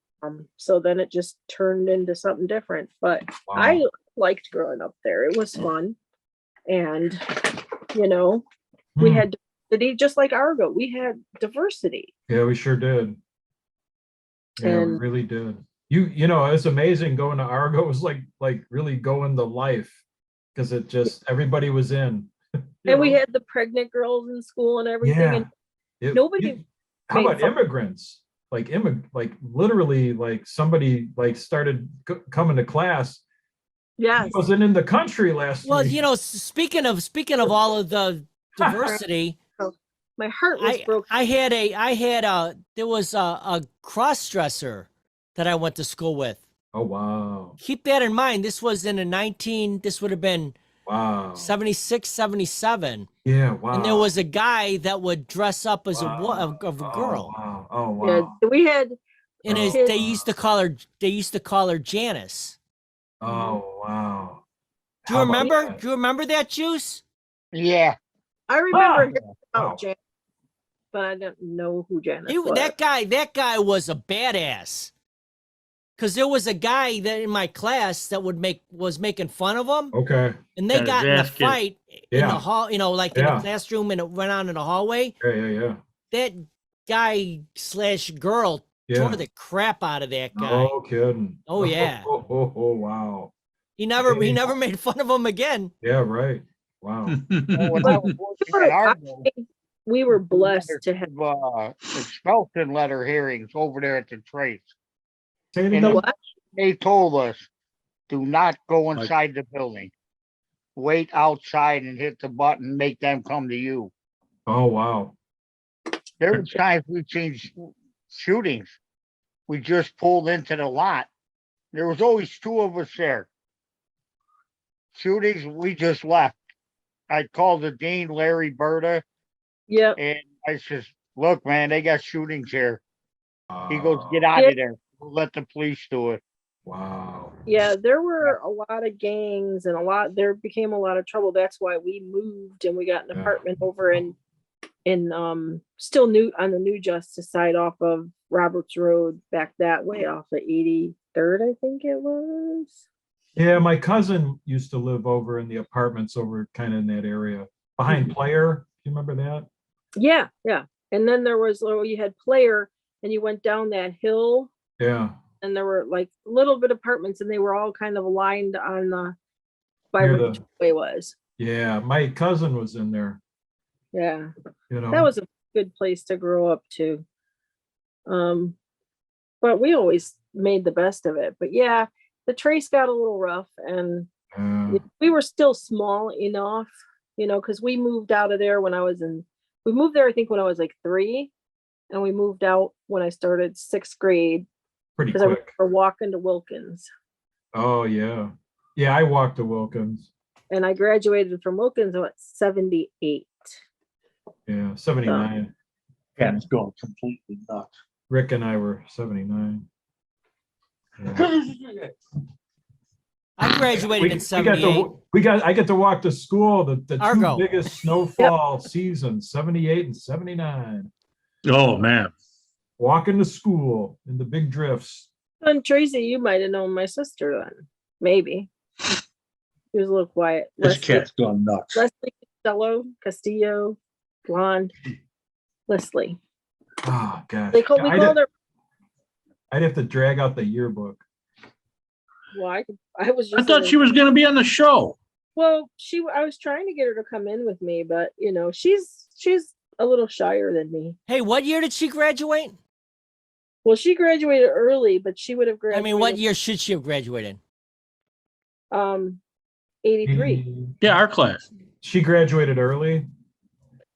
so then it just turned into something different. But Wow. I liked growing up there. It was fun. And we had diversity, just like Argo. We had diversity. Yeah, we sure did. Yeah, we And- really did. It's amazing going to Argo. It was like really going to life because it just everybody was in. And we had the pregnant girls in school and everything. And nobody How made about fun- immigrants? Like literally, like somebody started coming to class. yes, He wasn't in the country last Well, week. speaking of all of the diversity, my heart was broken. there was a cross dresser that I went to school with. Oh wow, Keep that in mind. This was in this would have been wow, 76, 77. yeah, wow. And there was a guy that would dress up as Wow. a girl. Wow, oh Yeah, wow, we had And Oh, they used to call her Janice. oh wow. Do you How about remember? that? Do you remember that, Juice? Yeah. I remember Wow. about Janice, but I didn't know who Janice was. That guy was a badass. Because there was a guy that in my class that was making fun of him, Okay. and they Got his got in a ass kicked. fight in Yeah. the hall, like in Yeah. the classroom, and it went on in the hallway. Yeah. That guy / girl Yeah. tore the crap out of that guy. No kidding. Oh, yeah. Oh, wow. He never Hey. made fun of him again. Yeah, right. Wow. Well, when I was working at Argo, We were blessed to have expulsion letter hearings over there at the Trace. Say it And again. what? They told us, do not go inside the building. Wait outside and hit the button, make them come to you. Oh, wow. There were times we changed shootings. We just pulled into the lot. There was always two of us there. Shootings, we just left. I called the dean, Larry Berta, Yep. and I says, look, man, they got shootings here. He goes, Oh, get out of there. We'll let the police do it. Wow. Yeah, there were a lot of gangs and there became a lot of trouble. That's why we moved and we got an Yeah. apartment over in still new on the New Justice side off of Roberts Road, back that way off the 83rd, I think it was. Yeah, my cousin used to live over in the apartments over kind of in that area behind Player. Do you remember that? Yeah. And then there was, you had Player and you went down that hill Yeah. and there were like little bit apartments and they were all kind of aligned on by Near where the way was. Yeah, my cousin was in there. Yeah. You know. That was a good place to grow up too. But we always made the best of it. But yeah, the Trace got a little rough and we were still small enough, because we moved out of there we moved there, I think when I was like 3, and we moved out when I started 6th grade pretty because I quick. remember walking to Wilkins, Oh yeah. Yeah, I walked to Wilkins. and I graduated from Wilkins at 78. Yeah, 79. Yeah, it's going completely nuts. Rick and I were 79. Yeah. I graduated in 78. I get to walk to school the Argo. two biggest snowfall seasons, 78 and 79. Oh, man. Walking to school in the big drifts. And Tracy, you might have known my sister then, maybe. She was a little quiet. This cat's gone nuts. Leslie Castillo. blonde. Leslie. Oh, gosh. We called her. I'd have to drag out the yearbook. Well, I was I just. thought she was going to be on the show. Well, I was trying to get her to come in with me, but you know, she's a little shyer than me. Hey, what year did she graduate? Well, she graduated early, but she would have graduated. I mean, what year should she have graduated? 83. Yeah, our class. She graduated early.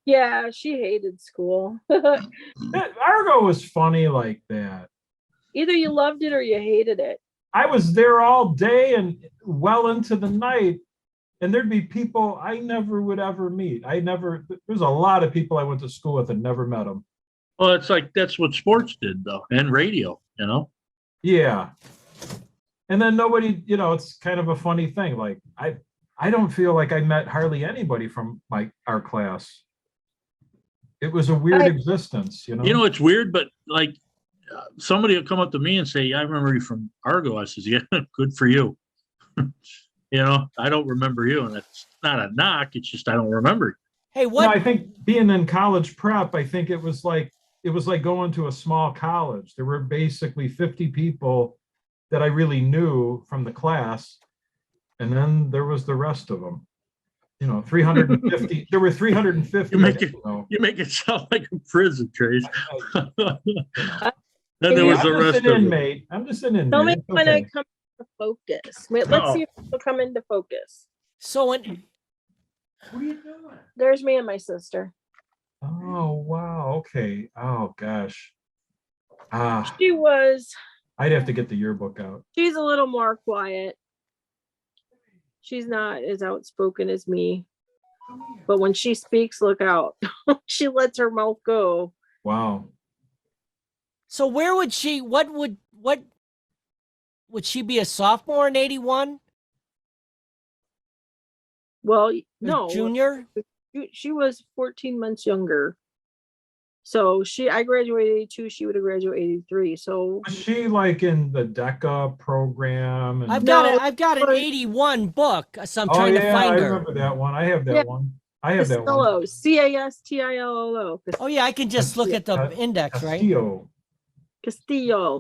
Yeah, she hated school. Argo was funny like that. Either you loved it or you hated it. I was there all day and well into the night, and there'd be people I never would ever meet. There's a lot of people I went to school with and never met them. Well, it's like that's what sports did, though, and radio, you know? Yeah. And then nobody, it's kind of a funny thing. Like, I don't feel like I met hardly anybody from our class. It was a weird existence, You know, it's weird, but like somebody will come up to me and say, I remember you from Argo. I says, yeah, good for you. I don't remember you. And it's not a knock. It's just I don't remember. Hey, what? No, I think being in college prep, I think it was like going to a small college. There were basically 50 people that I really knew from the class. And then there was the rest of them. 350. There were 350. You make it sound like a prison, Trace. Then there was the rest of inmate. I'm just an inmate. Tell me when I Okay. come to focus. Wait, let's see if it'll come into focus. So What are you doing? There's me and my sister. Oh, wow. Okay. Oh, gosh. I'd have to get the yearbook out. She's a little more quiet. She's not as outspoken as me. But when she speaks, look out. She lets her mouth go. Wow. So where would she? What would she be a sophomore in 81? Well, no, Junior. she was 14 months younger. So I graduated 82. She would have graduated 83. So Was she like in the DECA program? And... I've got an 81 book. So I'm trying to find I her. remember that one. I have that one. I have that one. Castillo, Castillo. Oh yeah, I can just look at the index, right? Castillo.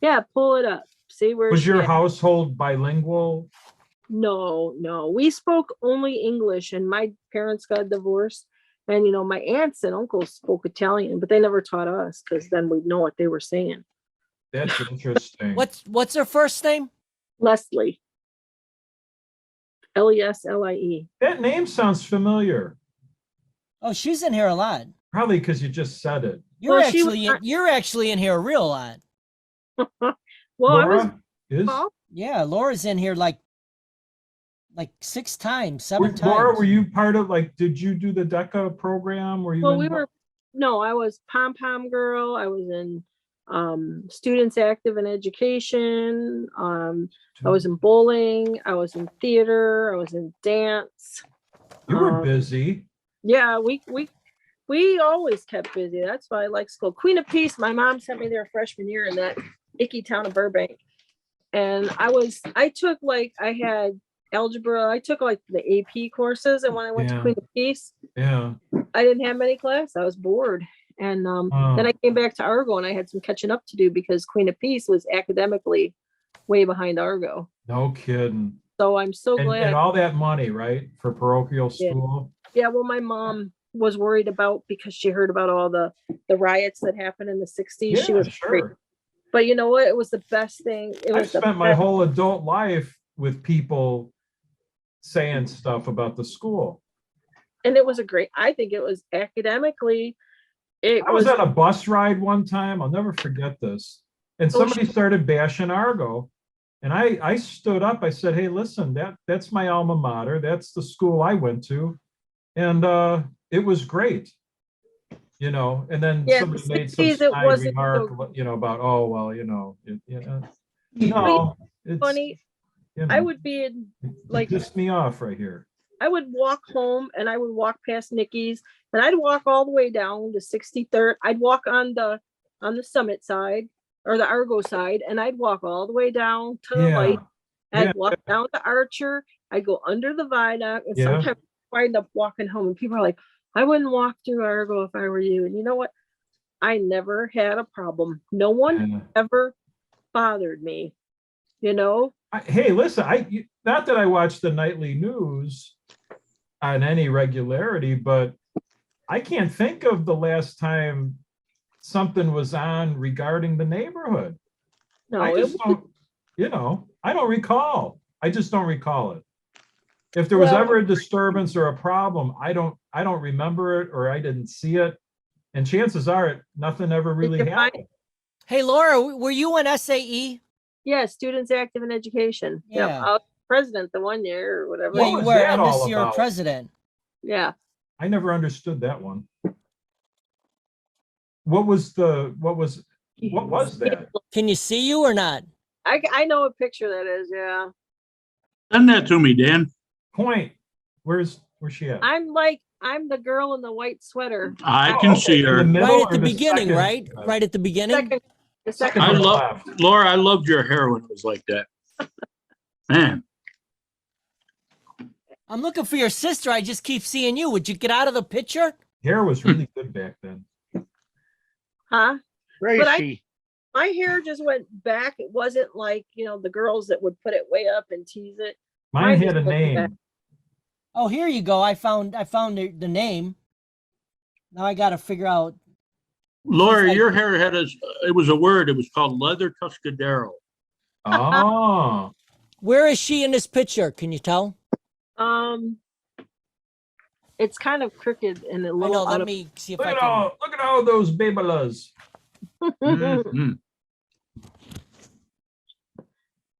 Yeah, pull it up. See where Was your at. household bilingual? No. We spoke only English, and my parents got divorced. And my aunts and uncles spoke Italian, but they never taught us because then we'd know what they were saying. That's interesting. What's her first name? Leslie. Leslie. That name sounds familiar. Oh, she's in here a lot. Probably because you just said it. You're Well, you're actually in here a real lot. Well, Laura is? Yeah, Laura's in here like 6 times, 7 times. Laura, were you part of did you do the DECA program? Were you? I was pom-pom girl. I was in students active in education. I was in bowling. I was in theater. I was in dance. You were busy. Yeah, we always kept busy. That's why I like school. Queen of Peace. My mom sent me there freshman year in that icky town of Burbank, and I had algebra. I took the AP courses, and when I went to Queen of Peace, I didn't have many classes. I was bored. And then I came back to Argo and I had some catching up to do because Queen of Peace was academically way behind Argo. No kidding. So I'm so glad. And all that money, right, for parochial school? Yeah, well, my mom was worried about because she heard about all the riots that happened in the 60s. She was sure. afraid. But you know what? It was the best thing. I spent my whole adult life with people saying stuff about the school. And it was I think it was academically. I was on a bus ride one time. I'll never forget this. And somebody started bashing Argo. And I stood up. I said, hey, listen, that's my alma mater. That's the school I went to. And it was great. And then somebody made some snide remark, about, oh, well, it's funny. I would be in pissed me off right here. I would walk home and I would walk past Nikki's and I'd walk all the way down to 63rd. I'd walk on the Summit side or the Argo side and I'd walk all the way down to the light Yeah. I'd walk down to Archer, I'd go under the viaduct, and Yeah. sometimes I end up walking home, and people are like, I wouldn't walk through Argo if I were you. And you know what? I never had a problem. No one Yeah. ever bothered me, you know? Hey, listen, not that I watch the nightly news on any regularity, but I can't think of the last time something was on regarding the neighborhood. No, I it just was, don't, I don't recall. I just don't recall it. If there was Well- ever a disturbance or a problem, I don't remember it, or I didn't see it. And chances are nothing ever really you find- happened. Hey, Laura, were you in SAE? yeah, Students Active in Education. Yep, Yeah. I was president the one year or whatever. Yeah, What you was were, that and all this year about? president. Yeah. I never understood that one. What was that? Can you see you or not? I know what picture that is, yeah. Send that to me, Dan. Point. Where's she at? I'm the girl in the white sweater. I Oh, can okay, see in her. the middle Right at or the beginning, second? right? Right at the beginning. Second, the Second second. I from the love left. Laura. I loved your hair when it was like that. Man, I'm looking for your sister. I just keep seeing you. Would you get out of the picture? Hair was really good back then. Huh? But Tracy, My hair just went back. It wasn't like, the girls that would put it way up and tease it. Mine Mine had just a went name. back. Oh, here you go. I found the name. Now I got to figure out. Laura, like- your hair had it was a word. It was called leather tuscadero. Oh, Where is she in this picture? Can you tell? It's kind of crooked and a I little know. out Let of. me see if look I at can. all those babelas. Mhm.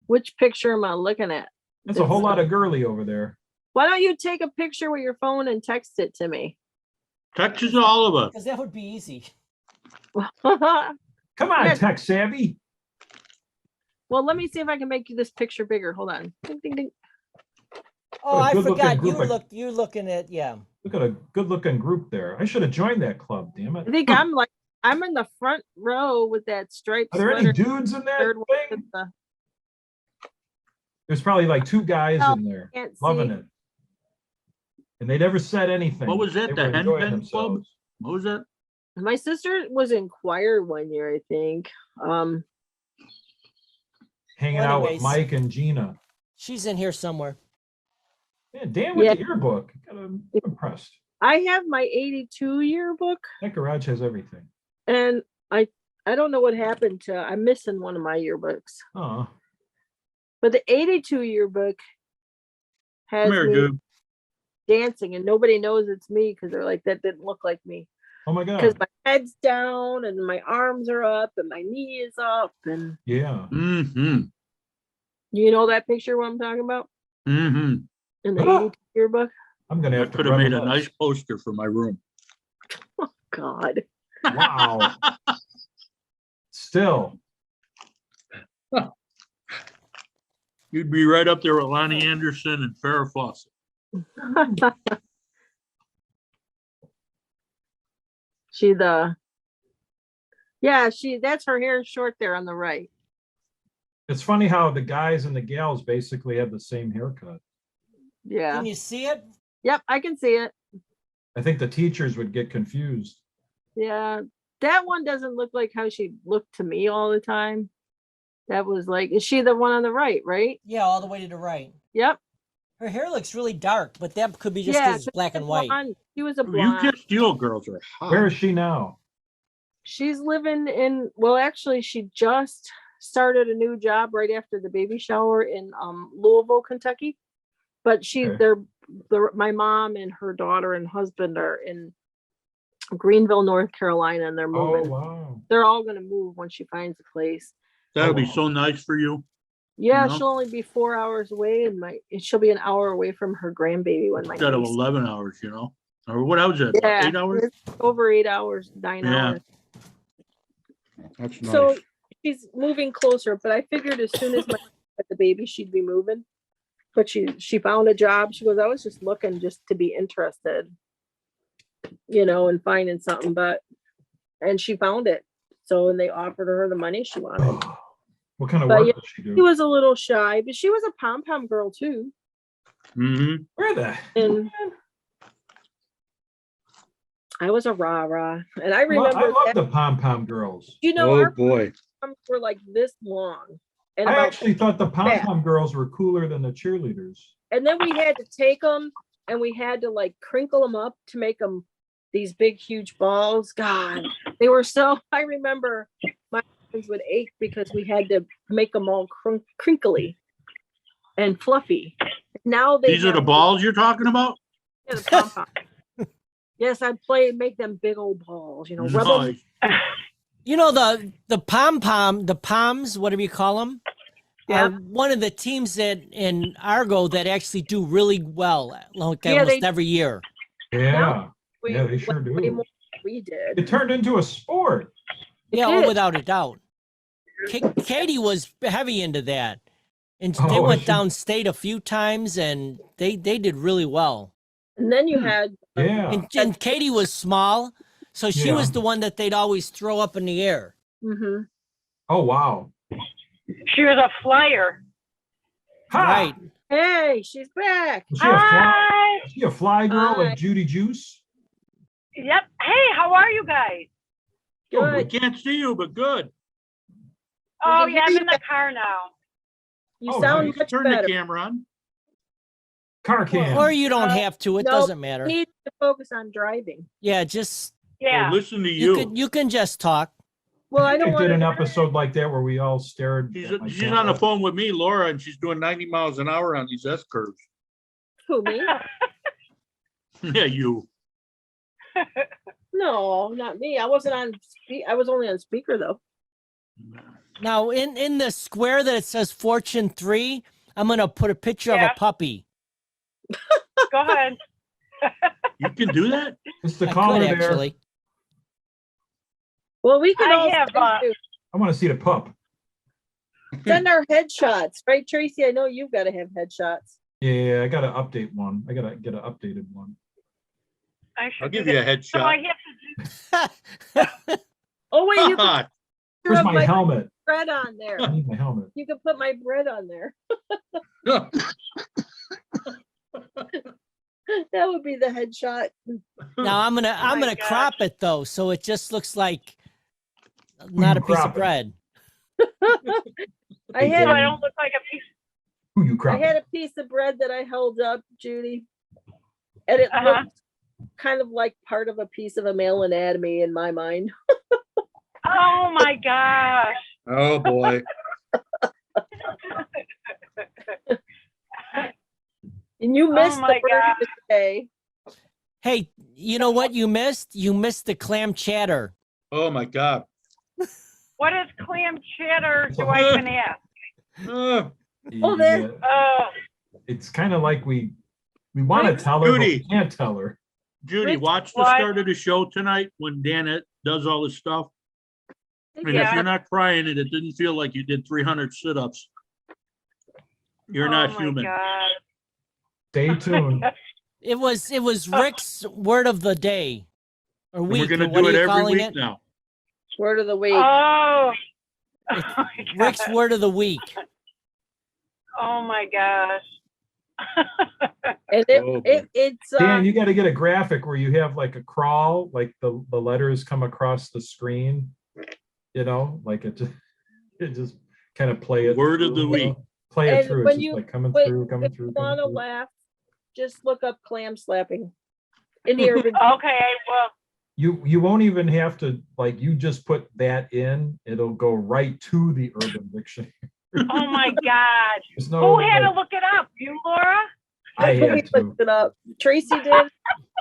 Which picture am I looking at? That's a whole lot of girly over there. Why don't you take a picture with your phone and text it to me? Touches all of us. Because that would be easy. Well, Come on, Yeah. tech savvy. let me see if I can make this picture bigger. Hold on. Ding, ding, ding. Oh, What a I good-looking forgot. group. You're looking at, yeah. Look at a good-looking group there. I should have joined that club. Damn I it. think I'm in the front row with that striped Are there any sweater. dudes in that Third one thing? with the- There's probably like two guys Oh, in there can't loving see. it. And they never said anything. What was that, They the were Hen enjoying Pen Club? themselves. What was that? My sister was in choir one year, I think. Hanging Well, out with anyways. Mike and Gina. She's in here somewhere. Man, Dan with Yeah. the yearbook. I'm impressed. I have my 82 yearbook, That garage has everything. and I don't know what happened to. I'm missing one of my yearbooks, Oh, but the 82 yearbook has Come here, me dude. dancing, and nobody knows it's me because they're like, that didn't look like me. oh my Because God. my head's down and my arms are up and my knee is up, and Yeah. Mm-hmm. you know that picture what I'm talking about Mm-hmm. in the Ah. 82 yearbook. I'm gonna I have to could have made a reminisce. nice poster for my room. God, Wow. Still. You'd be right up there with Lonnie Anderson and Farrah Fawcett. That's her hair short there on the right. It's funny how the guys and the gals basically have the same haircut. Yeah. Can you see it? Yep, I can see it. I think the teachers would get confused. Yeah. That one doesn't look like how she looked to me all the time. That was like, is she the one on the right, right? Yeah, all the way to the right. Yep. Her hair looks really dark, but that could be just Yeah, because it's black and white. She was a You blonde. Kiss Steel girls are hot. Where is she now? She's living in, well, actually, she just started a new job right after the baby shower in Louisville, Kentucky. But Okay. my mom and her daughter and husband are in Greenville, North Carolina, and they're Oh, moving. wow. They're all going to move when she finds a place. That would be wow. so nice for you. Yeah, No. she'll only be 4 hours away, and she'll be an hour away from her grandbaby when my Instead of niece- 11 hours, Or what was it? Yeah, 8 hours? it's over 8 hours, 9 Yeah. hours. That's nice. So she's moving closer, but I figured as soon as had the baby, she'd be moving. But she found a job. She goes, I was just looking just to be interested, in finding something, and she found it. So, and they offered her the money she wanted. What kind of But work yeah, does she She do? was a little shy, but she was a pom-pom girl too. Mm-hmm. Where the? And I was a rah-rah. And I I remember, love the pom pom girls. you know, Oh, our boy. pom were like this long. And I about actually thought the pom fat. pom girls were cooler than the cheerleaders. And then we had to take them and we had to like crinkle them up to make them these big, huge balls. God, they were so, I remember my hands would ache because we had to make them all crinkly and fluffy. Now they These are the have- balls you're talking about? Yeah, the pom-pom. Yes, I make them big old balls, you know, rub 'em- Nice. You know, the poms, whatever you call them, Yeah. are one of the teams that in Argo that actually do really well, like Yeah, almost they- every year. Yeah, we- yeah, they sure way do. more than we did. It turned into a sport. Yeah, did. oh, without a doubt. Katie was heavy into that, and they Oh, went she- downstate a few times, and they did really well. And then you had, Yeah. And Katie was small, so she Yeah. was the one that they'd always throw up in the air. mhm. Oh, wow. She was a flyer. Ha! Right. Hey, she's back. Is she a fly, Hi. is she a fly girl Hi. like Judy Juice? Yep. Hey, how are you guys? We Good. can't see you, but good. Oh, can yeah, I'm hear in the car now. You Oh, sound nice. much Turn better. the camera on. Car cam. Or you don't Uh, have to. It no, doesn't matter. Need to focus on driving. Yeah, just Yeah. Oh, listen to you can just talk. Well, I I don't think I did an want to. episode like that where we all stared. She's at my she's on the camera. phone with me, Laura, and she's doing 90 miles an hour on these S curves. Who, me? Yeah, you. No, not me. I wasn't on. I was only on speaker though. Now in the square that it says Fortune 3, I'm gonna put a picture of Yeah. a puppy. Go ahead. You can do that? It's the I caller could there. actually. Well, we can I all have, I want to see the pup. send our headshots, right, Tracy? I know you've got to have headshots. Yeah, I got to update one. I got to get an updated one. I should I'll do give you a that. So I headshot. have to Oh wait, you can God. Where's rub my my helmet? bread on there. I need my helmet. You can put my bread on there. That would be the headshot. Now I'm my gonna gosh. crop it though, so it just looks like not a piece of cropping? bread. I had so I don't look like a piece. Who you I crop? had a piece of bread that I held up, Judy, and it Uh-huh. looked kind of like part of a piece of a male anatomy in my mind. Oh my gosh. Oh, boy. And you Oh missed my the burger God. today. Hey, you know what you missed? You missed the clam chatter. Oh, my God. What is clam chatter? Do I even ask? Uh, Oh, there- Yeah, Oh, it's kind of like we want to tell her, but we Judy. can't tell her. Judy, Rich, watch the what? start of the show tonight when Dan does all this stuff. And if Yeah. you're not crying and it didn't feel like you did 300 sit-ups, you're oh not my human. God. Stay tuned. It was Rick's word of the day. Or And week. we're gonna or what do are it you every calling week it? now. Word of the week. Oh. It's Oh my Rick's God. word of the week. Oh my gosh. And Oh, boy. it's Dan, you got to get a graphic where you have like a crawl, like the letters come across the screen. You know, like it just kind of play it. Word of through, the you week. know? Play it And through. when It's just you- like coming wait, through, coming if through. you coming want to through. laugh, just look up clam slapping in the urban. Okay, well, You won't even have to, like, you just put that in, it'll go right to the Urban Dictionary. oh my God. There's no, Who had to like, look it up? You, Laura? I We had to. looked it up. Tracy did.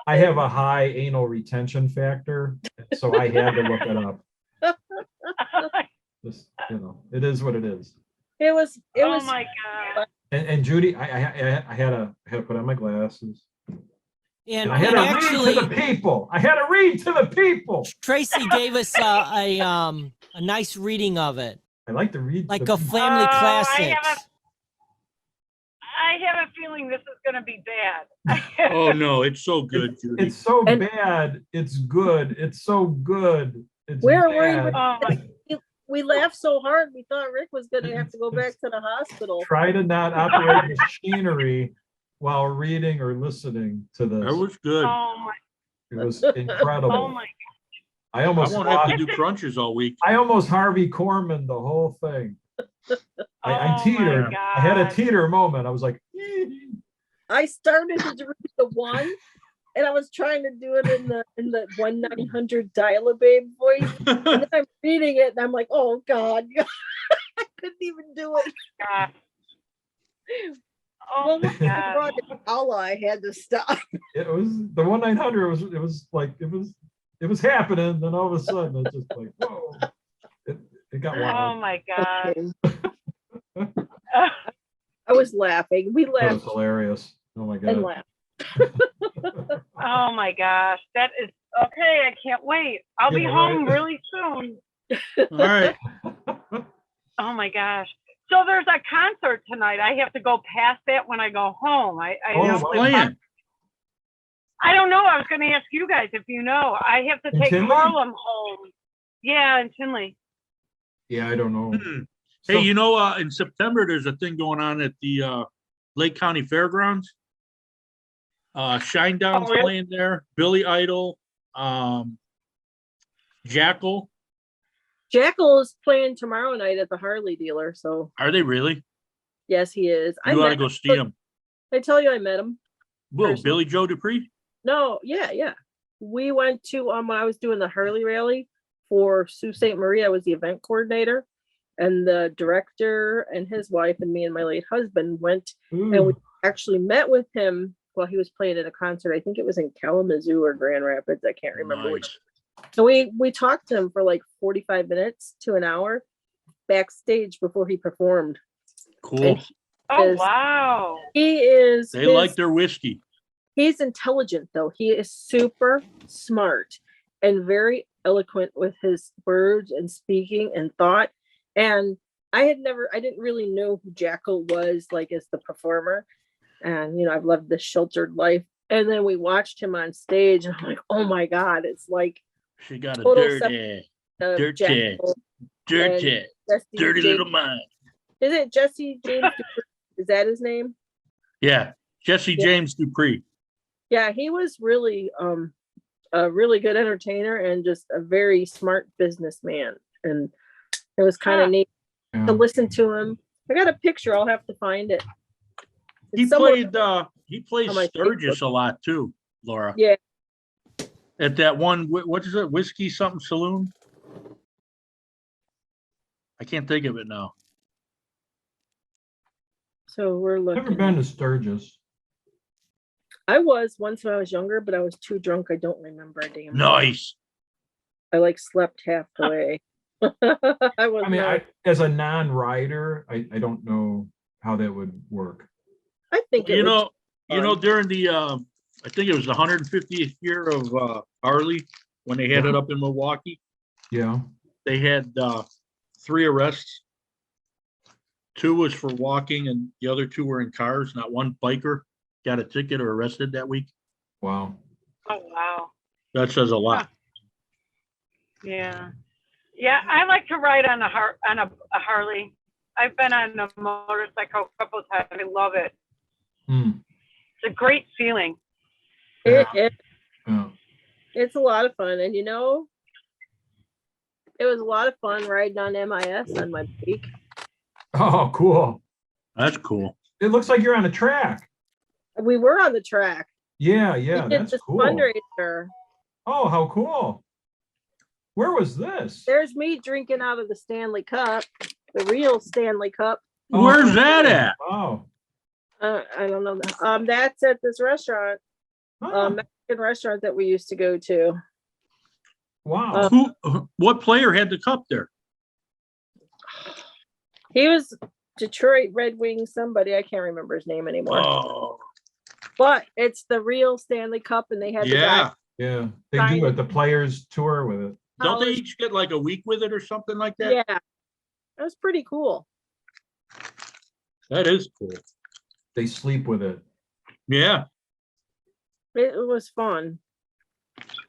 I have a high anal retention factor, so I had to look it up. Just, you know, it is what it is. It was. It Oh was. my God. And Judy, I had to put on my glasses. And, And I had and to read actually, to the people. I had to read to the people. Tracy gave us a nice reading of it, I like to read. like to a the people. family Oh, I classics. I have a feeling this is going to be bad. Oh, no, it's so good, Judy. It's so And- bad. It's good. It's so good. It's Where were you? bad. Oh my. we laughed so hard, we thought Rick was gonna have to go back to the hospital. Try to not operate machinery while reading or listening to That this. was good. Oh my, It was incredible. oh my, I I almost won't have to lost- do crunches all week. I almost Harvey Korman the whole thing. I Oh, teetered. my I had a God. teeter moment. I was like, I started to read the one, and I was trying to do it in the 1-900 dial-a-babe voice. And then I'm reading it, and I'm like, oh God, I couldn't even do it. God. Oh my God. Brought it Allah, I had to stop. it was the 1-900 was like it was happening. Then all of a sudden it's just like, whoa. It got Oh wild. my God. I was laughing. We That was laughed hilarious. Oh my and god. laughed. Oh my gosh. That is okay. I can't wait. I'll be Yeah, home right. really soon. All right. Oh my gosh. So there's a concert tonight. I have to go past that when I go home. I Oh, don't wow. live far- Playing. I don't know. I was going to ask you guys if you know. I have to In take Tinley? Harlem home. Yeah, in Tinley. Yeah, I don't know. Hey, you know, in September, there's a thing going on at the Lake County Fairgrounds. Shinedown's really? playing there. Billy Idol, Jackal. Jackal is playing tomorrow night at the Harley dealer. So Are they really? yes, he is. You ought to go see them. I tell you, I met him. Whoa, personally. Billy Joe Dupree? No, yeah. We went to when I was doing the Harley rally for Sault Ste. Marie. I was the event coordinator, and the director and his wife and me and my late husband went and we Ooh, actually met with him while he was playing at a concert. I think it was in Kalamazoo or Grand Rapids. I can't remember which. Nice. So we talked to him for like 45 minutes to an hour backstage before he performed. Cool. Oh, Is- wow. He is. They like their whiskey. He's intelligent though. He is super smart and very eloquent with his words and speaking and thought. And I didn't really know who Jackal was like as the performer. And I've loved the sheltered life. And then we watched him on stage and I'm like, oh my God, it's like She got a Total dirty, Jackal dirty, and Jesse dirty James- little mind. Is it Jesse James? Dupree? Is that his name? Yeah, Jesse Yeah. James Dupree. Yeah, he was really a really good entertainer and just a very smart businessman. And it was kind of Huh. neat yeah. to listen to him. I got a picture. I'll have to find it. He It's somewhere- he plays on my Sturgis Facebook. a lot too, Laura. Yeah. At that one, what is it? Whiskey something saloon? I can't think of it now. So we're Never looking. been to Sturgis. I was once when I was younger, but I was too drunk. I don't remember a damn. thing. Nice. I like slept halfway. I was. I mean, as a non-rider, I don't know how that would work. I think it You was know, fun. during the I think it was the 150th year of Harley when they had it up in Milwaukee. Yeah. They had 3 arrests. 2 was for walking, and the other 2 were in cars. Not one biker got a ticket or arrested that week. Wow. Oh, wow. That says a lot. Yeah. Yeah, I like to ride on a Harley. I've been on a motorcycle a couple of times. I love it. Hmm. It's a great feeling. It, Yeah. it, Yeah. it's a lot of fun, and it was a lot of fun riding on MIS on my bike. Oh, cool. That's cool. It looks like you're on a track. We were on the track. Yeah, We yeah, did that's this cool. fundraiser. Oh, how cool. Where was this? There's me drinking out of the Stanley Cup, the real Stanley Cup. Oh, Where's that at? Wow. I don't know. That's at this restaurant, Huh. Mexican restaurant that we used to go to. Wow. What player had the cup there? He was Detroit Red Wings somebody. I can't remember his name anymore. Oh, But it's the real Stanley Cup, and they had the yeah. guy. Yeah, they Sign do it. it. The players tour with it. Don't they college- each get like a week with it or something like that? Yeah, that was pretty cool. That is cool. They sleep with it. Yeah. It was fun.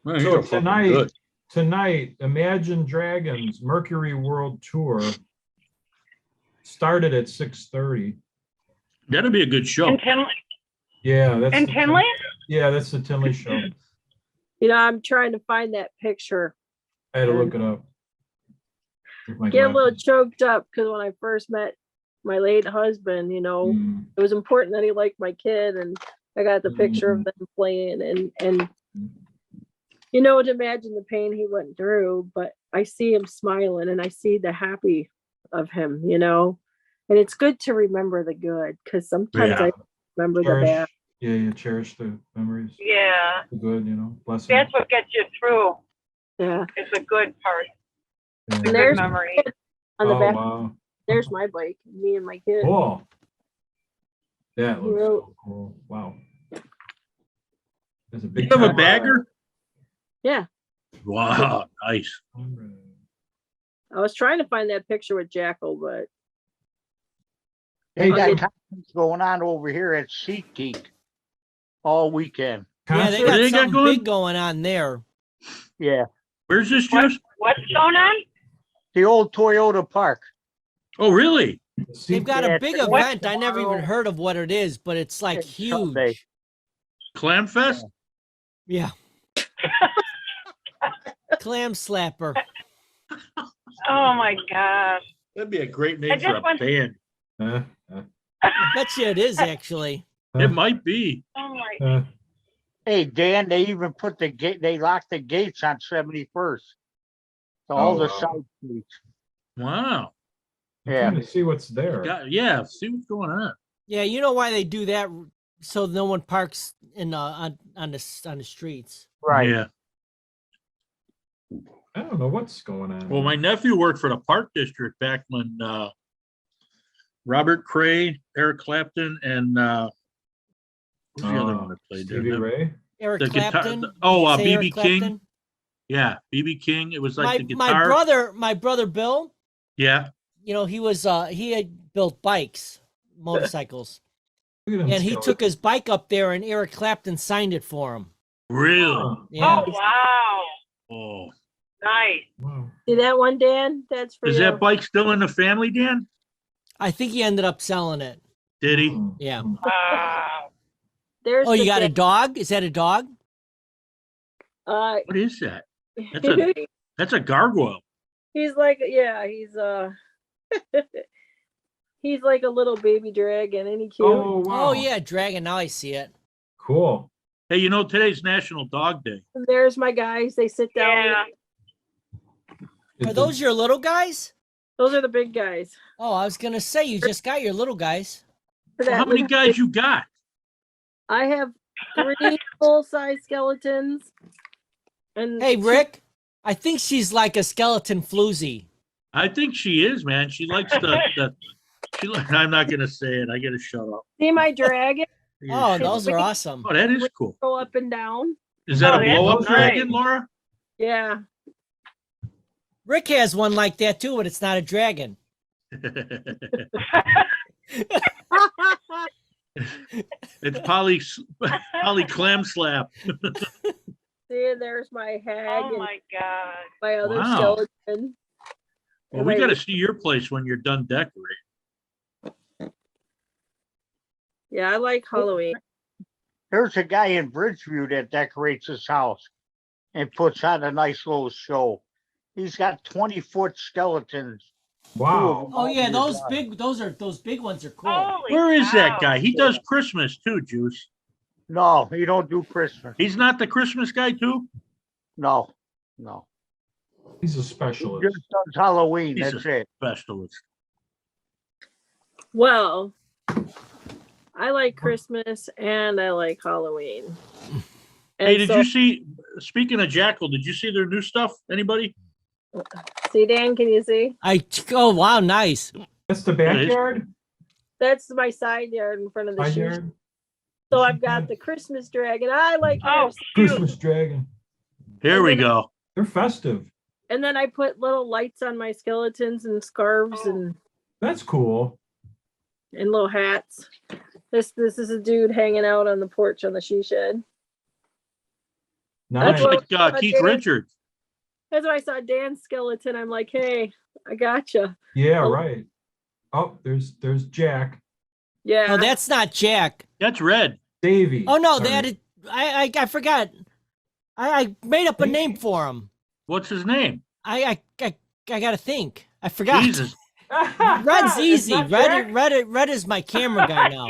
Man, So you're fucking tonight- good. tonight, Imagine Dragons Mercury World Tour started at 6:30. That'd be a good show. In Tinley? Yeah, that's In the Tinley? Yeah, that's the Tinley show. You know, I'm trying to find that picture. I had to look it up. With my Get a little glasses. choked up because when I first met my late husband, you know, Mm. it was important that he liked my kid, and I got the picture of them playing, and you know, to imagine the pain he went through, but I see him smiling and I see the happy of him, you know, and it's good to remember the good because sometimes Yeah. I remember the Cherish, bad. yeah, you cherish the memories. Yeah, The good, you know, blessings. that's what gets you through. Yeah. It's the good part, Yeah. the good There's memory. on the Oh, back, wow. there's my bike, me and my kid. Cool. That looks Well- so cool. Wow. There's a You big have a time. bagger? Yeah. Wow, nice. I was trying to find that picture with Jackal, but They got Okay. concerts going on over here at SeatGeek all weekend. Yeah, they Concert? What got do they got something going? big going on there. Yeah, Where's this What, juice? what's going on? the old Toyota Park. Oh, really? They've got Yeah, a big what- event. I never even heard of what it is, but it's like It's huge. Sunday. Clam Fest? Yeah. Clam slapper. Oh my gosh. That'd be a great I name for just a went- band. Bet you it is actually. It might be. Oh my. Hey, Dan, they even put the gate, they locked the gates on 71st. So all Oh, the wow. side streets. Wow. I'm Yeah. trying to see what's there. Yeah, see what's going on. Yeah, you know why they do that? So no one parks in on the streets. Right. Yeah. I don't know what's going on. Well, my nephew worked for the Park District back when Robert Cray, Eric Clapton, and who's the other one that played there? Stevie Ray. Eric The guitar- Clapton. oh, Did you say Eric B.B. King. Clapton? Yeah, B.B. King. It was like My the guitar. my brother Bill. Yeah. You know, he had built bikes, motorcycles, Look at him and he skeleton. took his bike up there, and Eric Clapton signed it for him. Really? Oh, Yeah. Oh wow. Oh. Nice. wow. see that one, Dan? That's for Is you. that bike still in the family, Dan? I think he ended up selling it. Did he? Hmm. Yeah. Wow. There's Oh, you the got a thing. dog? Is that a dog? What is that? That's a gargoyle. he's like, yeah, he's like a little baby dragon. Ain't he cute? Oh, wow. Oh yeah, dragon. Now I see it. Cool. Hey, you know, today's National Dog Day. And there's my guys. They sit down. Yeah. Are those your little guys? Those are the big guys. Oh, I was gonna say you just got your little guys. For Well, that how many little- guys you got? I have 3 full-size skeletons. And Hey, 2 Rick. I think she's like a skeleton floozy. I think she is, man. She likes I'm not gonna say it. I gotta shut up. See my dragon Oh, those are awesome. Oh, that is cool. go up and down. Is that Oh, a that's blow up nice. dragon, Laura? Yeah. Rick has one like that too, but it's not a dragon. It's Polly Clam Slap. See, there's my hag Oh and my god. my other Wow. skeleton. Well, we got to see your place when you're done decorating. Yeah, I like Halloween. There's a guy in Bridgeview that decorates his house and puts on a nice little show. He's got 20-foot skeletons. Wow. Oh yeah, those big ones are cool. Holy Where is that cow. guy? He does Christmas too, Juice. No, he don't do Christmas. He's not the Christmas guy too? No. He's a He specialist. just does Halloween. He's That's it. Specialist. Well, I like Christmas and I like Halloween. Hey, And did so- you see, speaking of Jackal, did you see their new stuff? Anybody? see, Dan? Can you see? Oh wow, nice. That's the backyard? That's my side yard in front of the Side shoe. yard? So I've got the Christmas dragon. I like Oh, yours. cute. Christmas dragon. Here we go. They're festive. And then I put little lights on my skeletons and scarves Oh. That's cool. and little hats. This is a dude hanging out on the porch on the she shed. Nice. Looks That's like Keith Dan. Richards. That's why I saw Dan's skeleton. I'm like, hey, I gotcha. Yeah, Oh. right. Oh, there's Jack. Yeah. No, that's not Jack. That's red. Davy. Oh no, sorry. that is, I forgot. I made up a name for him. What's his name? I gotta think. I forgot. Jesus. Red's It's easy. not Jack? Red is my camera guy now.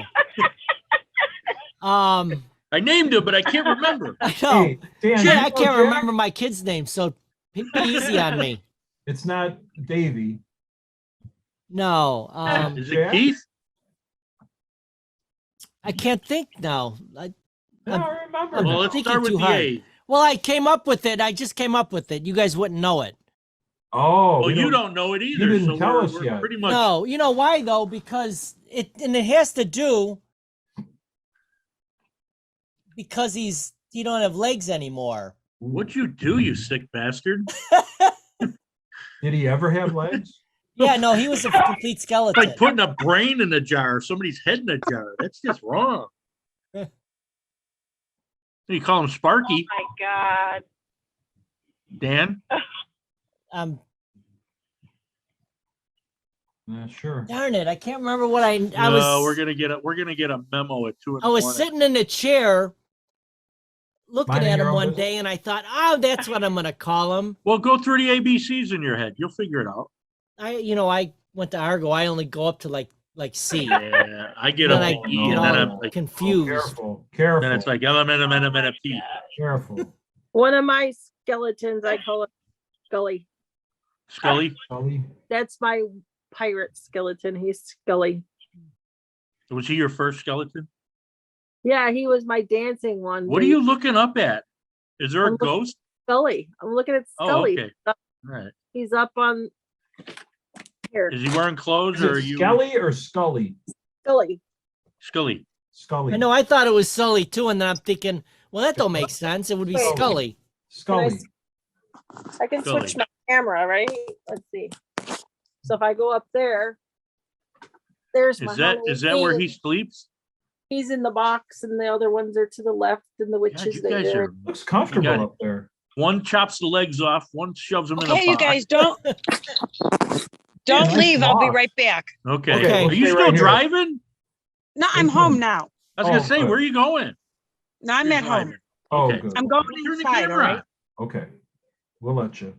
I named him, but I can't remember. I know. Hey, Dan, Shit, you I know can't Jack? remember my kid's name, so be easy on me. It's not Davy. No, Is it Jack? Keith? I can't think now. No, I remember. I'm Well, now. let's thinking start with too the hard. A. Well, I came up with it. I just came up with it. You guys wouldn't know it. Oh, Well, we you don't know it either. didn't so tell we're, us we're yet. pretty much. No, you know why though? Because it has to do because he don't have legs anymore. What'd you do, you sick bastard? Did he ever have legs? Yeah, no, he was a complete skeleton. Like putting a brain in a jar, somebody's head in a jar. That's just wrong. You call him Oh Sparky, my God. Dan. Um, Sure. darn it, I can't remember what I No, was. we're gonna get a memo at 2 in the I was morning. sitting in a chair looking Minding at your him own one business? day, and I thought, oh, that's what I'm gonna call him. Well, go through the ABCs in your head. You'll figure it out. I went to Argo. I only go up to like C. Yeah, I get Then a I E, get and all then I'm like, confused. Careful, careful. then it's like element, P. Careful. One of my skeletons, I call it Scully. Scully. Scully. That's my pirate skeleton. He's Scully. Was he your first skeleton? Yeah, he was my dancing one. What are you looking up at? Is there a I'm looking- ghost? Scully. I'm looking at Oh, Scully. okay. All right. He's up on here. Is he wearing clothes Is or are it you Skelly or Scully? Scully. Scully? Scully. I know. I thought it was Sully too, and then I'm thinking, well, that don't make sense. It would be Wait. Scully. Scully. I can Scully. switch my camera, right? Let's see. So if I go up there, there's my Is that where he Halloween. sleeps? He's in the box, and the other ones are to the left, and the God, witches you guys there. are. Looks comfortable You got it. up there. One chops the legs off, one shoves them in a Okay, you box. guys, don't nice leave. I'll be walk. right back. Okay. Okay. Are you Stay still right here. driving? No, I'm Good home one. now. I was gonna Oh, say, good. where are you going? No, I'm You're at home. driving. Oh, Okay. good. I'm going Turn the inside, all camera right? on. Okay. We'll let you.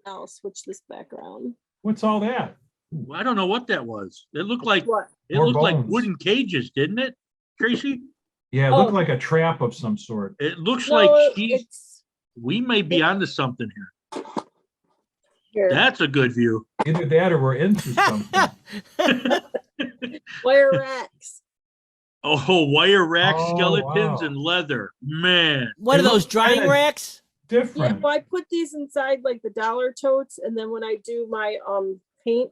I'll switch this back around. What's all that? Well, I don't know what that was. It looked like What? More like bones. wooden cages, didn't it, Tracy? Yeah, it Oh. looked like a trap of some sort. It looks No, like she's. it's We may be onto something here. here. That's a good view. Either that or we're into something. Wire racks. Oh, wire rack Oh, skeletons wow. and leather. Man, What It are those looks drying kinda racks? Yeah, Different. well, I put these inside like the dollar totes, and then when I do my paint,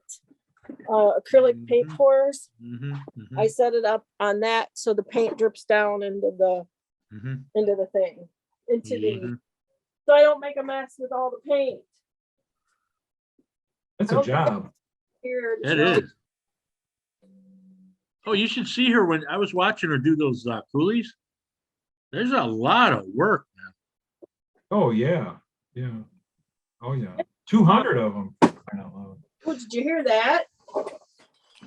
acrylic paint Mhm. pours, Mhm, mhm, I set it up on that so the paint drips down into the mhm, thing, into the, mhm. so I don't make a mess with all the paint That's a job. here. It is. Oh, you should see her when I was watching her do those coolies. There's a lot of work, man. Oh, yeah. Yeah. Oh, yeah. 200 of them. Oh, did you hear that?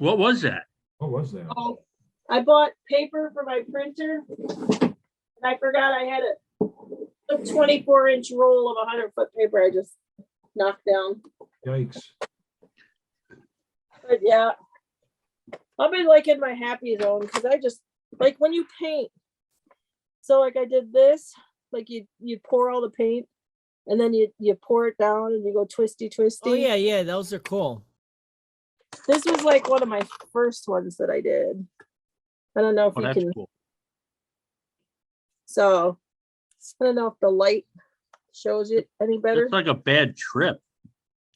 What was that? What was that? Oh, I bought paper for my printer, and I forgot I had a 24-inch roll of 100-foot paper I just knocked down. Yikes. But yeah, I've been like in my happy zone because I just like when you paint. So like I did this, like you pour all the paint and then you pour it down and you go twisty. Oh yeah, those are cool. This was like one of my first ones that I did. I don't know if Oh, you that's can. cool. So I don't know if the light shows it any better. It's like a bad trip.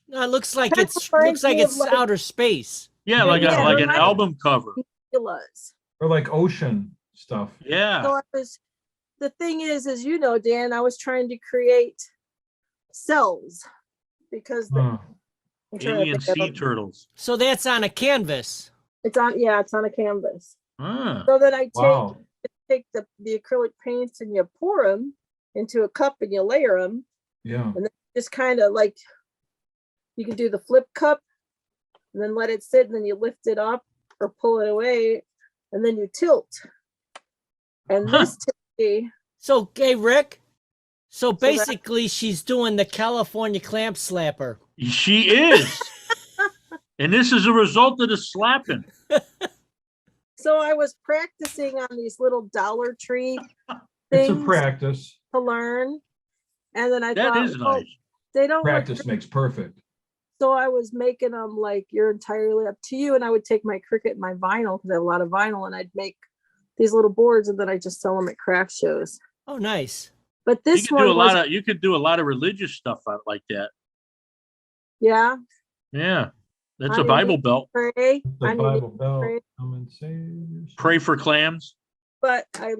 No, it looks like That it's reminds me of, it's like- outer space. Yeah, like Yeah, like an right. album cover. Ridiculous. Or like ocean stuff. Yeah. So the thing is, you know, Dan, I was trying to create cells because Huh. I'm trying to Alien think of sea turtles. So that's on a canvas. it's on a canvas. Ah, So then I Wow. take the acrylic paints and you pour them into a cup and you layer them Yeah. Just kind of like, you can do the flip cup and then let it sit, and then you lift it up or pull it away, and then you tilt. And this tilty, So, hey, Rick. So that- basically, she's doing the California clamp slapper. She is. And this is a result of the slapping. so I was practicing on these little Dollar Tree It's a things practice. to learn. And then I That thought, is well, nice. they don't look Practice good. makes perfect. So I was making them like, you're entirely up to you. And I would take my Cricut and my vinyl, because I have a lot of vinyl, and I'd make these little boards, and then I just sell them at craft shows. Oh, nice. But You this could one do a was, lot of you could do a lot of religious stuff out like that. yeah. Yeah. That's On a your Bible knees, belt. Pray. The On your knees, Bible belt. pray. Come and save your soul. Pray for clams. But I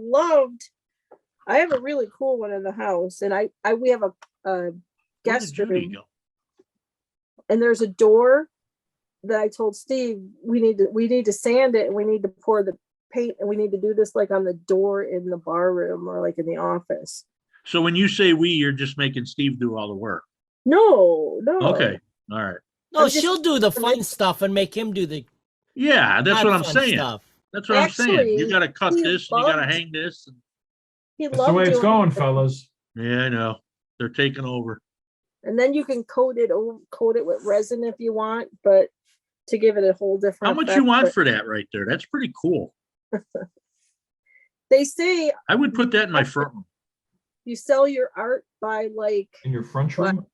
have a really cool one in the house, and we have a Where did guest Judy room, go? and there's a door that I told Steve we need to sand it, and we need to pour the paint, and we need to do this like on the door in the bar room or like in the office. So when you say we, you're just making Steve do all the work. No. Okay. All right. No, I'm just- she'll do the fun stuff and make him do the Yeah, that's not what I'm fun saying. stuff. That's what I'm saying. You Actually, got to cut he this and you got to loved- hang this. He That's the loved way it's doing going, it. fellas. Yeah, I know. They're taking over. And then you can coat it with resin if you want, but to give it a whole different How much effect. you want But for that right there? That's pretty cool. they say I would put that in my front room. you sell your art by In your front room?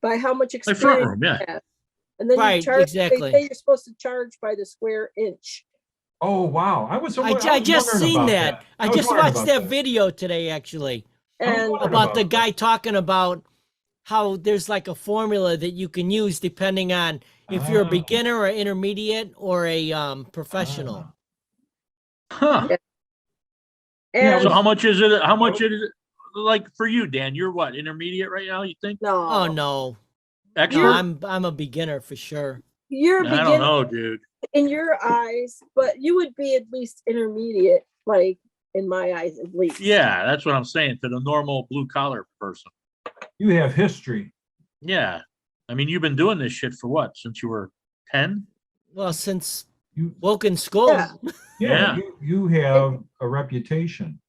by how much My front experience room, yeah. you have. And then Right, you charge, exactly. they say you're supposed to charge by the square inch. Oh, wow. I was I just wondering seen about that. I was just wondering watched about that video today, actually, I was And wondering about the about guy that. talking about how there's like a formula that you can use depending on if you're a Ah. beginner or intermediate or a professional. Huh. Yeah, and So how much is it? How much is it? Like for you, Dan, you're what? Intermediate right now, you think? no, Oh no, Expert? no, I'm a beginner for sure. you're a I don't beginner know, dude. in your eyes, but you would be at least intermediate, like in my eyes at least. Yeah, that's what I'm saying to the normal blue collar person. You have history. Yeah. I mean, you've been doing this shit for what? Since you were 10? Well, since You, Woken School, Yeah. Yeah. You have a reputation.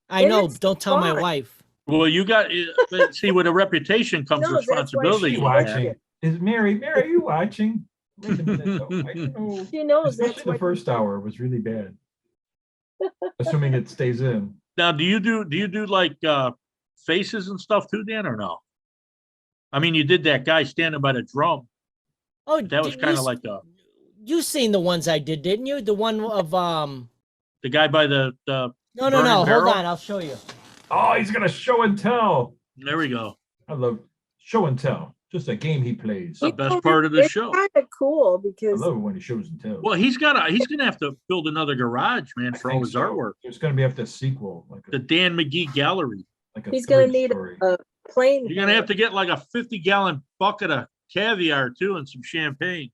I And know. it's Don't tell my fun. wife. Well, you got, but see, with a reputation comes No, that's why responsibility. she You you likes have. watching? Is Mary, are you watching? Wait a minute. though. I don't know. She knows Especially that's the why. first hour was really bad. Assuming it stays in. Now, do you do like faces and stuff too, Dan, or no? I mean, you did that guy standing by the drum. Oh, That was did kind you of like the you seen the ones I did, didn't you? The one of guy by the No. burning Hold barrel? on, I'll show you. Oh, he's gonna show and tell. There we go. I love show and tell. Just a game he plays. The I best part of the It's show. kind of cool because love it when he shows and tells. Well, he's gonna have to build another garage, man, I for all think his so. artwork. There's gonna be after a sequel, like The Dan McGee Gallery. a he's gonna third need story. a plane. You're gonna have to get like a 50-gallon bucket of caviar too, and some champagne.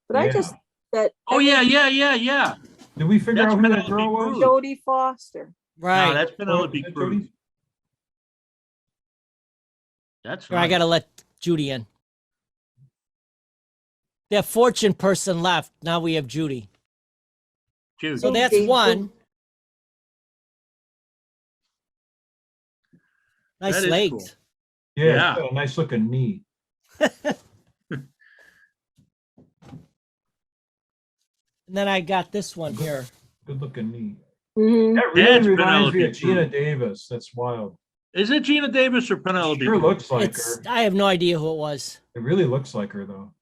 But I Yeah. just that. Oh yeah. Did we figure That's out who that Penelope girl was? Cruz. Jodie Foster. Right. No, that's Penelope is that Cruz. Jody? That's Or I nice. gotta let Judy in. That fortune person left. Now we have Judy. Judy. So that's Judy. one. Nice That is legs. cool. Yeah, Yeah. it's got a nice looking knee. And then I got this one here. Good looking knee. Mhm. That That's really reminds me Penelope of Gina Cruz. Davis. That's wild. Is it Gina Davis or Penelope? Sure Cruz? looks like It's her. I have no idea who it was. It really looks like her though.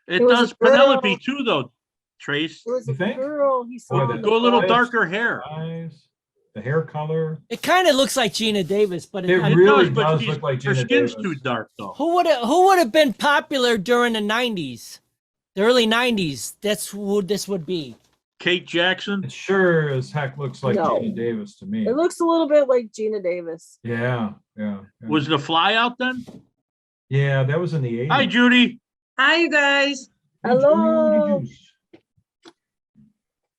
It It was does a girl. Penelope too, though. Trace, There was You a think? girl he saw. Boy, on go a little the- Lips. darker hair. Eyes, the hair color. It kind of looks like Gina Davis, but It I- really but does she's- look like her Gina skin's Davis. too dark, though. who would have been popular during the 90s? The early 90s. That's who this would be. Kate Jackson. It sure as heck looks like No. Gina Davis to me. It looks a little bit like Gina Davis. Yeah. Was the fly out then? Yeah, that was in the 80s. Hi, Judy. Hi, you guys. Hey, Judy, Hello. Judy.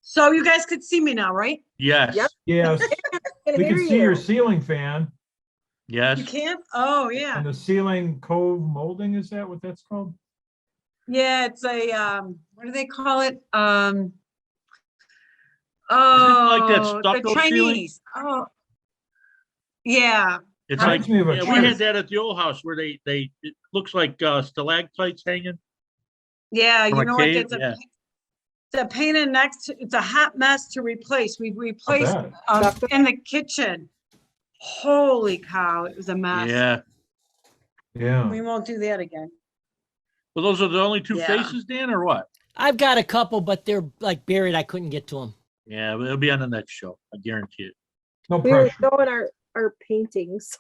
So you guys could see me now, right? Yes. Yep. Yes, Can we hear can see you. your ceiling fan. Yes. You can't? Oh, yeah. And the ceiling cove molding, is that what that's called? Yeah, it's a, what do they call it? like that Oh, the stucco ceiling? Chinese. Oh, yeah. It's Reminds like, me of a yeah, we church. had that at the old house where it looks like stalactites hanging Yeah, from you a know what? cave. It's a, Yeah. it's a pain in the neck. It's a hot mess to replace. We've replaced bet. in the kitchen. Holy cow, it was a mess. Yeah. Yeah. We won't do that again. Well, those are the only two Yeah. faces, Dan, or what? I've got a couple, but they're like buried. I couldn't get to them. Yeah, but it'll be on the next show. I guarantee it. No We were pressure. showing our paintings.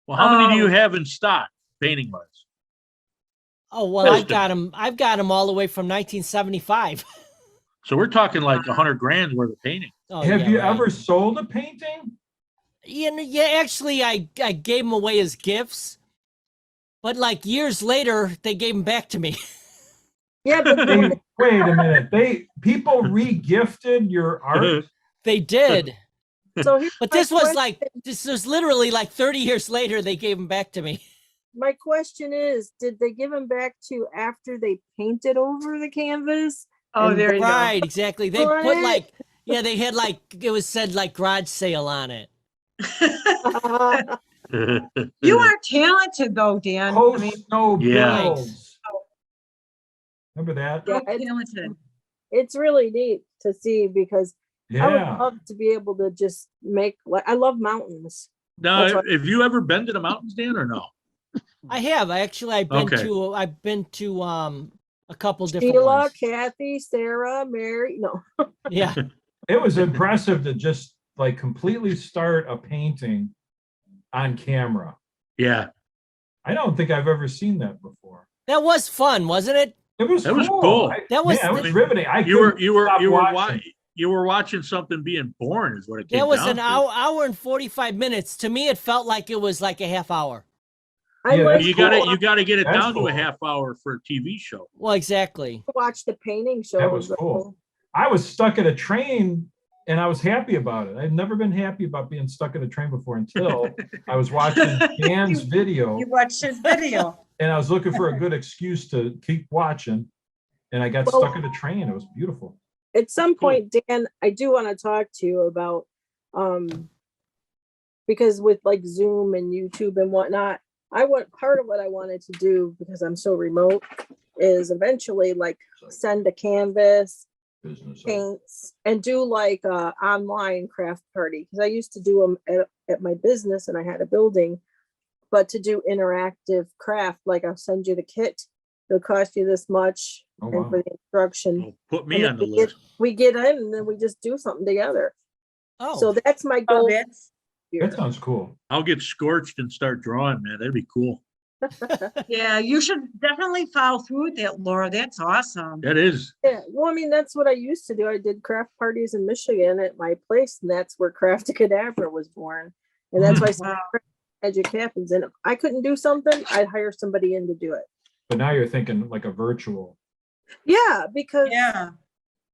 Well, how many do you Oh. have in stock, painting wise? Oh well, Yes, I've got them. I've got them all the way from 1975. So we're talking like 100 grand worth of painting. Oh, Have yeah, you right. ever sold a painting? Yeah, actually, I gave them away as gifts, but like years later, they gave them back to me. Yeah, but They, wait a minute. People re-gifted your art? They did, so here's but my this was question. like this was literally like 30 years later. They gave them back to me. My question is, did they give them back to you after they painted over the canvas? Oh, And there you Right, exactly. They On put it. like they had like it was said like garage sale on it. go. You are talented though, Dan. I mean, Post no Yeah. bills. Remember that? Yeah, so talented. it's really neat to see because I would Yeah. love to be able to just make like I love mountains. Now, That's what- have you ever been to the mountains, Dan, or no? I have. I've been Okay. to a couple different Sheila, ones. Kathy, Sarah, Mary. No, Yeah. It was impressive to just like completely start a painting on camera. Yeah. I don't think I've ever seen that before. That was fun, wasn't it? It was That was cool. cool. That was- it was riveting. I You were couldn't stop watching. you were watching something being born is what it came That was down an to. hour and 45 minutes. To me, it felt like it was like a half hour. I Yeah, like that's You to got to get it That's down to cool. a half hour for a TV show. Well, exactly. watch the painting shows. That was cool. I was stuck at a train and I was happy about it. I'd never been happy about being stuck at a train before until I was watching Dan's video You watched his video. and I was looking for a good excuse to keep watching. And I got Well- stuck at a train. It was beautiful. At some point, Dan, I do want to talk to you about because with like Zoom and YouTube and whatnot, part of what I wanted to do because I'm so remote is eventually like send a canvas, Business. paints, and do like a online craft party because I used to do them at my business and I had a building, but to do interactive craft, like I'll send you the kit. It'll cost you this much, Oh, and wow. for the instruction, Oh, put me and on the then we get- list. we get in and then we just do something together. Oh, So that's my Oh, goal. that's, here. That sounds cool. I'll get scorched and start drawing, man. That'd be cool. yeah, you should definitely follow through with that, Laura. That's awesome. That is. Yeah, well, I mean, that's what I used to do. I did craft parties in Michigan at my place, and that's where Craft Cadabra was born. And that's why I said Wow. magic happens. And if I couldn't do something, I'd hire somebody in to do it. But now you're thinking like a virtual. Yeah, because Yeah.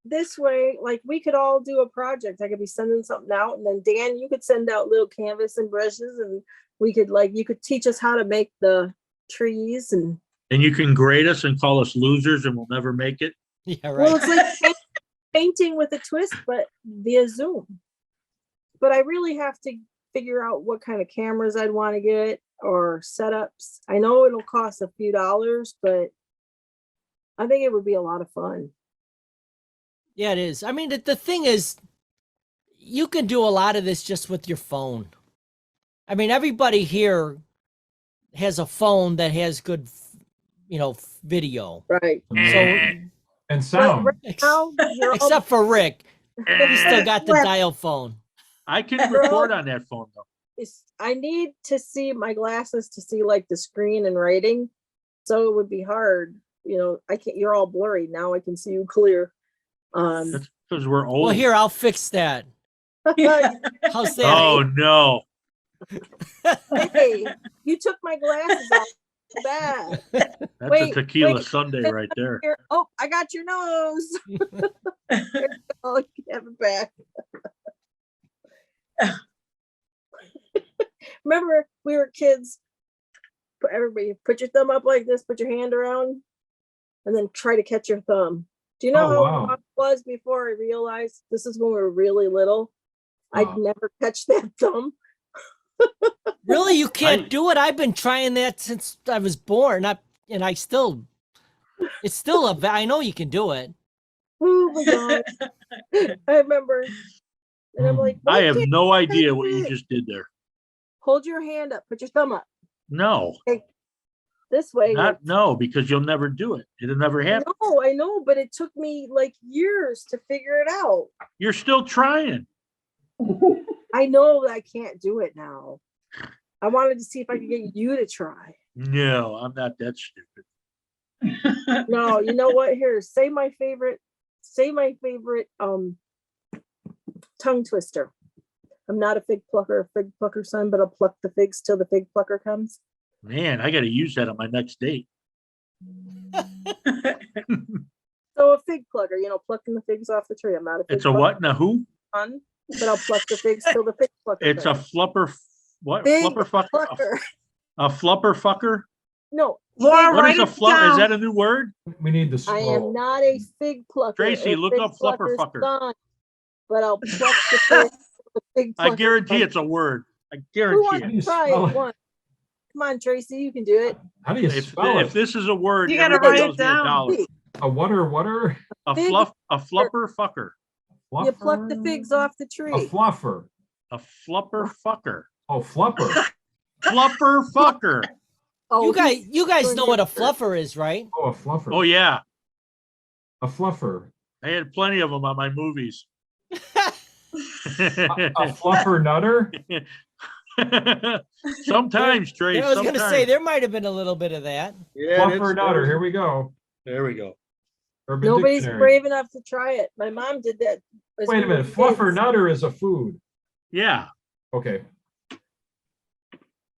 this way, like we could all do a project. I could be sending something out, and then Dan, you could send out little canvas and brushes, and we could you could teach us how to make the trees and And you can grade us and call us losers and we'll never make it. yeah, right. well, it's like painting with a twist, but via Zoom. But I really have to figure out what kind of cameras I'd want to get or setups. I know it'll cost a few dollars, but I think it would be a lot of fun. Yeah, it is. I mean, the thing is, you can do a lot of this just with your phone. I mean, everybody here has a phone that has good, video. Right. So, And But sound. right now, you're all- except for Rick, he still got the dial phone. I can record on that phone though. I need to see my glasses to see like the screen and writing. So it would be hard. I can't, you're all blurry. Now I can see you clear. That's because we're old. Well, here, I'll fix that. How's that? Oh no. Hey, you took my glasses off. Bad. That's Wait, a tequila wait. Sunday right there. Here. Oh, I got your nose. Oh, have it back. Remember remember we were kids. Everybody put your thumb up like this, put your hand around, and then try to catch your thumb. Do you know Oh, how wow. it was before I realized this is when we were really little? I'd Wow. never catch that thumb. Really, you can't I- do it. I've been trying that since I was born. It's still I know you can do it. Oh my god! I remember, and I'm like, I "Why have can't no you idea catch what you it?" just did there. Hold your hand up. Put your thumb up No, this way. not no, because you'll never do it. It'll never happen. No, I know, but it took me like years to figure it out. You're still trying. I know that I can't do it now. I wanted to see if I could get you to try. No, I'm not that stupid. No, you know what? Here, say my favorite tongue twister. I'm not a fig plucker son, but I'll pluck the figs till the fig plucker comes. Man, I got to use that on my next date. So a fig plucker, plucking the figs off the tree. I'm not a fig It's a what and a who? son, but I'll pluck the figs till the fig plucker It's a comes. flupper. What? Fig Flupper fucker? plucker. A flupper fucker? No, Laura, What is write a it flupper? Is down. that a new word? We need the I am scroll. not a fig plucker. Tracy, or look fig up flupper plucker's fucker. son, but I'll pluck the fig till the fig I plucker guarantee comes. it's a word. I Who guarantee wants it. to try spell it it? once? Come on, Tracy, you can do it. How do you If spell if it? this is a word, You gotta everybody write it owes me a down. dollar. A water? A Fig flupper fucker. You pluck the figs off the A tree. fluffer. A flupper fucker. Oh, flupper. Flupper fucker. Oh, You guys doing know what a different. fluffer is, right? Oh, a fluffer. Oh yeah, A fluffer. I had plenty of them on my movies. A fluffer nutter? Sometimes, Trace. I was going to say sometimes. there might have been a little bit of that. Yeah, Fluffer nutter. Here we go. There we go. Urban Nobody's Dictionary. brave enough to try it. My mom did that. as Wait a we were minute. Fluffer kids. nutter is a food. Yeah. Okay.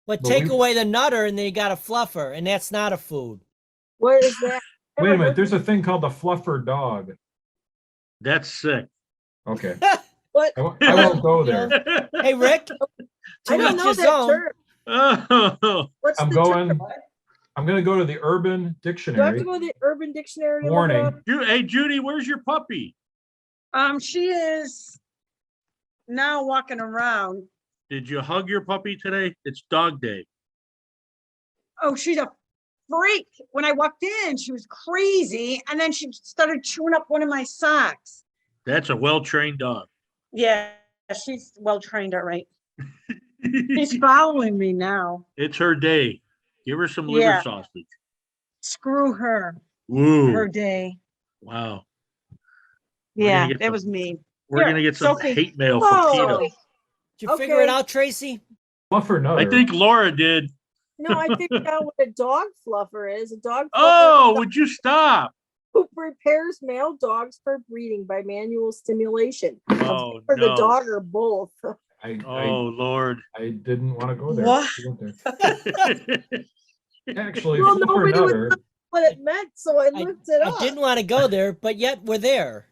But But take we- away the nutter and then you got a fluffer, and that's not a food. What is that? Wait a Never minute. heard There's a of thing called the fluffer dog. That's sick. Okay. What? I won't go there. Hey, Rick, I to don't each know his that own. term. Oh, What's I'm the going. term? I'm going to go to the Urban Do I have Dictionary. to go to the Urban Dictionary? to look it Warning. up? Hey, Judy, where's your puppy? She is now walking around. Did you hug your puppy today? It's dog day. Oh, she's a freak. When I walked in, she was crazy. And then she started chewing up one of my socks. That's a well-trained dog. Yeah, she's well trained, all right. She's following me now. It's her day. Give her some liver Yeah. sausage. Screw her, Woo. her day. Wow. We're gonna Yeah, get that some- was me. We're Here, going to get some Sophie. hate mail from Whoa. Tina. Did you figure it Okay. out, Tracy? Fluffer nutter. I think Laura did. No, I figured out what a dog fluffer is. A dog fluffer Oh, is would you stop? who prepares male dogs for breeding by manual stimulation. Oh, For the no. dog or both. Oh, Lord. I didn't want to go there. What? I went there. Actually, Well, fluffer nobody was nutter. what it meant, so I looked it I up. didn't want to go there, but yet we're there.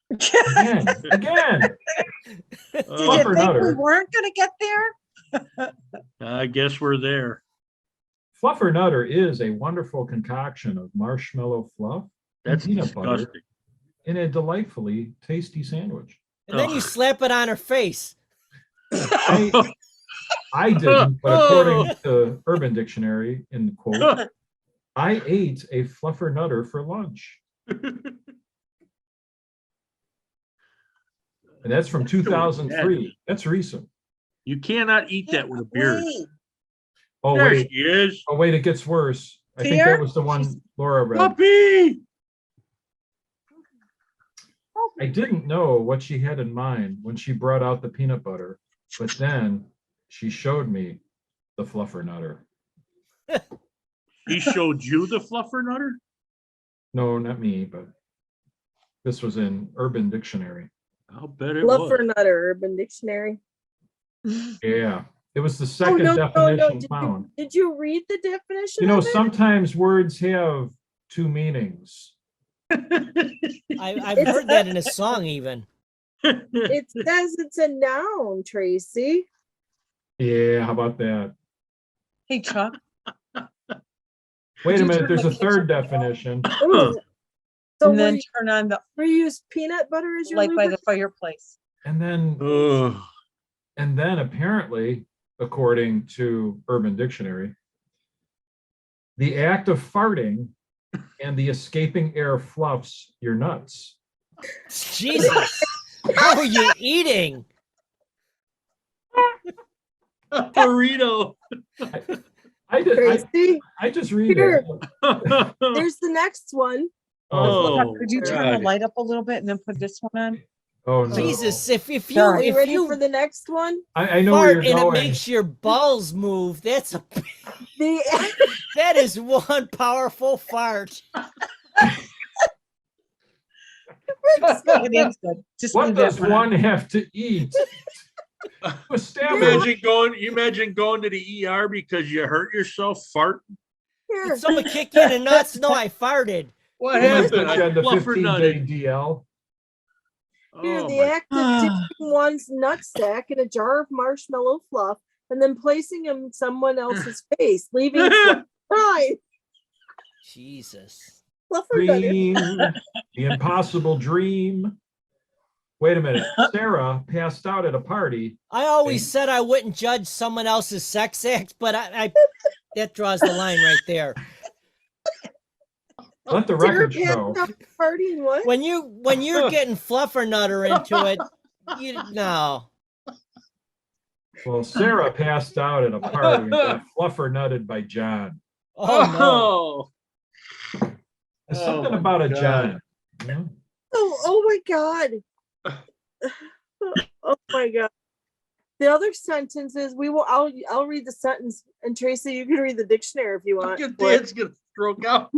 Again. Did Oh, you Fluffer think we nutter. weren't gonna get there? I guess we're there. Fluffer nutter is a wonderful concoction of marshmallow fluff and That's peanut butter disgusting. in a delightfully tasty sandwich. And then you Ugh. slap it on her face. I didn't, but according to Urban Dictionary, in the quote, I ate a fluffer nutter for lunch. And that's from 2003. That's recent. You cannot eat that with a beard. Wait, Oh, There wait. she is. Oh, wait, it gets worse. I think Here? that was the one Laura read. Puppy! I didn't know what she had in mind when she brought out the peanut butter, but then she showed me the fluffer nutter. He showed you the fluffer nutter? No, not me, but this was in Urban Dictionary. I'll bet it Fluffer was. nutter, Urban Dictionary. Yeah, it was the Oh, second no, no, definition no. found. Did you read the definition? You know, of it? sometimes words have two meanings. I've heard that in a song even. It says it's a noun, Tracy. Yeah, how about that? Hey, Chuck. Wait a you minute, turn there's the a third kitchen definition. Ooh. So And then we turn on the use peanut butter as your light by the lubricant? fireplace. And then, Ugh. apparently, according to Urban Dictionary, the act of farting and the escaping air fluffs your nuts. Jesus. How are you eating? Burrito. Tracy, I just read Here. it. there's the next one. Oh, Could you turn the God. light up a little bit and then put this one on? Oh, no. Jesus, if you Sure. Are you if ready you for the next one? I know where fart you're and it going. makes your balls move, The that is one powerful fart. It is good. Just What leave that does one on. one have to eat? You imagine going to the ER because you hurt yourself farting? here. Did someone kick you in the nuts? No, I farted. What I'm gonna happened? put you on the fluffer 15-day nutted. DL. Here, Oh, the my- act of dipping one's nutsack in a jar of marshmallow fluff and then placing him in someone else's face, leaving fluff behind. Jesus. Fluffer nutter. Dream, the impossible dream. Wait a minute. Sarah passed out at a party. I always said I wouldn't judge someone else's sex act, but I that draws the line right there. Let the Sarah record passed show. out at a party and what? When you're getting fluffer nutter into it, you no. Well, Sarah passed out at a party and got fluffer nutted by John. Oh There's Oh, something my about a God. John. You know? Oh my God. Oh my God. The other sentence is I'll read the sentence and Tracy, you can read the dictionary if you want. Your dad's gonna stroke out.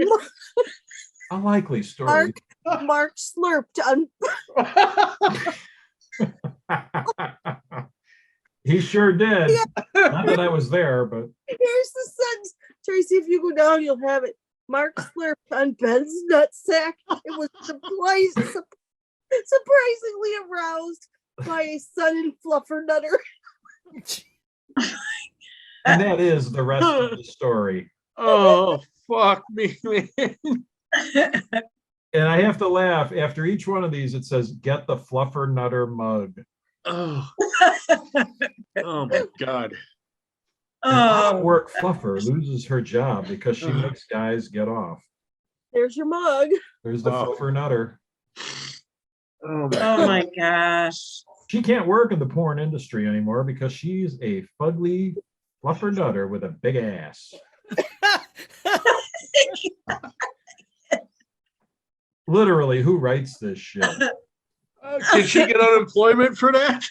Unlikely story. Mark slurped on He sure did. Not that I was there, but here's the sentence. Tracy, if you go down, you'll have it. Mark slurped on Ben's nutsack. It was surprisingly aroused by a sudden fluffer nutter. and that is the rest of the story. Oh, fuck me, man. And I have to laugh. After each one of these, it says, get the fluffer nutter mug. Oh, oh my God. An work fluffer loses her job because she makes guys get off. There's your mug. There's the fluffer nutter. Oh Oh my gosh. She can't work in the porn industry anymore because she's a fugly fluffer nutter with a big ass. Literally, who writes this shit? Can she get unemployment for that?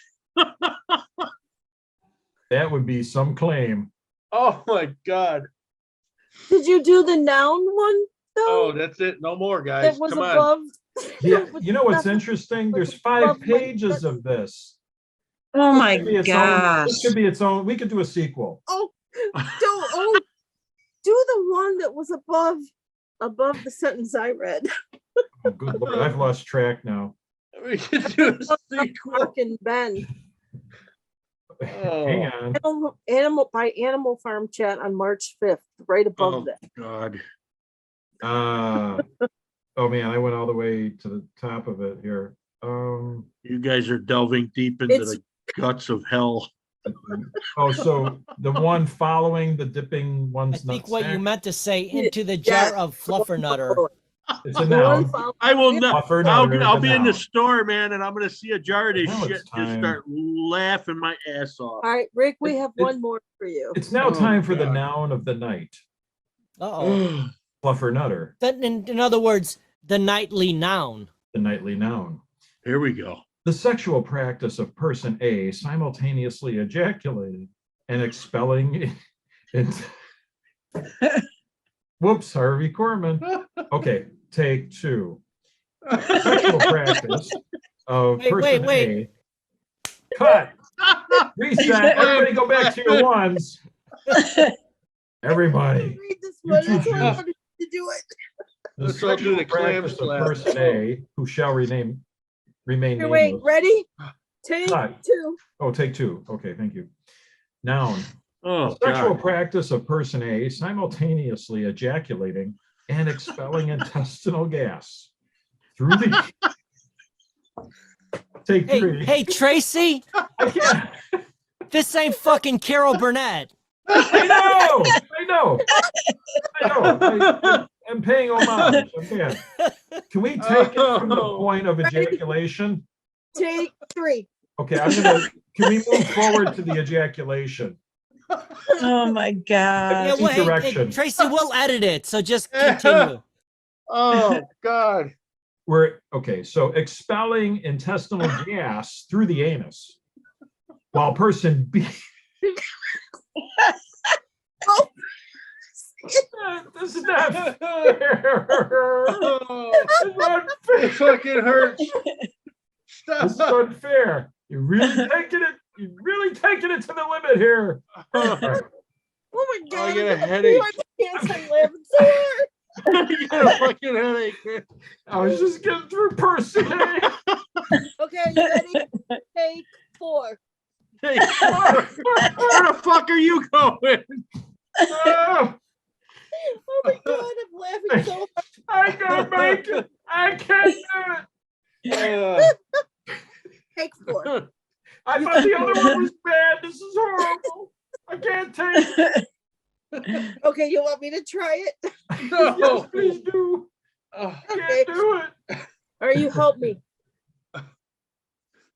That would be some claim. Oh my God. Did you do the noun one though? Oh, that's it. No more, guys. That was Come on. above. Yeah, you know what's interesting? There's 5 pages of this. Oh my Could be its own- gosh. This could be its own. We could do a sequel. Oh, do the one that was above the sentence I read. Oh, good Lord, I've lost track now. We can do a sequel. Mark and Ben. Hang on. Animal Farm Chat on March 5th, right above Oh that. God. Oh man, I went all the way to the top of it here. You guys are delving deep into the guts of hell. Oh, so the one following the dipping I one's think what you nutsack? meant to say into the jar of fluffer nutter. It's a noun. I will not. Fluffer nutter is I'll a be in the noun. store, man, and I'm gonna see a jar of this Now it's shit and time. start laughing my ass off. All right, Rick, we have It- one more for you. It's now Oh, time for the God. noun of the night. Uh-oh. Fluffer nutter, In other words, the nightly noun. the nightly noun. Here we go. The sexual practice of person A simultaneously ejaculating and expelling into whoops, Harvey Korman. Okay, take 2. Sexual practice of Wait, person wait. A. Cut. Reset. Everybody go back to your ones. Everybody. Read this You one. two It's hard choose. to do it. The Let's all do sexual the clam practice of slap. person A, who shall remain Here, wait, nameless. ready? Take Cut. 2. Oh, take 2. Okay, thank you. Noun. Oh, Sexual God. practice of person A simultaneously ejaculating and expelling intestinal gas through the. Take Hey, three. hey, Tracy, I can't. this ain't fucking Carol Burnett. I know. I'm paying homage. Okay. Can we take it from the point of ejaculation? Take three. Okay, can we move forward to the ejaculation? Oh my Yeah, God. well, hey, Direction. Tracy, we'll edit it, so just continue. Oh, God. So expelling intestinal gas through the anus, while person B. This is not fair. It fucking hurts. Stop. This is unfair. You're really taking it to the limit here. All right. Oh my God. I get a headache. I'm laughing so hard. I get a fucking headache. I was just getting through person A. Okay, you ready? Take four. Hey, where the fuck are you going? Oh, Oh my God, I'm laughing so I can't make it. I can't do Take four. it. I thought the other one was bad. This is horrible. I can't take it. Okay, you want me to try it? Yes, please do. I Okay. can't do it. Or you help me.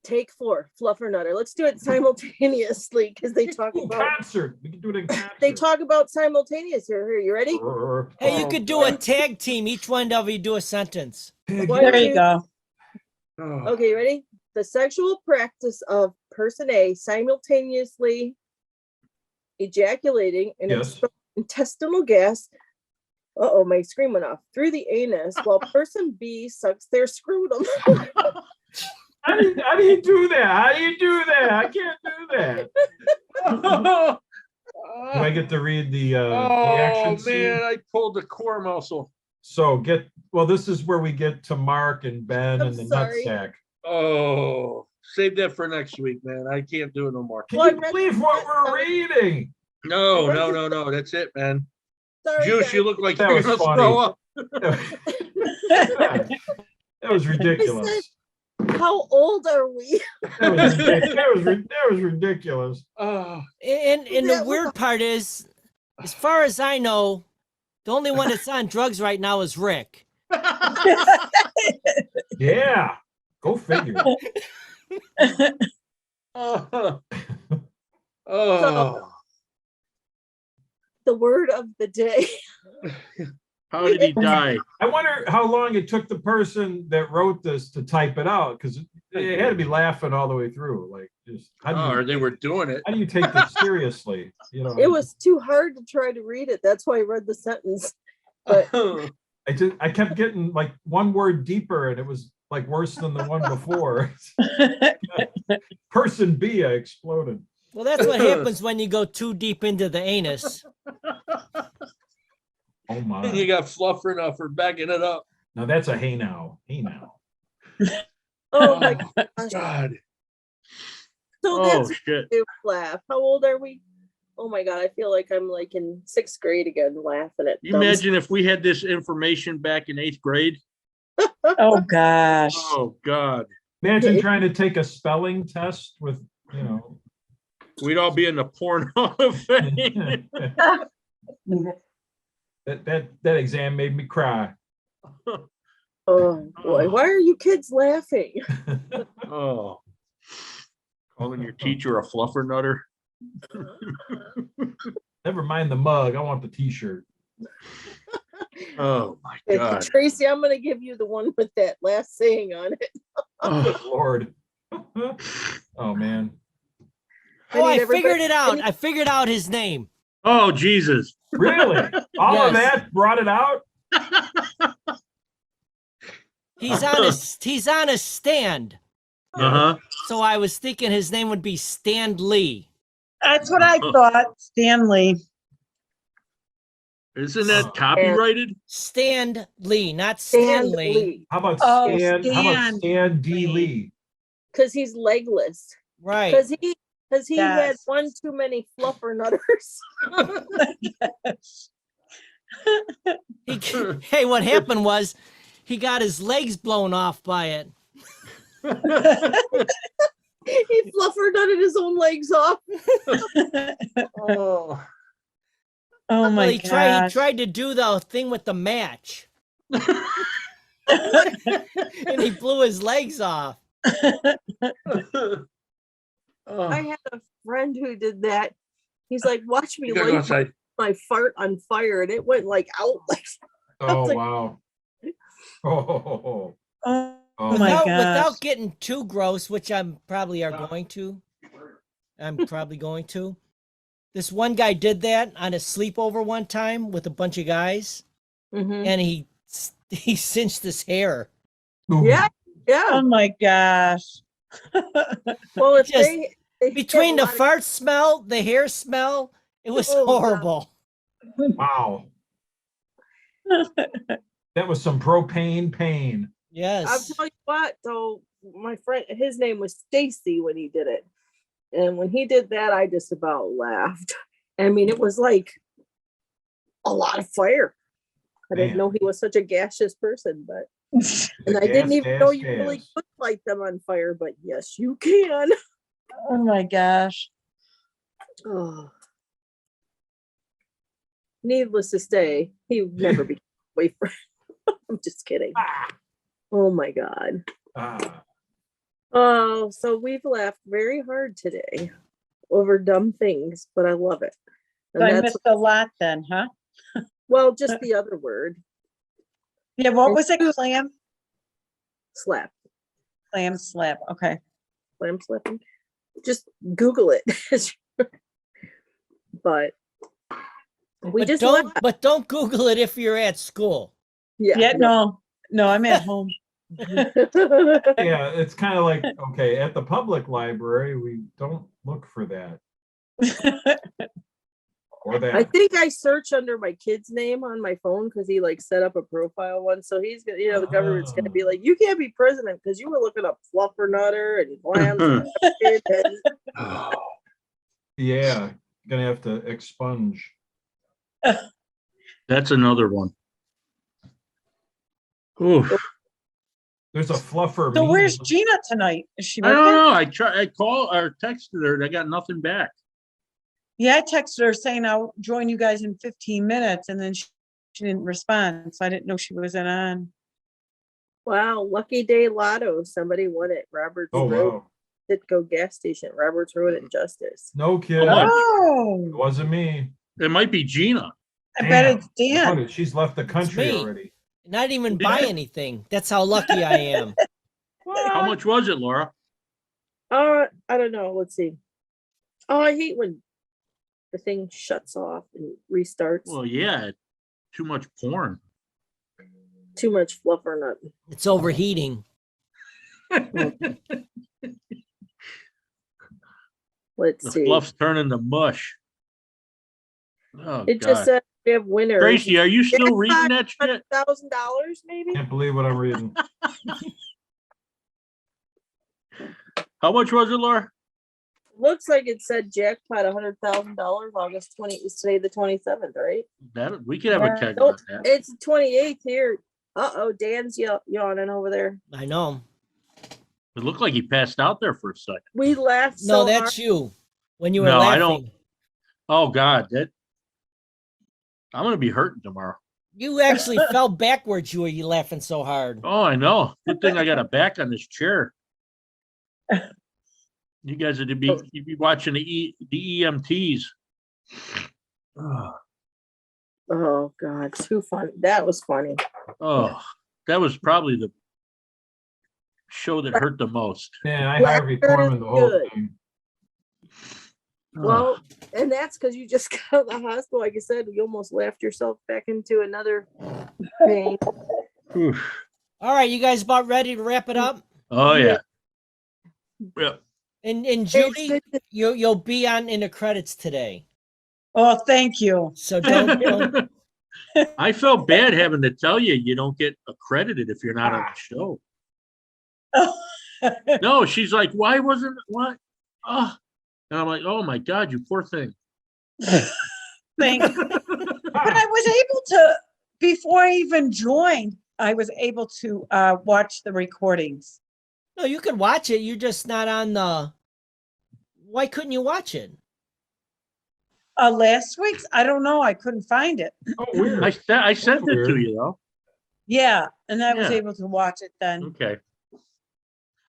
Take four. Fluffer Nutter. Let's do it simultaneously because they talk In about concert. We can do it in concert. they talk about simultaneous here. You ready? Hey, you could do a tag team. Each one of you do a sentence. One, There you two- go. Okay, you ready? The sexual practice of person A simultaneously ejaculating and Yes. expelling intestinal gas. Uh-oh, my screen went off. Through the anus while person B sucks their scrotum. How do you do that? How do you do that? I can't do that. Do I get to read the action Oh, scene? man, I pulled the core muscle. So this is where we get to Mark and Ben I'm and the sorry. nutsack. Oh, save that for next week, man. I can't do it no more. Can you believe what we're reading? No. That's it, man. Sorry, Juice, guys. you look like That you're was gonna funny. throw up. That was ridiculous. How old are we? That was ridiculous. Oh, And the That was weird part is, as far as I know, the only one that's on drugs right now is Rick. Yeah, go figure. oh. The word of the day. How did he die? I wonder how long it took the person that wrote this to type it out, because they had to be laughing all the way through. Like, just Or they were doing it. how do you take this seriously? You know, It was too hard to try to read it. That's why I read the sentence. But I kept getting like one word deeper, and it was like worse than the one before. Person B, I exploded. Well, that's what happens when you go too deep into the anus. Oh my! And you got fluffer enough for backing it up. Now that's a hey now. oh my gosh. God. So Oh, that's shit. a laugh. How old are we? Oh my God, I feel like I'm like in 6th grade again laughing at You dumb imagine if we had this information back in 8th grade? Oh gosh. Oh, God. Imagine trying to take a spelling test with, you know. We'd all be in the porn hall of fame. that exam made me cry. Oh boy, why are you kids laughing? Oh. Calling your teacher a fluffer nutter. Never mind the mug. I want the T-shirt. Oh, my Okay, God. Tracy, I'm gonna give you the one with that last saying on it. Oh, Lord. Oh man. Oh, I need everybody- figured it out. I figured out his name. oh, Jesus. Really? All of Yes. that brought it out? He's on a stand. Uh-huh. So I was thinking his name would be Stan Lee. That's what I thought, Stanley. Isn't that copyrighted? Stan Lee, not Stanley. How about Oh, Stan? How about Stan Stan D. Lee? Because he's legless. Right. Because he because he had Yes. one too many fluffer nutters. Hey, what happened was he got his legs blown off by it. He fluffer nutted his own legs off. Oh. Oh Well, my he tried gosh. to do the thing with the match, and he blew his legs off. Oh. I had a friend who did that. He's like, watch me You gotta go light outside. my fart on fire, and it went like out like. Oh, like- wow. Oh, Oh oh, my Without, gosh. without getting too gross, which I'm probably going to. This one guy did that on a sleepover one time with a bunch of guys, Mhm. and he cinched his hair. Ooh. Yeah, yeah. Oh my gosh. Well, if Just they Between the have a lot of- fart smell, the hair smell, it was Oh, God. horrible. Wow. That was some propane pain. I'll Yes. tell you what, though, my friend, his name was Stacy when he did it. And when he did that, I just about laughed. I mean, it was like a lot of fire. I didn't Man. know he was such a gaseous person, but and I Gas, didn't even know gas, you really gas. could light them on fire, but yes, you can. Oh my gosh. Oh. Needless to say, he never became a boyfriend. I'm just kidding. Oh my God. Ah, Oh, so we've laughed very hard today over dumb things, but I love it. So And I that's missed a lot then, huh? well, just the other word, Yeah, what was it? Clam? slap, Clam slap. Okay. clam slapping. Just Google it. But we just laughed. But don't Google it if you're at school. Yeah, no, I'm at home. yeah, it's kind of like, okay, at the public library, we don't look for that or I that. think I search under my kid's name on my phone because he like set up a profile one. So he's gonna, the government's gonna be like, you can't be president because you were looking up fluffer nutter and clams. And Yeah, gonna have to expunge. That's another one. Oof. There's a fluffer. So meme. where's Gina tonight? Is she I don't working? know. I called or texted her and I got nothing back. Yeah, I texted her saying I'll join you guys in 15 minutes and then she didn't respond. So I didn't know she wasn't on. wow, lucky day lotto. Somebody won it. Roberts Oh, Road, wow. Citgo gas station, Roberts Road and Justice. No kid. much? It Oh, wasn't me. It might be Gina. I bet it's Damn. Dan. She's left the country me. already. Not even Did buy I? anything. That's how lucky I am. How much was it, Laura? I don't know. Let's see. Oh, I hate when the thing shuts off and restarts. Well, yeah, too much porn. Too much fluffer nut. It's overheating. Let's The see. fluff's turning to mush. Oh, It just God. said we have winners. Tracy, are you still reading that shit? $100,000 maybe. Can't believe what I'm reading. How much was it, Laura? Looks like it said jackpot $100,000 August 20 is today the 27th, right? That we could have a keg Nope, on that. it's the 28th here. Uh-oh, Dan's yawning over there. I know. It looked like he passed out there for a second. We laughed No, so that's hard. you. When you were No, laughing. I don't. Oh God, I'm gonna be hurting tomorrow. You actually fell backwards. You were laughing so hard. Oh, I know. Good thing I got a back on this chair. You guys would be you'd be watching the EMTs. Oh God, too funny. That was funny. Oh, that was probably the show that hurt the most. Yeah, I Harvey Korman the whole Good. thing. Well, and that's because you just got out of the hospital. Like I said, you almost laughed yourself back into another pain. Oof. All right, you guys about ready to wrap it up? Oh yeah. Yeah. And Judy, you'll be on in the credits today. Oh, thank you. So don't I felt bad having to tell you you don't get accredited if you're not on the show. No, she's like, why wasn't what? Oh, And I'm like, oh my God, you poor thing. Thank you. But I was able to, before I even joined, I was able to watch the recordings. No, you can watch it. You're just not on the. Why couldn't you watch it? Last week's, I don't know, I couldn't find it. Oh, weird. I sent it to Weird. you though. Yeah, and I was Yeah. able to watch it then. Okay.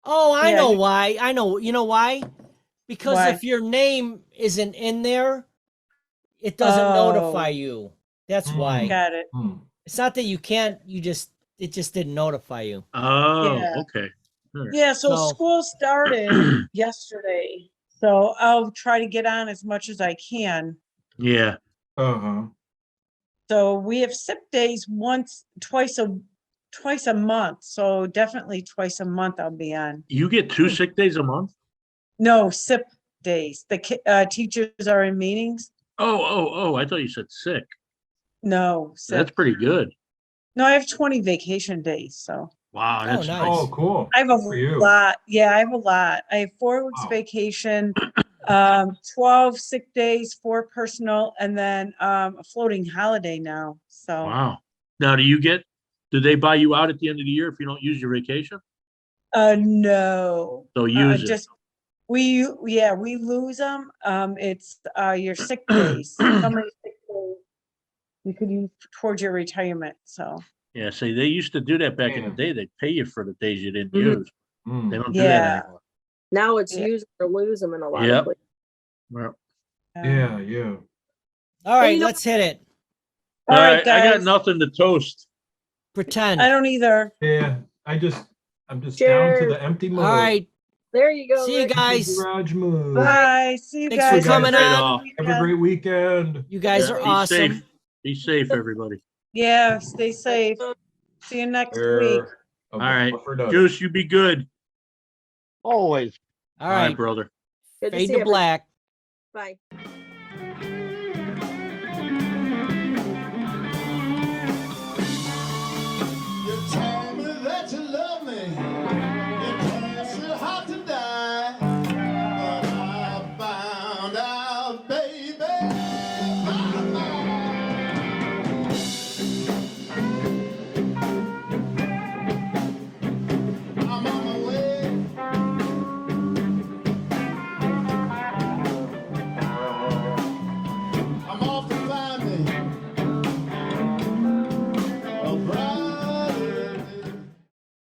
Oh, I Yeah, know you- why. I know. You know why? Because Why? if your name isn't in there, it doesn't notify Oh. you. That's Hmm. why. Got it. It's not that you can't. It just didn't notify you. Oh, Yeah. okay. All right. Yeah, so So- school started yesterday, so I'll try to get on as much as I can. Yeah. Uh-huh. So we have SIP days twice a month, so definitely twice a month I'll be on. You get 2 sick days a month? No, SIP days, the teachers are in meetings. Oh, I thought you said sick. No, That's SIP. pretty good. No, I have 20 vacation days, so Wow, that's nice. nice. Oh, cool. I have a Good for you. lot. Yeah, I have a lot. I have 4 weeks Wow. vacation, 12 sick days, 4 personal, and then a floating holiday now. So Wow. Now, do they buy you out at the end of the year if you don't use your vacation? no. So use it. Just we lose them. It's your sick days. How many sick days you could use towards your retirement. So Yeah, see, they used to do that back in the Yeah. day. They'd pay you for the days you didn't Mhm. use. Mm. They don't do Yeah. that anymore. Now it's Yeah. use or lose them in a lot Yep. of places. Well, Yeah. All right, you know- let's hit it. All all right, right, I got guys. nothing to toast. Pretend. I don't either. Yeah. I'm just down to Cheers. the empty All mode. right. There you go. See you Rick. guys. Garage mode. Bye. See you Thanks for guys. Have a coming great on. weekend. Have a great weekend. You guys Yeah, are be awesome. safe. Be safe, everybody. Yeah, stay safe. See you next week. There. All right. For done. Juice, you be good. Always. All All right, right. brother. Good to Fade see to everybody. black. Bye.